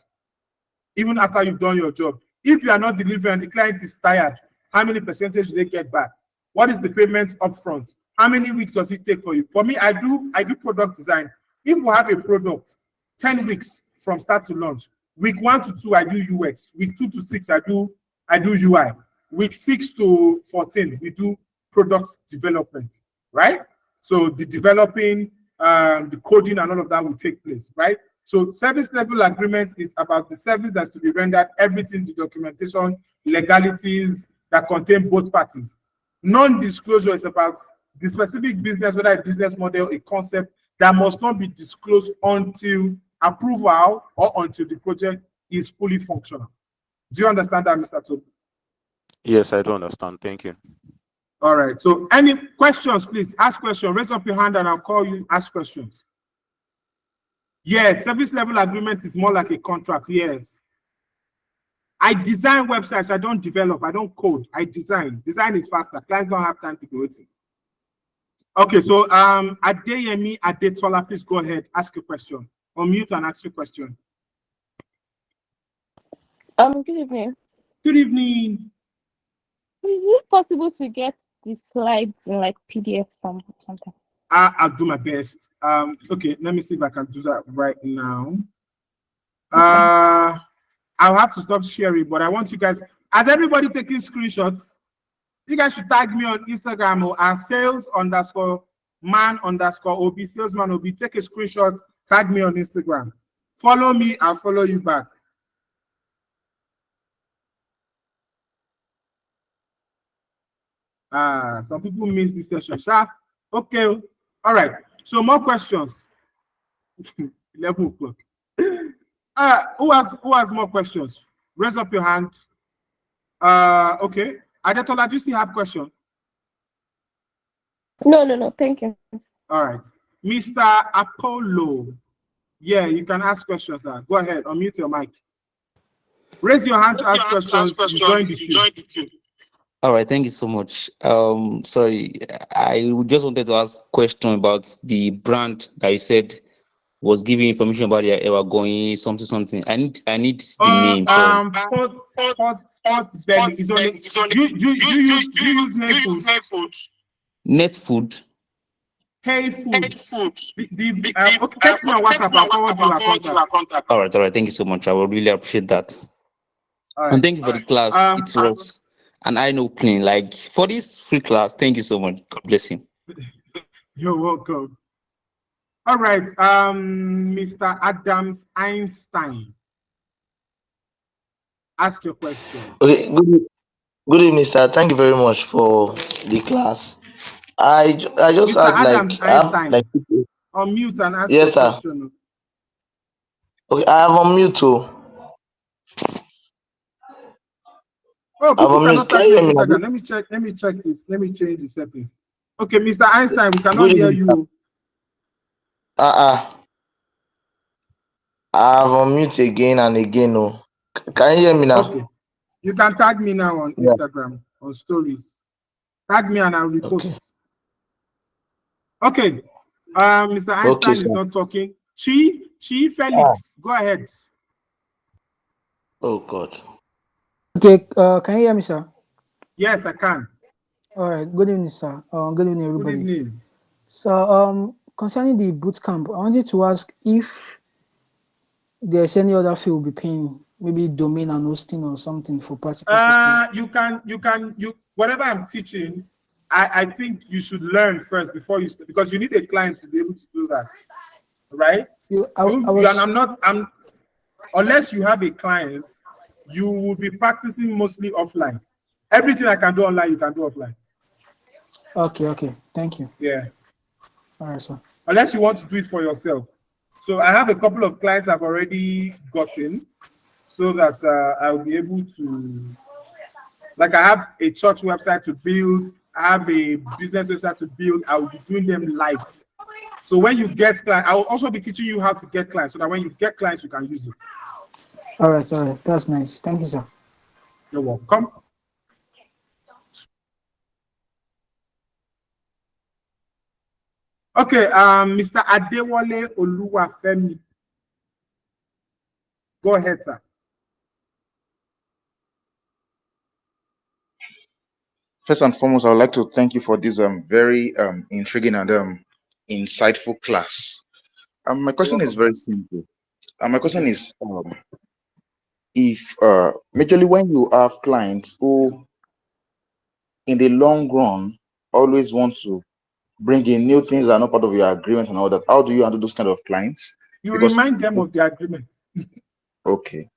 Even after you've done your job. If you are not delivering and the client is tired, how many percentage do they get back? What is the payment upfront? How many weeks does it take for you? For me, I do product design. If we have a product, 10 weeks from start to launch. Week 1 to 2, I do UX. Week 2 to 6, I do UI. Week 6 to 14, we do product development, right? So the developing, the coding and all of that will take place, right? So service level agreement is about the service that's to be rendered, everything, the documentation, legalities that contain both parties. Non-disclosure is about the specific business, whether a business model, a concept that must not be disclosed until approval or until the project is fully functional. Do you understand that, Mr. Toby? Yes, I do understand. Thank you. All right. So any questions, please ask questions. Raise up your hand and I'll call you, ask questions. Yes, service level agreement is more like a contract. Yes. I design websites. I don't develop. I don't code. I design. Design is faster. Clients don't have time to do it. Okay, so Adeyemi Adetola, please go ahead. Ask a question. Unmute and ask your question. Good evening. Good evening. Is it possible to get the slides in like PDF form or something? I'll do my best. Okay, let me see if I can do that right now. I'll have to stop sharing, but I want you guys, as everybody taking screenshots, you guys should tag me on Instagram or as sales_man_OB, salesman OB. Take a screenshot, tag me on Instagram. Follow me, I'll follow you back. Some people miss this session. Okay, all right. So more questions. 11 o'clock. Who has more questions? Raise up your hand. Okay. Adetola, do you still have questions? No. Thank you. All right. Mr. Apollo. Yeah, you can ask questions, sir. Go ahead. Unmute your mic. Raise your hand to ask questions. Join the queue. All right, thank you so much. Sorry, I just wanted to ask a question about the brand that you said was giving information about their ever going something. I need the name. Sports belly is on it. You use net food. Net food. Hey Food. Okay, text me on WhatsApp. I'll forward you our contact. All right. Thank you so much. I would really appreciate that. All right. And thank you for the class. It was an eye-opening. Like for this free class, thank you so much. God bless you. You're welcome. All right, Mr. Adams Einstein. Ask your question. Okay, good evening, sir. Thank you very much for the class. I just Mr. had Adams like I have Einstein. like Unmute and ask yes, your sir. question. Okay, I am on mute too. Oh, people I'm on mute. cannot Can type you me hear on me now? Instagram. Let me check this. Let me change the settings. Okay, Mr. Einstein, we cannot Good hear evening, sir. you. I'm on mute again and again. No, can you hear me now? Okay. You can tag me now on Instagram, on stories. Tag me and I'll repost. Okay. Mr. Einstein is not talking. Chi Felix, go ahead. Oh God. Okay, can you hear me, sir? Yes, I can. All right. Good evening, sir. Good evening, everybody. Good evening. So, concerning the boot camp, I wanted to ask if there's any other fee we'll be paying, maybe domain and hosting or something for practical purposes. You whatever I'm teaching, I think you should learn first before you start, because you need a client to be able to do that, right? Unless you have a client, you will be practicing mostly offline. Everything I can do online, you can do offline. Okay. Thank you. Yeah. All right, sir. Unless you want to do it for yourself. So I have a couple of clients I've already gotten, so that I'll be able to, like I have a church website to build, I have a business website to build, I will be doing them live. So when you get clients, I will also be teaching you how to get clients, so that when you get clients, you can use it. All right. That's nice. Thank you, sir. You're welcome. Okay, Mr. Adewale Oluwafemi. Go ahead, sir. First and foremost, I would like to thank you for this very intriguing and insightful class. My question is very simple. My question is, if majorly when you have clients who, in the long run, always want to bring in new things that are not part of your agreement and all that, how do you handle those kind of clients? Remind them of the agreement. Okay.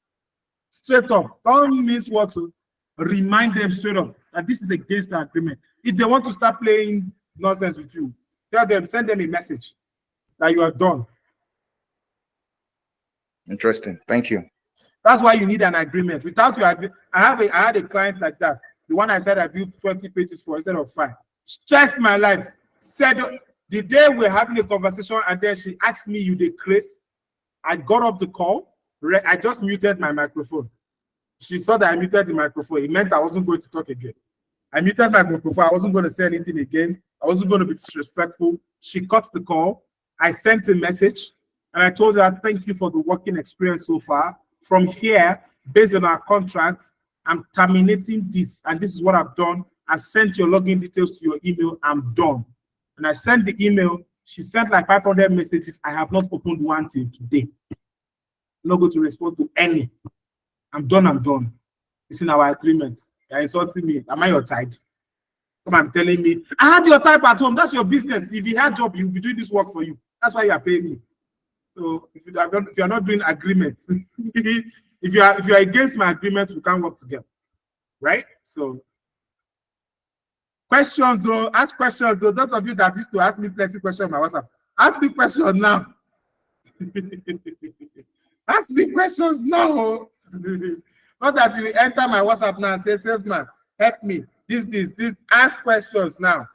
Straight up. Don't miss what to remind them straight up that this is against the agreement. If they want to start playing nonsense with you, tell them, send them a message that you are done. Interesting. Thank you. That's why you need an agreement. Without your agreement, I had a client like that. The one I said I built 20 pages for instead of 5. Stressed my life. Said the day we're having a conversation, and then she asked me, "You did Chris?" I got off the call. I just muted my microphone. She saw that I muted the microphone. It meant I wasn't going to talk again. I muted my microphone. I wasn't going to say anything again. I wasn't going to be disrespectful. She cut the call. I sent a message, and I told her, "Thank you for the working experience so far. From here, based on our contract, I'm terminating this, and this is what I've done. I've sent your login details to your email. I'm done." And I sent the email. She sent like 500 messages. I have not opened one till today. I'm not going to respond to any. I'm done. It's in our agreement. You're insulting me. Am I your type? Come on, telling me, I have your type at home. That's your business. If you had a job, you'll be doing this work for you. That's why you are paying me. So if you are not doing agreements, if you are against my agreement, we can't work together. Right? So questions though, ask questions though. Those of you that used to ask me plenty questions on my WhatsApp, ask me questions now. Ask me questions now. Not that you enter my WhatsApp now and say, "Salesman, help me. This. Ask questions now."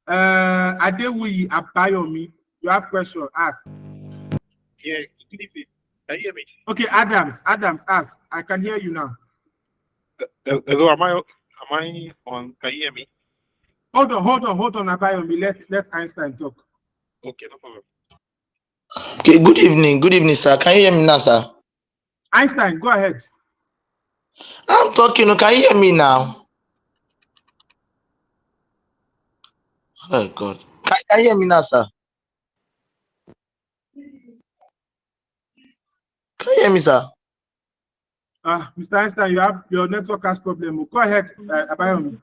Adewuyi Abayomi, you have question, ask. Yeah, good evening. Can you hear me? Okay, Adams, ask. I can hear you now. Hello, am I on? Can you hear me? Hold on, Abayomi. Let Einstein talk. Okay, no problem. Okay, good evening, sir. Can you hear me now, sir? Einstein, go ahead. I'm talking. Can you hear me now? Oh God. Can you hear me now, sir? Can you hear me, sir? Mr. Einstein, your network has problem. Go ahead, Abayomi.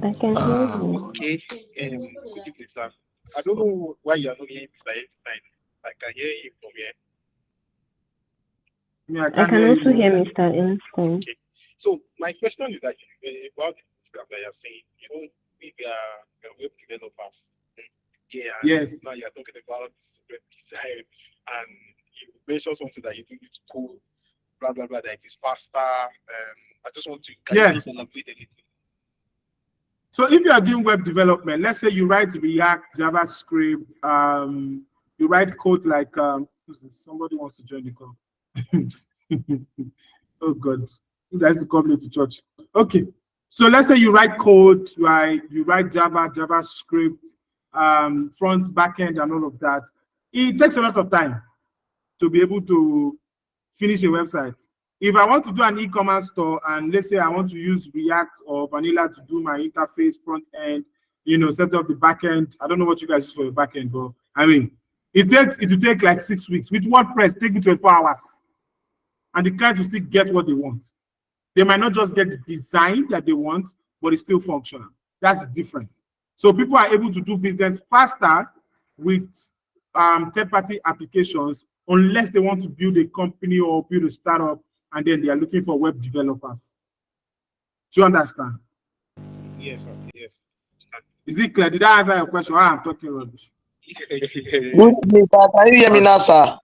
I can hear you. Okay. Good evening, sir. I don't know why you are not hearing Mr. Einstein. I can hear him from here. Yeah, I can hear also you. hear Mr. Einstein. Okay. So my question is that about the scam that you're saying, we are web developers. Yeah. Yes. Now you're talking about web design, and you mentioned something that you do need to code, blah blah blah. That it is faster. I just want to can you just elaborate a little? So if you are doing web development, let's say you write React, JavaScript, you write code like somebody wants to join the call. Oh God, who likes to come late to church? Okay, so let's say you write code, you write Java, JavaScript, front, backend, and all of that. It takes a lot of time to be able to finish a website. If I want to do an e-commerce store and let's say I want to use React or Vanilla to do my interface front end, set up the back end. I don't know what you guys use for your back end, but I mean, it will take like 6 weeks. With WordPress, take me 24 hours. And the client will still get what they want. They might not just get the design that they want, but it's still functional. That's the difference. So people are able to do business faster with third-party applications unless they want to build a company or build a startup and then they are looking for web developers. Do you understand? Yes, sir. Yes. Is it clear? Did I answer your question? I'm talking rubbish. Good evening, sir. Can you hear me now, sir?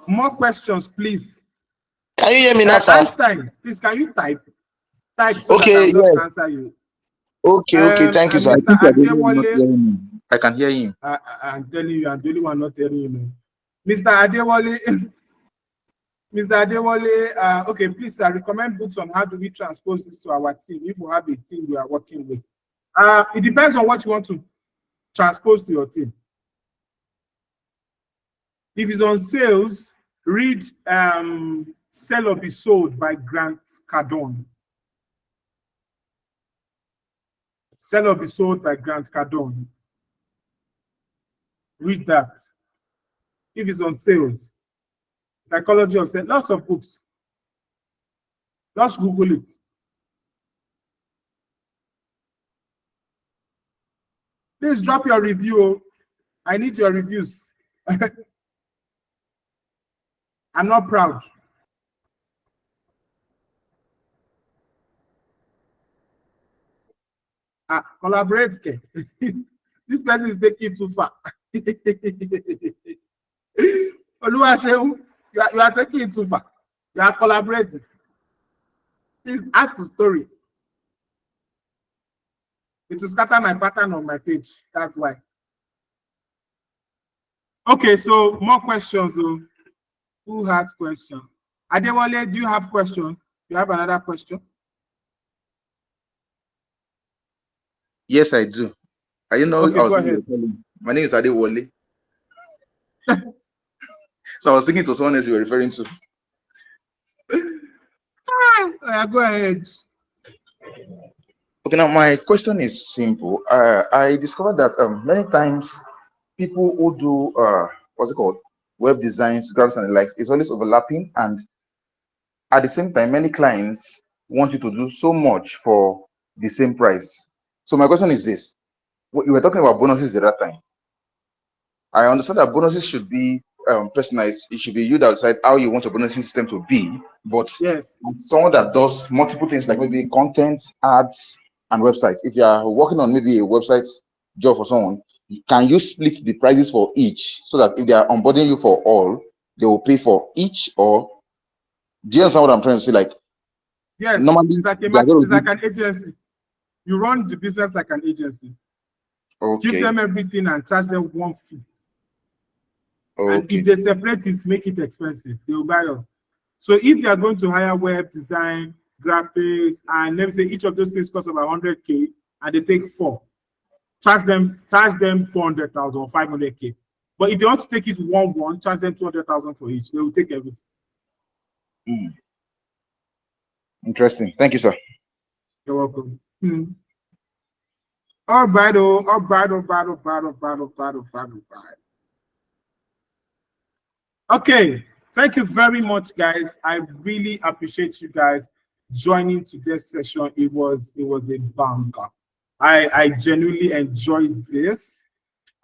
More questions, please. Can you hear me now, sir? Einstein, please, can you type so okay, that I'll just answer you. Okay, thank you, sir. I think you're the only one not hearing me. I can hear him. I'm telling you, I'm the only one not hearing you. Mr. Adewale, Mr. Adewale, okay, please, I recommend books on how do we transpose this to our team if we have a team we are working with. It depends on what you want to transpose to your team. If it's on sales, read Sell or Be Sold by Grant Cardone. Sell or Be Sold by Grant Cardone. Read that. If it's on sales, Psychology of Sales, lots of books. Just Google it. Please drop your review. I need your reviews. I'm not proud. Collaborate. This person is taking too far. Oluwaseun, you are taking it too far. You are collaborating. Please add to story. It will scatter my pattern on my page. That's why. Okay, so more questions. Who has question? Adewale, do you have question? You have another question? Yes, I do. I didn't know Okay, I was go ahead. My name is Adewale. So I was thinking to someone else you were referring to. Go ahead. Okay, now my question is simple. I discovered that many times people who do what's it called, web designs, graphics, and the likes, is always overlapping, and at the same time, many clients want you to do so much for the same price. So my question is this: you were talking about bonuses at that time. I understand that bonuses should be personalized. It should be you that decide how you want your bonusing system to be. But yes, someone that does multiple things like maybe content, ads, and website. If you are working on maybe a website job for someone, can you split the prices for each so that if they are onboarding you for all, they will pay for each? Or do you understand what I'm trying to say? Like, yes, normally it's like an agency. You run the business like an agency. Okay. Give them everything and charge them one fee. Okay. And if they separate it, make it expensive, they will buy up. So if they are going to hire web design, graphics, and let me say each of those things costs about 100K, and they take 4, charge them 400,000 or 500K. But if they want to take it one, charge them 200,000 for each. They will take everything. Interesting. Thank you, sir. You're welcome. All right, all right. Okay, thank you very much, guys. I really appreciate you guys joining today's session. It was a banger. I genuinely enjoyed this.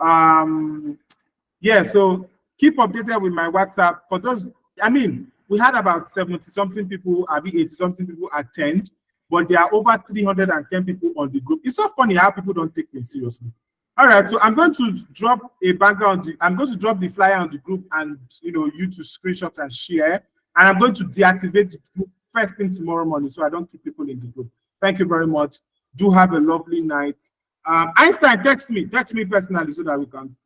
Yeah, so keep updated with my WhatsApp. For those, I mean, we had about 70 something people, 80 something people attend, but there are over 310 people on the group. It's so funny how people don't take this seriously. All right, so I'm going to drop a banner on the, I'm going to drop the flyer on the group, and you to screenshot and share. And I'm going to deactivate the group first thing tomorrow morning, so I don't keep people in the group. Thank you very much. Do have a lovely night. Einstein, text me personally so that we can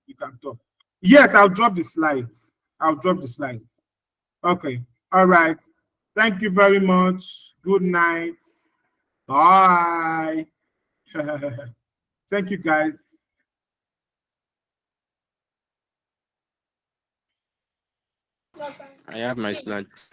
talk. Yes, I'll drop the slides. Okay. All right. Thank you very much. Good night. Bye. Thank you, guys. I have my slides.